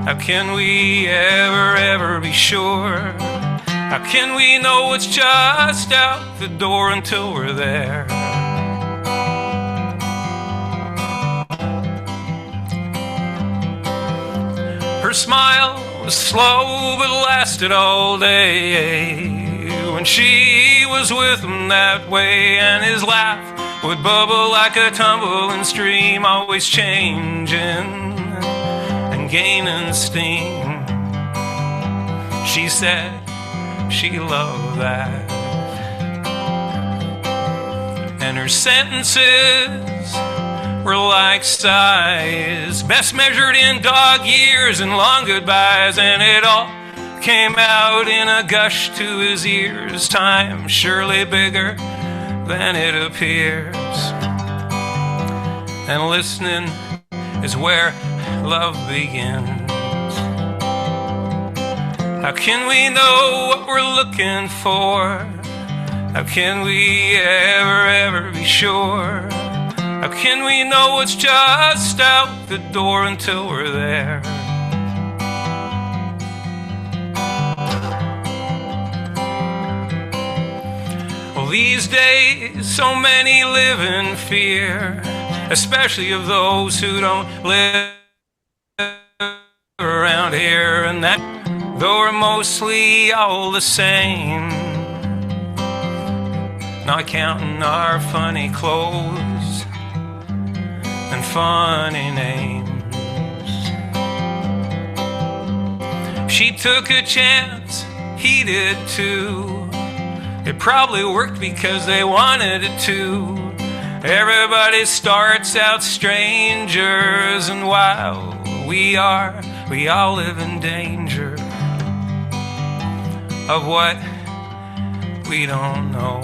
How can we ever be sure? How can we know it's just out the door until we're there? Her smile was slow but lasted all day when she was with him that way, and his laugh would bubble like a tumbling stream, always changing and gaining steam. She said she loved that, and her sentences were like sighs, best measured in dog years and long goodbyes, and it all came out in a gush to his ears. Time surely bigger than it appears, and listening is where love begins. How can we know what we're looking for? How can we ever be sure? How can we know what's just out the door until we're there? Well, these days, so many live in fear, especially of those who don't live around here, and that though we're mostly all the same, not counting our funny clothes and funny names. She took a chance, he did too. It probably worked because they wanted it to. Everybody starts out strangers, and while we all live in danger of what we don't know.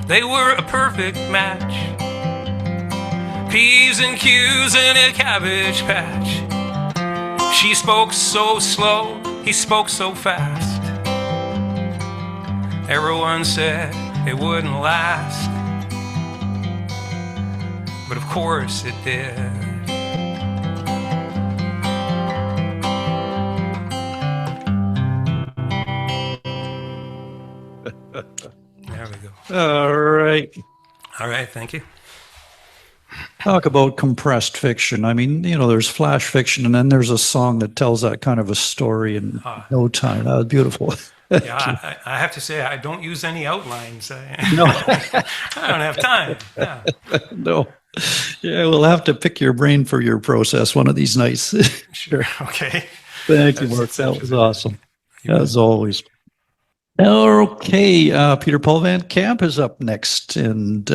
They were a perfect match, P's and Q's in a cabbage patch. She spoke so slow, he spoke so fast. Everyone said it wouldn't last, but of course it did. There we go. All right. All right, thank you. Talk about compressed fiction. I mean, there's flash fiction, and then there's a song that tells that kind of a story in no time. That was beautiful. Yeah, I have to say, I don't use any outlines. No. I don't have time. Yeah. No. Yeah, we'll have to pick your brain for your process one of these nights. Sure. Okay. Thank you, Mark. That was awesome. As always. Okay, Peter Paul Van Camp is up next, and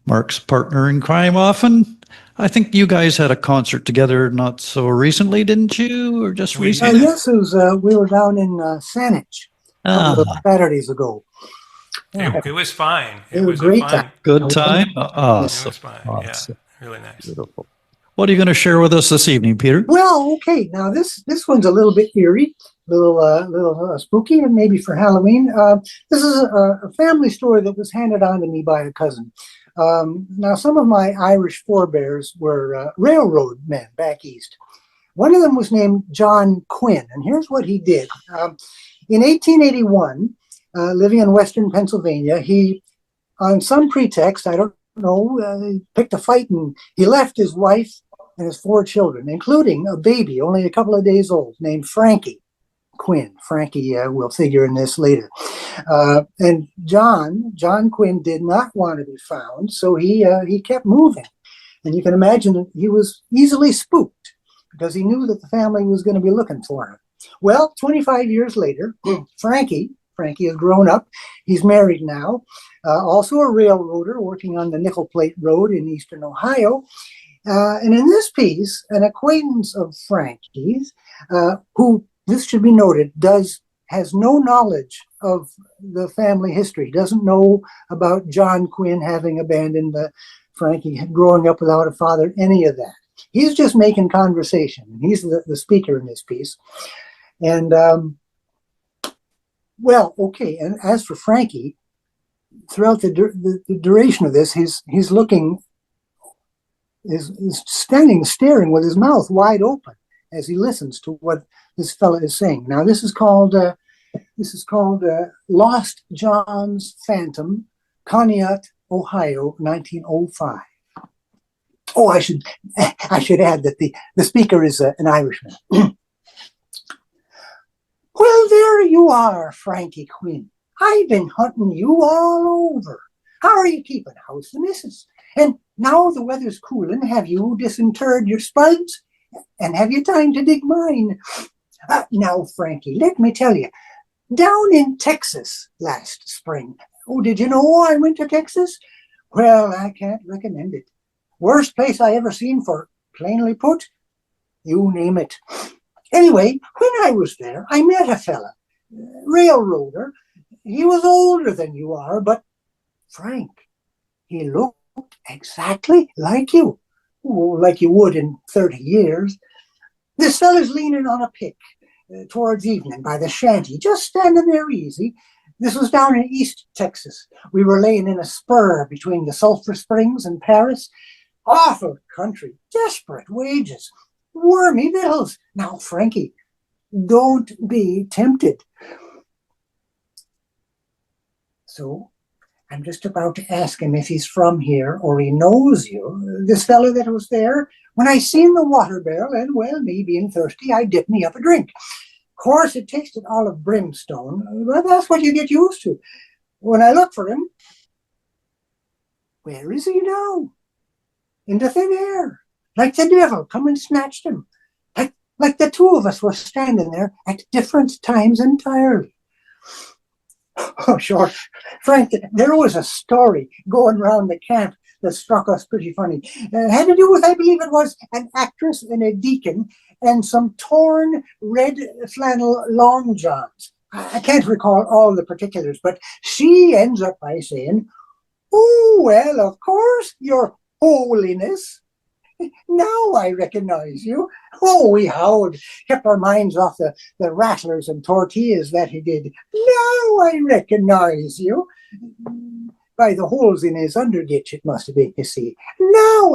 Mark's partner in crime often. I think you guys had a concert together not so recently, didn't you? Or just recently? Yes, it was, we were down in Saanich a couple of Saturdays ago. Yeah. It was fine. It was a great fine, time. Good time? It Awesome. was fine. Awesome. Yeah, really nice. Beautiful. What are you going to share with us this evening, Peter? Well, okay. Now this one's a little bit eerie, a little spooky, and maybe for Halloween. This is a family story that was handed on to me by a cousin. Now, some of my Irish forebears were railroad men back east. One of them was named John Quinn, and here's what he did. In 1881, living in western Pennsylvania, he, on some pretext, I don't know, picked a fight, and he left his wife and his 4 children, including a baby only a couple of days old, named Frankie Quinn. Frankie will figure in this later. And John Quinn did not want to be found, so he kept moving. And you can imagine that he was easily spooked because he knew that the family was going to be looking for him. Well, 25 years later, Frankie has grown up. He's married now, also a railroader working on the Nickel Plate Road in eastern Ohio. And in this piece, an acquaintance of Frankie's, who, this should be noted, has no knowledge of the family history, doesn't know about John Quinn having abandoned Frankie, growing up without a father, any of that. He's just making conversation. He's the speaker in this piece. And, well, okay, and as for Frankie, throughout the duration of this, he's standing staring with his mouth wide open as he listens to what this fella is saying. Now, this is called Lost John's Phantom, Conneaut, Ohio, 1905. Oh, I should add that the speaker is an Irishman. Well, there you are, Frankie Quinn. I've been hunting you all over. How are you keeping? How's the missus? And now the weather's cooling, have you disinterred your spuds? And have you time to dig mine? Now, Frankie, let me tell you, down in Texas last spring. Oh, did you know I went to Texas? Well, I can't recommend it. Worst place I ever seen, for plainly put, you name it. Anyway, when I was there, I met a fella, railroader. He was older than you are, but Frank, he looked exactly like you. Oh, like you would in 30 years. This fella's leaning on a pick towards evening by the shanty, just standing there easy. This was down in East Texas. We were laying in a spur between the Sulphur Springs and Paris. Awful country, desperate wages, wormy victuals. Now, Frankie, don't be tempted. So I'm just about to ask him if he's from here or he knows you, this fellow that was there. When I seen the water barrel, and well, me being thirsty, I dipped me up a drink. Of course, it tasted all of brimstone, but that's what you get used to. When I look for him, where is he now? Into thin air, like the devil come and snatched him. Like the two of us were standing there at different times entirely. Oh, sure. Frank, there was a story going around the camp that struck us pretty funny. Had to do with, I believe it was, an actress and a deacon and some torn red flannel long johns. I can't recall all the particulars, but she ends up by saying, "Oh, well, of course, Your Holiness. Now I recognize you." Oh, we howled, kept our minds off the rattlers and tortillas that he did. Now I recognize you. By the holes in his undergitch, it must have been, you see. Now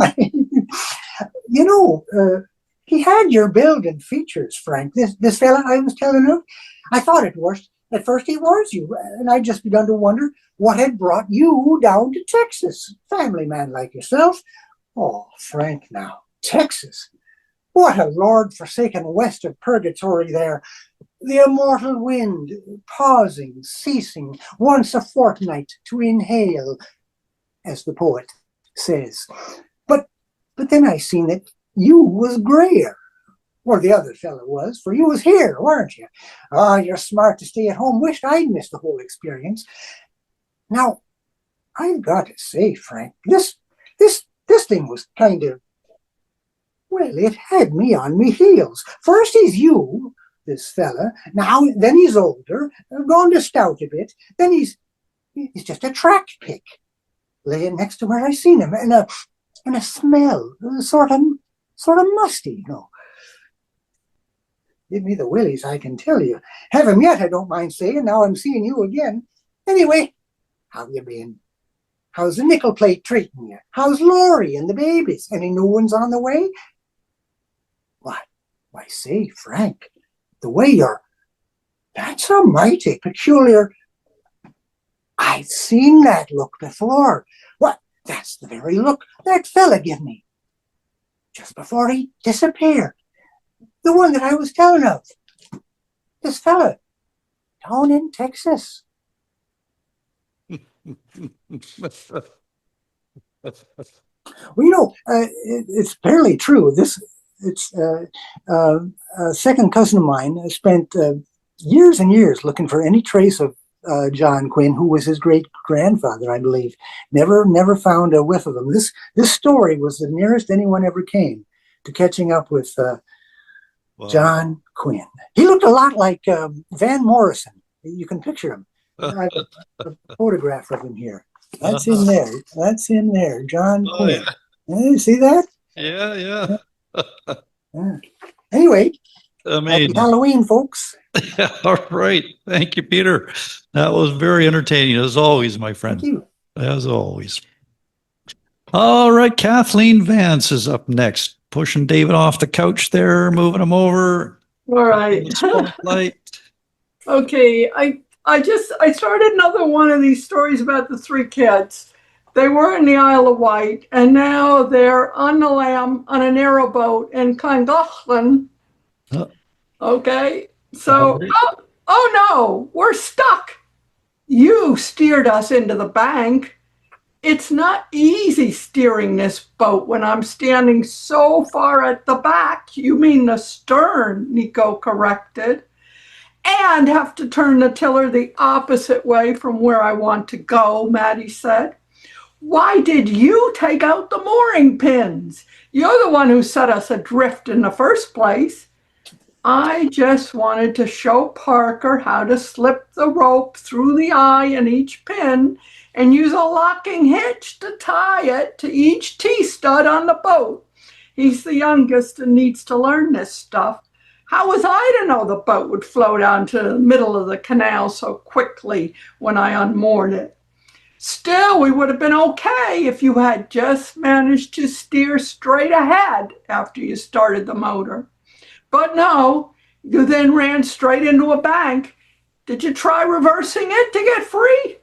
he had your build and features, Frank. This fella I was telling you, I thought at first he was you, and I'd just begun to wonder what had brought you down to Texas, family man like yourself. Oh, Frank, now, Texas. What a Lord-forsaken west of purgatory there. The immortal wind, pausing, ceasing, once a fortnight to inhale, as the poet says. But then I seen that you was grayer, or the other fellow was, for you was here, weren't you? Ah, you're smart to stay at home. Wished I'd missed the whole experience. Now, I've got to say, Frank, this thing was kind of, well, it had me on me heels. First he's you, this fella. Then he's older, gone to stout a bit. Then he's just a track pick, laying next to where I seen him, and a smell, sort of musty, you know. Give me the willies, I can tell you. Have him yet, I don't mind saying. Now I'm seeing you again. Anyway, how you been? How's the nickel plate treating you? How's Laurie and the babies? Any new ones on the way? Why say, Frank, the way that's a mighty peculiar. I've seen that look before. What? That's the very look that fella give me just before he disappeared. The one that I was telling of. This fella down in Texas. Well, it's fairly true. It's a second cousin of mine spent years and years looking for any trace of John Quinn, who was his great grandfather, I believe. Never found a whiff of him. This story was the nearest anyone ever came to catching up with John Quinn. He looked a lot like Van Morrison. You can picture him. I have a photograph of him here. That's in there. That's in there. John Quinn. Yeah. You see that? Yeah. Yeah. Anyway, Amazing. happy Halloween, folks. Yeah, all right. Thank you, Peter. That was very entertaining, as always, my friend. Thank you. As always. All right, Kathleen Vance is up next. Pushing David off the couch there, moving him over. All right. Spotlight. Okay, I started another one of these stories about the three kids. They were in the Isle of Wight, and now they're on the Lamb on a narrow boat in Clongauchlin. Okay, so, oh no, we're stuck. You steered us into the bank. It's not easy steering this boat when I'm standing so far at the back. You mean the stern, Nico corrected. And have to turn the tiller the opposite way from where I want to go, Maddie said. Why did you take out the mooring pins? You're the one who set us adrift in the first place. I just wanted to show Parker how to slip the rope through the eye in each pin and use a locking hitch to tie it to each T-stud on the boat. He's the youngest and needs to learn this stuff. How was I to know the boat would float onto the middle of the canal so quickly when I unmoored it? Still, we would have been okay if you had just managed to steer straight ahead after you started the motor. But no, you then ran straight into a bank. Did you try reversing it to get free?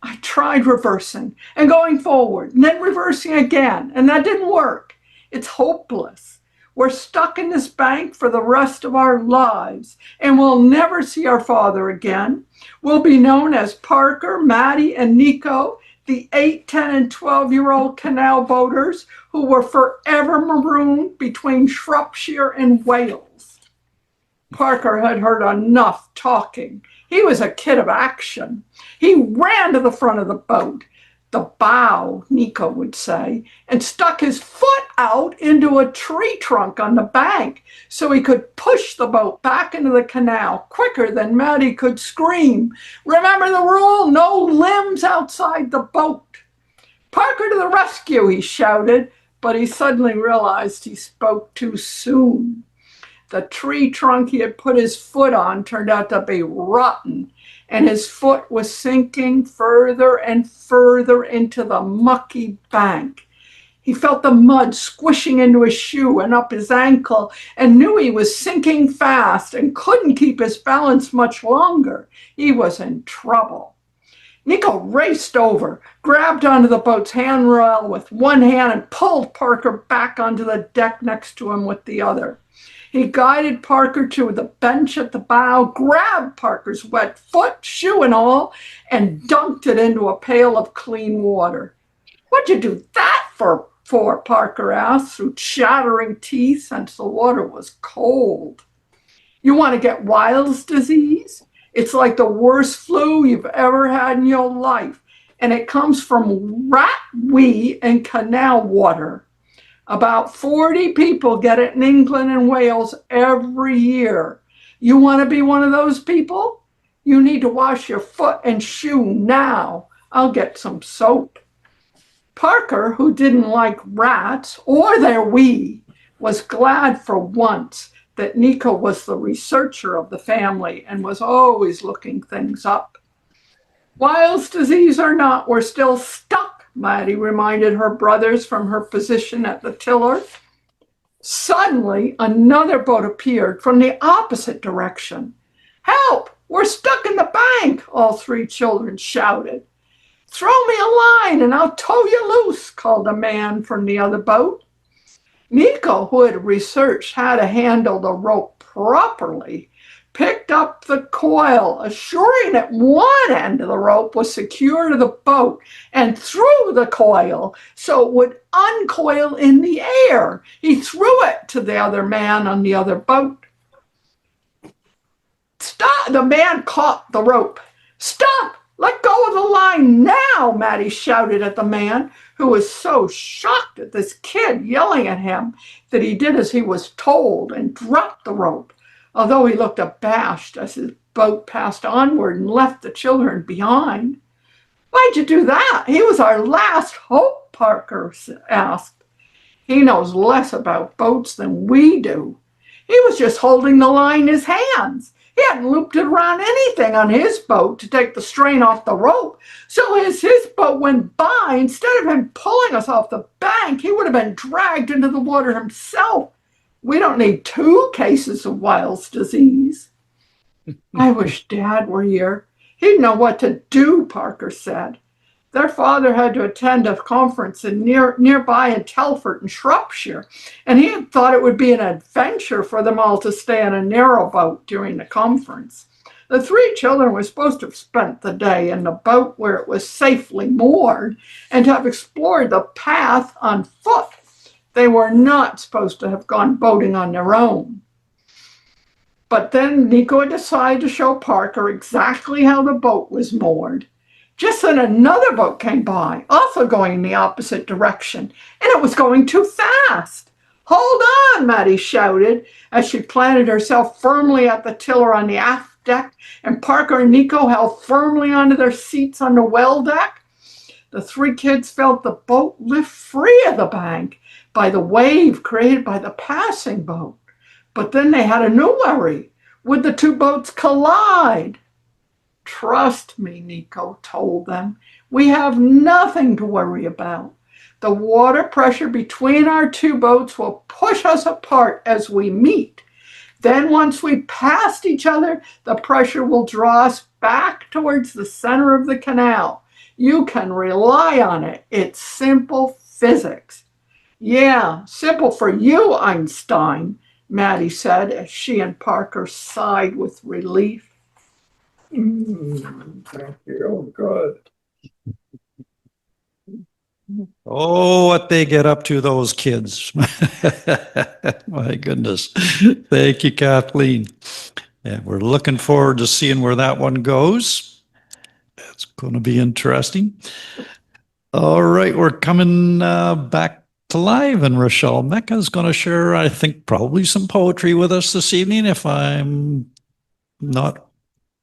I tried reversing and going forward and then reversing again, and that didn't work. It's hopeless. We're stuck in this bank for the rest of our lives, and we'll never see our father again. We'll be known as Parker, Maddie, and Nico, the 8, 10, and 12-year-old canal boaters who were forever marooned between Shropshire and Wales. Parker had heard enough talking. He was a kid of action. He ran to the front of the boat, the bow, Nico would say, and stuck his foot out into a tree trunk on the bank so he could push the boat back into the canal quicker than Maddie could scream, "Remember the rule, no limbs outside the boat." "Parker to the rescue," he shouted, but he suddenly realized he spoke too soon. The tree trunk he had put his foot on turned out to be rotten, and his foot was sinking further and further into the mucky bank. He felt the mud squishing into his shoe and up his ankle and knew he was sinking fast and couldn't keep his balance much longer. He was in trouble. Nico raced over, grabbed onto the boat's handrail with one hand and pulled Parker back onto the deck next to him with the other. He guided Parker to the bench at the bow, grabbed Parker's wet foot, shoe and all, and dunked it into a pail of clean water. "What'd you do that for?" Parker asked through chattering teeth since the water was cold. "You want to get Weil's disease? It's like the worst flu you've ever had in your life, and it comes from rat wee and canal water. About 40 people get it in England and Wales every year. You want to be one of those people? You need to wash your foot and shoe now. I'll get some soap." Parker, who didn't like rats or their wee, was glad for once that Nico was the researcher of the family and was always looking things up. "Weil's disease or not, we're still stuck," Maddie reminded her brothers from her position at the tiller. Suddenly, another boat appeared from the opposite direction. "Help! We're stuck in the bank!" all three children shouted. "Throw me a line and I'll tow you loose," called a man from the other boat. Nico, who had researched how to handle the rope properly, picked up the coil, assuring that one end of the rope was secure to the boat, and threw the coil so it would uncoil in the air. He threw it to the other man on the other boat. "Stop!" The man caught the rope. "Stop! Let go of the line now," Maddie shouted at the man, who was so shocked at this kid yelling at him that he did as he was told and dropped the rope, although he looked abashed as his boat passed onward and left the children behind. "Why'd you do that? He was our last hope," Parker asked. "He knows less about boats than we do. He was just holding the line in his hands. He hadn't looped it around anything on his boat to take the strain off the rope. So as his boat went by, instead of him pulling us off the bank, he would have been dragged into the water himself. We don't need 2 cases of Weil's disease." "I wish Dad were here. He'd know what to do," Parker said. Their father had to attend a conference nearby in Telford in Shropshire, and he had thought it would be an adventure for them all to stay on a narrowboat during the conference. The 3 children were supposed to have spent the day in the boat where it was safely moored and to have explored the path on foot. They were not supposed to have gone boating on their own. But then Nico decided to show Parker exactly how the boat was moored. Just then another boat came by, also going in the opposite direction, and it was going too fast. "Hold on," Maddie shouted as she planted herself firmly at the tiller on the aft deck, and Parker and Nico held firmly onto their seats on the well deck. The three kids felt the boat lift free of the bank by the wave created by the passing boat. But then they had a new worry. Would the two boats collide? Trust me, Nico told them. We have nothing to worry about. The water pressure between our two boats will push us apart as we meet. Then once we passed each other, the pressure will draw us back towards the center of the canal. You can rely on it. It's simple physics. Yeah, simple for you, Einstein, Maddie said as she and Parker sighed with relief. Thank you. Oh, God. Oh, what they get up to, those kids. My goodness. Thank you, Kathleen. And we're looking forward to seeing where that one goes. It's going to be interesting. All right, we're coming back to live, and Rochelle Mecca is going to share, I think, probably some poetry with us this evening, if I'm not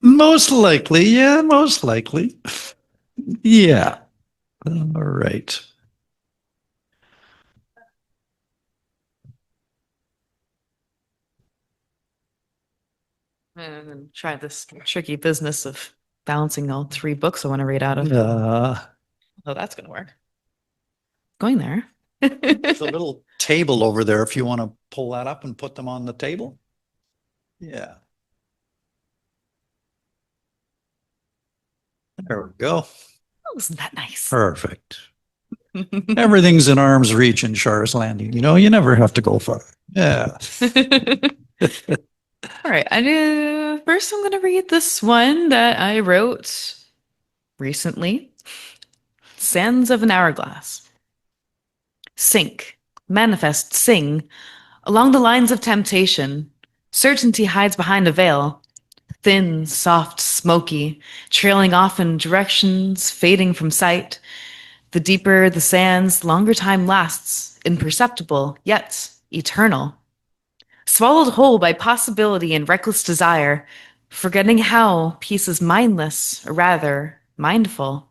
most likely. Yeah, most likely. Yeah. All right. And try this tricky business of balancing all three books I want to read out of. Oh, that's going to work. Going there. There's a little table over there if you want to pull that up and put them on the table. Yeah. There we go. Oh, isn't that nice? Perfect. Everything's in arm's reach in Char's Landing. You know, you never have to go far. Yeah. All right. First, I'm going to read this one that I wrote recently. Sands of an Hourglass. Sink, manifest, sing. Along the lines of temptation, certainty hides behind a veil. Thin, soft, smoky, trailing off in directions, fading from sight. The deeper the sands, longer time lasts, imperceptible, yet eternal. Swallowed whole by possibility and reckless desire, forgetting how peace is mindless, or rather, mindful.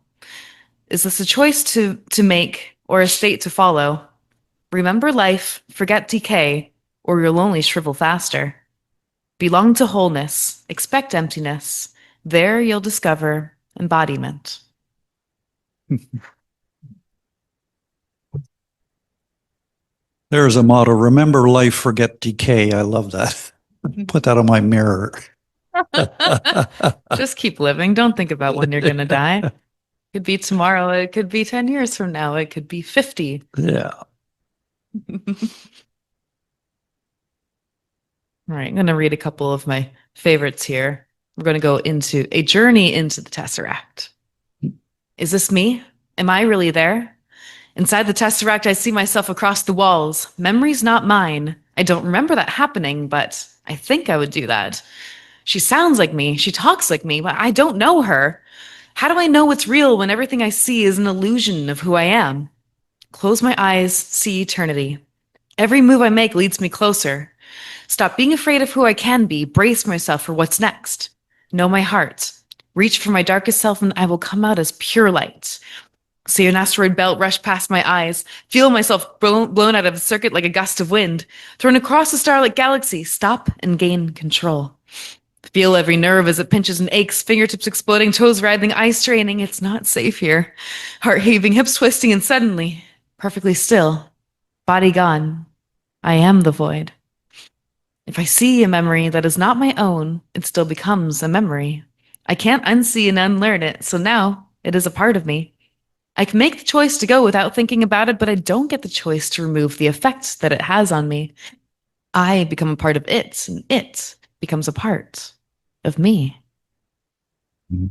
Is this a choice to make or a state to follow? Remember life, forget decay, or you'll only shrivel faster. Belong to wholeness, expect emptiness. There you'll discover embodiment. There's a motto. Remember life, forget decay. I love that. Put that on my mirror. Just keep living. Don't think about when you're going to die. It could be tomorrow. It could be 10 years from now. It could be 50. Yeah. All right, I'm going to read a couple of my favorites here. We're going to go into a journey into the Tesseract. Is this me? Am I really there? Inside the Tesseract, I see myself across the walls. Memory's not mine. I don't remember that happening, but I think I would do that. She sounds like me. She talks like me, but I don't know her. How do I know what's real when everything I see is an illusion of who I am? Close my eyes, see eternity. Every move I make leads me closer. Stop being afraid of who I can be. Brace myself for what's next. Know my heart. Reach for my darkest self and I will come out as pure light. See an asteroid belt rush past my eyes. Feel myself blown out of the circuit like a gust of wind. Thrown across a starlit galaxy. Stop and gain control. Feel every nerve as it pinches and aches. Fingertips exploding, toes writhing, eyes straining. It's not safe here. Heart heaving, hips twisting, and suddenly, perfectly still. Body gone. I am the void. If I see a memory that is not my own, it still becomes a memory. I can't unsee and unlearn it, so now it is a part of me. I can make the choice to go without thinking about it, but I don't get the choice to remove the effects that it has on me. I become a part of it, and it becomes a part of me. Mm-hmm.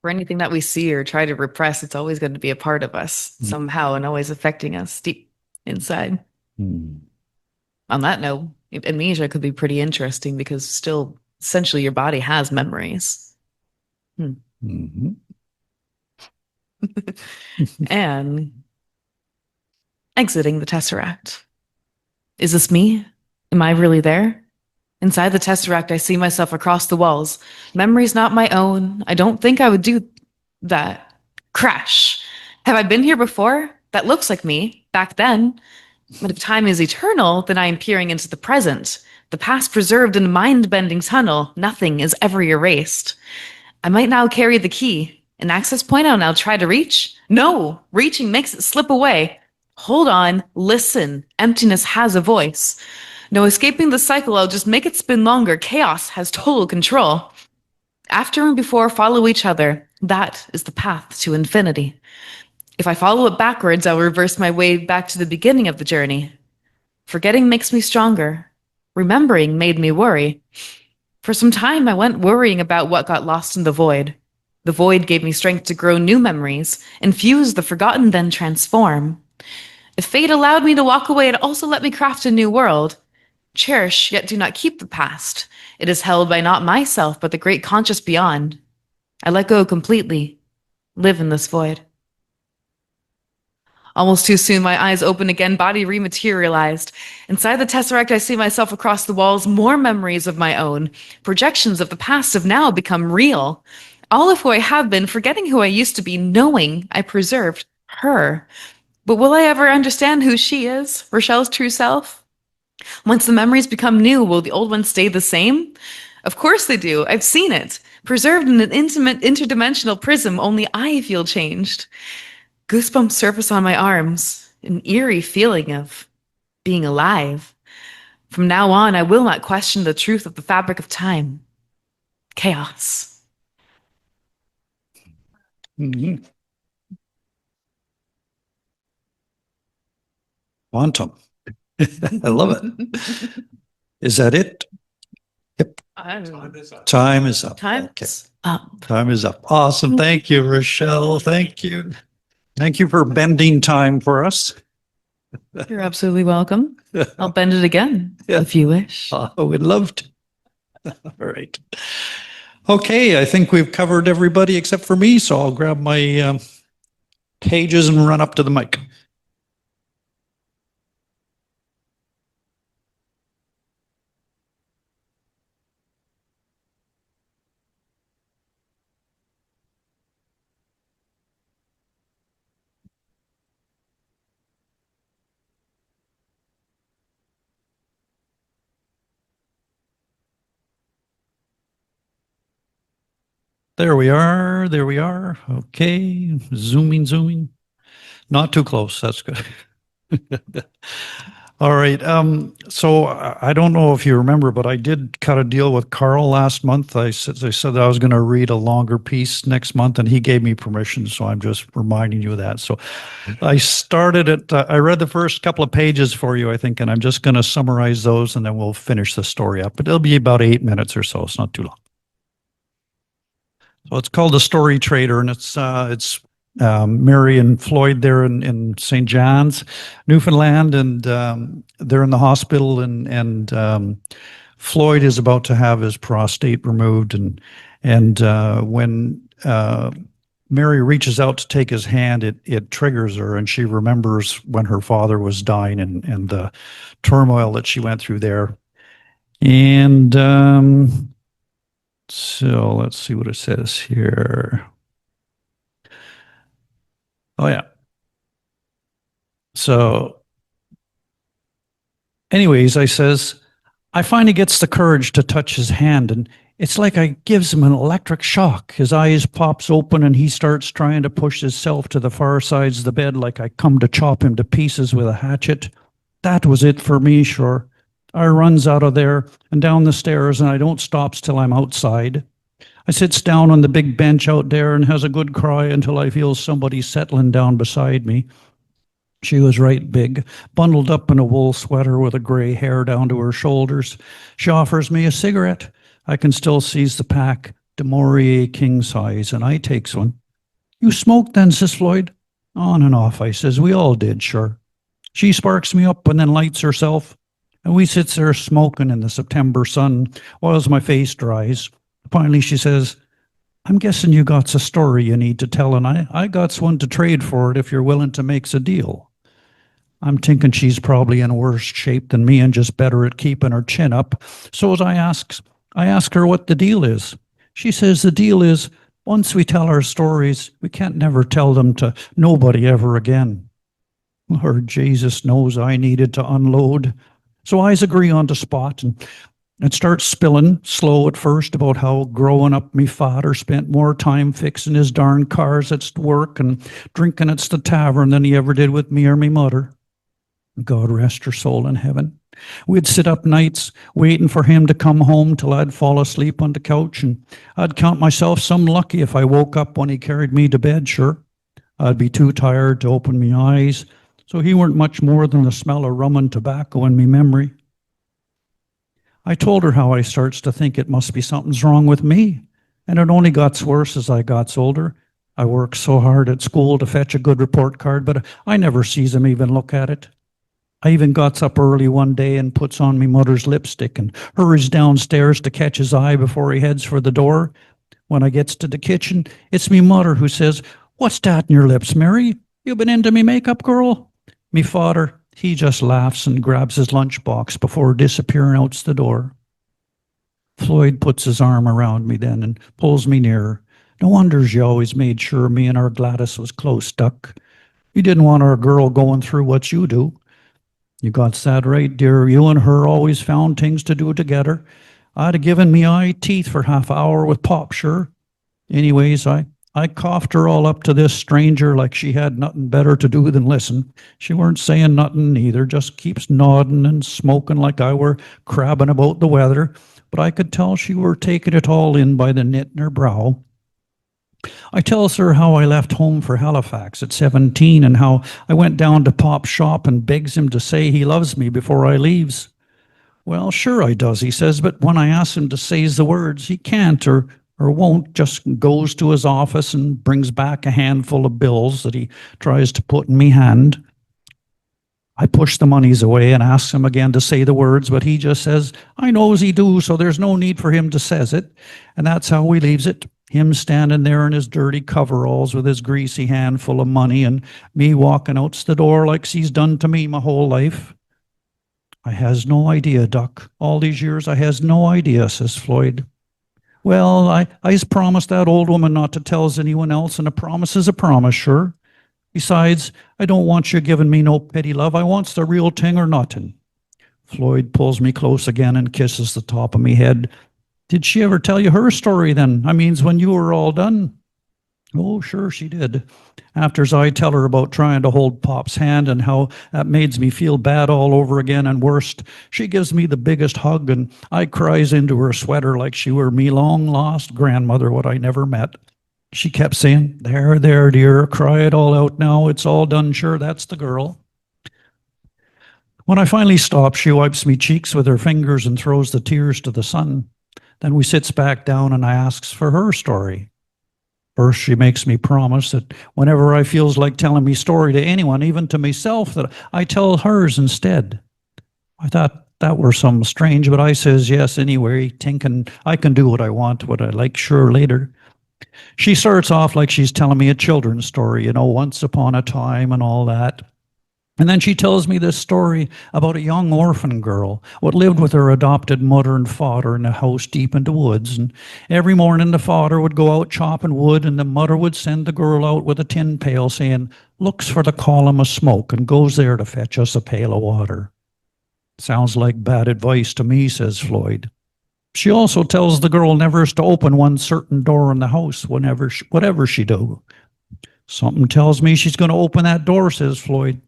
For anything that we see or try to repress, it's always going to be a part of us somehow and always affecting us deep inside. On that note, amnesia could be pretty interesting because still, essentially, your body has memories. And exiting the Tesseract. Is this me? Am I really there? Inside the Tesseract, I see myself across the walls. Memories not my own. I don't think I would do that. Crash. Have I been here before? That looks like me, back then. But if time is eternal, then I am peering into the present. The past preserved in a mind-bending tunnel. Nothing is ever erased. I might now carry the key. An access point I'll now try to reach? No! Reaching makes it slip away. Hold on. Listen. Emptiness has a voice. No escaping the cycle, I'll just make it spin longer. Chaos has total control. After and before follow each other. That is the path to infinity. If I follow it backwards, I'll reverse my way back to the beginning of the journey. Forgetting makes me stronger. Remembering made me worry. For some time, I went worrying about what got lost in the void. The void gave me strength to grow new memories, infuse the forgotten, then transform. If fate allowed me to walk away, it also let me craft a new world. Cherish, yet do not keep the past. It is held by not myself, but the great conscious beyond. I let go completely. Live in this void. Almost too soon, my eyes open again, body rematerialized. Inside the Tesseract, I see myself across the walls, more memories of my own. Projections of the past have now become real. All of who I have been, forgetting who I used to be, knowing I preserved her. But will I ever understand who she is, Rochelle's true self? Once the memories become new, will the old ones stay the same? Of course they do. I've seen it. Preserved in an intimate, interdimensional prism, only I feel changed. Goosebumps surface on my arms, an eerie feeling of being alive. From now on, I will not question the truth of the fabric of time. Chaos. Mm-hmm. Quantum. I love it. Is that it? Yep. Time is up. Time's up. Time is up. Awesome. Thank you, Rochelle. Thank you. Thank you for bending time for us. You're absolutely welcome. I'll bend it again if you wish. I would love to. All right. Okay, I think we've covered everybody except for me, so I'll grab my pages and run up to the mic. There we are. There we are. Okay. Zooming. Not too close. That's good. All right. So I don't know if you remember, but I did cut a deal with Carl last month. I said that I was going to read a longer piece next month, and he gave me permission. So I'm just reminding you of that. So I started it. I read the first couple of pages for you, I think, and I'm just going to summarize those, and then we'll finish the story up. But it'll be about 8 minutes or so. It's not too long. So it's called The Story Trader, and it's Mary and Floyd there in St. John's, Newfoundland, and they're in the hospital, and Floyd is about to have his prostate removed, and when Mary reaches out to take his hand, it triggers her, and she remembers when her father was dying and the turmoil that she went through there, and so let's see what it says here. Oh, yeah. So anyways, I says, I finally gets the courage to touch his hand, and it's like I gives him an electric shock. His eyes pops open, and he starts trying to push himself to the far sides of the bed like I come to chop him to pieces with a hatchet. That was it for me, sure. I runs out of there and down the stairs, and I don't stops till I'm outside. I sits down on the big bench out there and has a good cry until I feel somebody settling down beside me. She was right big, bundled up in a wool sweater with a gray hair down to her shoulders. She offers me a cigarette. I can still seize the pack, de Maurier king size, and I takes one. You smoke then, says Floyd. On and off, I says. We all did, sure. She sparks me up and then lights herself, and we sits there smoking in the September sun whilst my face dries. Finally, she says, I'm guessing you got a story you need to tell, and I got one to trade for it if you're willing to make a deal. I'm thinking she's probably in worse shape than me and just better at keeping her chin up. So as I ask her what the deal is. She says the deal is once we tell our stories, we can't never tell them to nobody ever again. Lord Jesus knows I needed to unload. So I agree on the spot and start spilling slow at first about how growing up me father spent more time fixing his darn cars at work and drinking at the tavern than he ever did with me or me mother. God rest her soul in heaven. We'd sit up nights waiting for him to come home till I'd fall asleep on the couch, and I'd count myself some lucky if I woke up when he carried me to bed, sure. I'd be too tired to open me eyes, so he weren't much more than the smell of rum and tobacco in me memory. I told her how I starts to think it must be something's wrong with me, and it only got worse as I got older. I worked so hard at school to fetch a good report card, but I never sees him even look at it. I even got up early one day and puts on me mother's lipstick and hurries downstairs to catch his eye before he heads for the door. When I gets to the kitchen, it's me mother who says, "What's that in your lips, Mary? You been into me makeup, girl?" Me father, he just laughs and grabs his lunchbox before disappearing out the door. Floyd puts his arm around me then and pulls me nearer. No wonders you always made sure me and our Gladys was close, Duck. You didn't want our girl going through what you do. You got that right, dear. You and her always found things to do together. I'd have given me eye teeth for half an hour with Pop, sure. Anyways, I coughed her all up to this stranger like she had nothing better to do than listen. She weren't saying nothing neither, just keeps nodding and smoking like I were crabbing about the weather, but I could tell she were taking it all in by the knit in her brow. I tells her how I left home for Halifax at 17 and how I went down to Pop's shop and begs him to say he loves me before I leaves. Well, sure I does, he says, but when I ask him to say the words, he can't or won't, just goes to his office and brings back a handful of bills that he tries to put in me hand. I push the monies away and ask him again to say the words, but he just says, I knows he do, so there's no need for him to says it. And that's how we leaves it. Him standing there in his dirty coveralls with his greasy handful of money and me walking out the door like he's done to me my whole life. I has no idea, Duck. All these years I has no idea, says Floyd. Well, I's promised that old woman not to tells anyone else, and a promise is a promise, sure. Besides, I don't want you giving me no petty love. I wants the real thing or nothing. Floyd pulls me close again and kisses the top of me head. Did she ever tell you her story then? I means when you were all done? Oh, sure she did. Afters I tell her about trying to hold Pop's hand and how that mades me feel bad all over again, and worst, she gives me the biggest hug and I cries into her sweater like she were me long-lost grandmother what I never met. She kept saying, there, dear, cry it all out now. It's all done, sure, that's the girl. When I finally stop, she wipes me cheeks with her fingers and throws the tears to the sun. Then we sits back down and I asks for her story. First, she makes me promise that whenever I feels like telling me story to anyone, even to myself, that I tell hers instead. I thought that were some strange, but I says yes anyway, thinking I can do what I want, what I like, sure, later. She starts off like she's telling me a children's story, once upon a time and all that. And then she tells me this story about a young orphan girl what lived with her adopted mother and father in a house deep in the woods. And every morning the father would go out chopping wood and the mother would send the girl out with a tin pail saying, looks for the column of smoke and goes there to fetch us a pail of water. Sounds like bad advice to me, says Floyd. She also tells the girl never is to open one certain door in the house whatever she do. Something tells me she's going to open that door, says Floyd.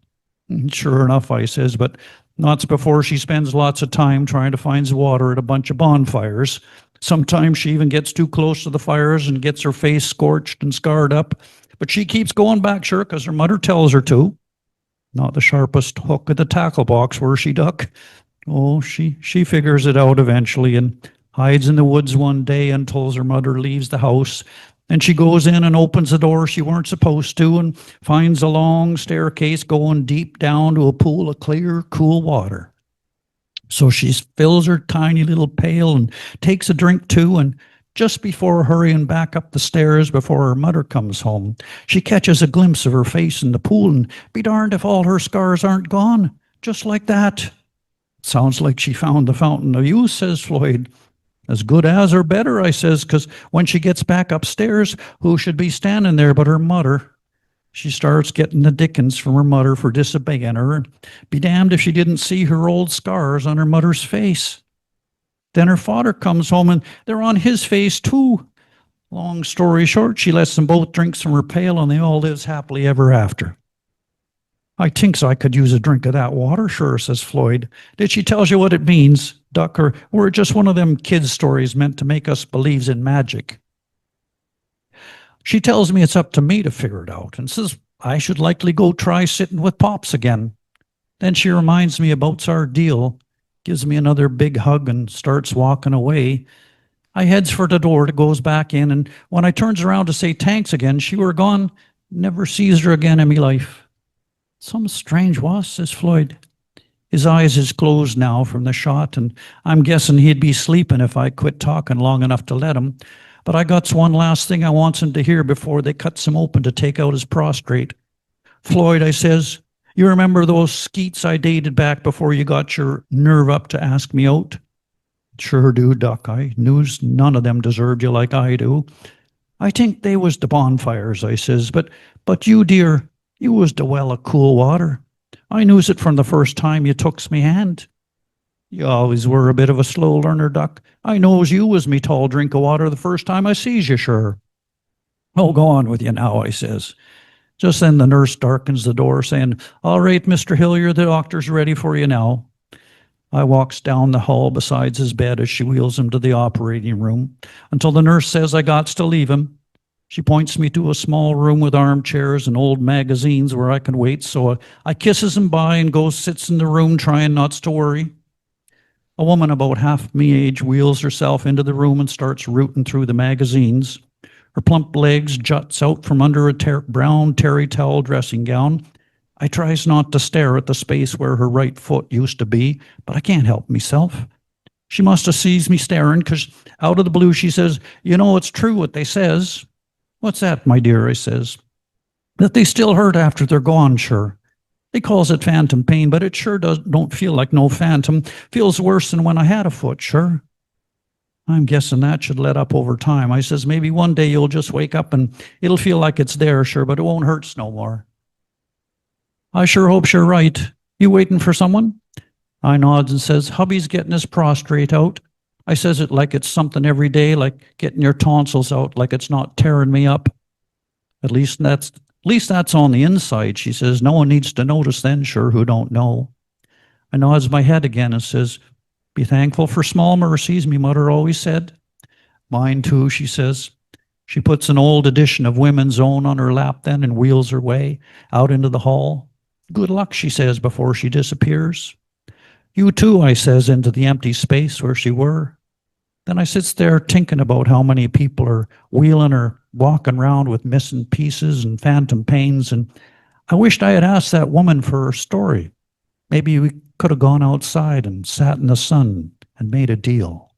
Sure enough, I says, but not before she spends lots of time trying to find water at a bunch of bonfires. Sometimes she even gets too close to the fires and gets her face scorched and scarred up. But she keeps going back, sure, because her mother tells her to. Not the sharpest hook of the tackle box, were she, Duck? Oh, she figures it out eventually and hides in the woods one day until her mother leaves the house. And she goes in and opens the door she weren't supposed to and finds a long staircase going deep down to a pool of clear, cool water. So she fills her tiny little pail and takes a drink too, and Just before hurrying back up the stairs before her mother comes home, she catches a glimpse of her face in the pool, and be darned if all her scars aren't gone. Just like that. Sounds like she found the fountain of youth, says Floyd. As good as or better, I says, because when she gets back upstairs, who should be standing there but her mother? She starts getting the dickens from her mother for disobeying her. Be damned if she didn't see her old scars on her mother's face. Then her father comes home and they're on his face too. Long story short, she lets them both drink from her pail and they all lives happily ever after. I thinks I could use a drink of that water, sure, says Floyd. Did she tell you what it means, Duck, or were it just one of them kids' stories meant to make us believes in magic? She tells me it's up to me to figure it out and says I should likely go try sitting with Pops again. Then she reminds me about our deal, gives me another big hug and starts walking away. I heads for the door that goes back in, and when I turns around to say thanks again, she were gone. Never sees her again in me life. Some strange was, says Floyd. His eyes is closed now from the shot, and I'm guessing he'd be sleeping if I quit talking long enough to let him. But I got one last thing I wants him to hear before they cuts him open to take out his prostrate. Floyd, I says, you remember those skeets I dated back before you got your nerve up to ask me out? Sure do, Duck. I knews none of them deserved you like I do. I think they was the bonfires, I says, but you, dear, you was the well of cool water. I knews it from the first time you tooks me hand. You always were a bit of a slow learner, Duck. I knows you was me tall drink of water the first time I sees you, sure. Oh, go on with you now, I says. Just then the nurse darkens the door saying, all right, Mr. Hillier, the doctor's ready for you now. I walks down the hall beside his bed as she wheels him to the operating room until the nurse says I gots to leave him. She points me to a small room with armchairs and old magazines where I can wait, so I kisses him bye and goes sits in the room trying not to worry. A woman about half me age wheels herself into the room and starts rooting through the magazines. Her plump legs juts out from under a brown terry towel dressing gown. I tries not to stare at the space where her right foot used to be, but I can't help myself. She must have sees me staring, because out of the blue she says, you know, it's true what they says. What's that, my dear, I says. That they still hurt after they're gone, sure. They calls it phantom pain, but it sure don't feel like no phantom. Feels worse than when I had a foot, sure. I'm guessing that should let up over time. I says, maybe one day you'll just wake up and it'll feel like it's there, sure, but it won't hurt no more. I sure hope you're right. You waiting for someone? I nods and says, hubby's getting his prostrate out. I says it like it's something every day, like getting your tonsils out, like it's not tearing me up. At least that's on the inside, she says. No one needs to notice then, sure, who don't know. I nods my head again and says, be thankful for small mercies, me mother always said. Mine too, she says. She puts an old edition of Women's Own on her lap then and wheels her way out into the hall. Good luck, she says before she disappears. You too, I says into the empty space where she were. Then I sits there thinking about how many people are wheeling or walking around with missing pieces and phantom pains, and I wished I had asked that woman for her story. Maybe we could have gone outside and sat in the sun and made a deal.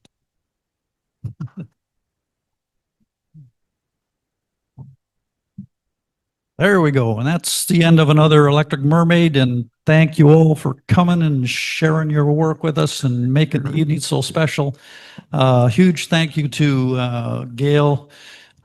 There we go. And that's the end of another Electric Mermaid. And thank you all for coming and sharing your work with us and making the evening so special. Huge thank you to Gail.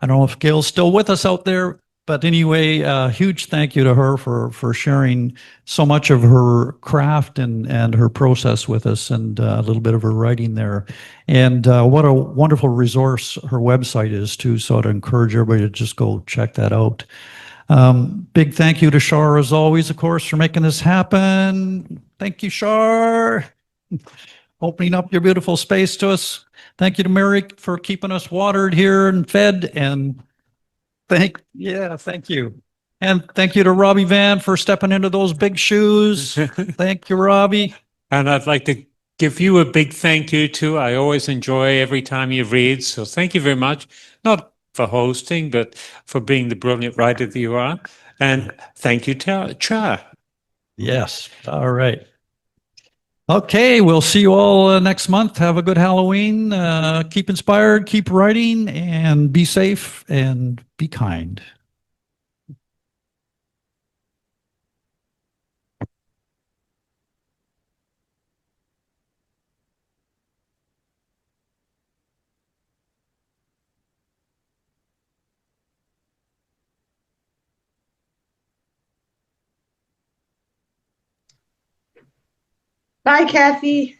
I don't know if Gail's still with us out there, but anyway, huge thank you to her for sharing so much of her craft and her process with us, and a little bit of her writing there. And what a wonderful resource her website is too. So I'd encourage everybody to just go check that out. Big thank you to Char, as always, of course, for making this happen. Thank you, Char. Opening up your beautiful space to us. Thank you to Mary for keeping us watered here and fed. And thank you. And thank you to Robbie Van for stepping into those big shoes. Thank you, Robbie. And I'd like to give you a big thank you too. I always enjoy every time you read. So thank you very much. Not for hosting, but for being the brilliant writer that you are. And thank you to Char. Yes. All right. Okay, we'll see you all next month. Have a good Halloween. Keep inspired, keep writing, and be safe and be kind. Bye, Kathy.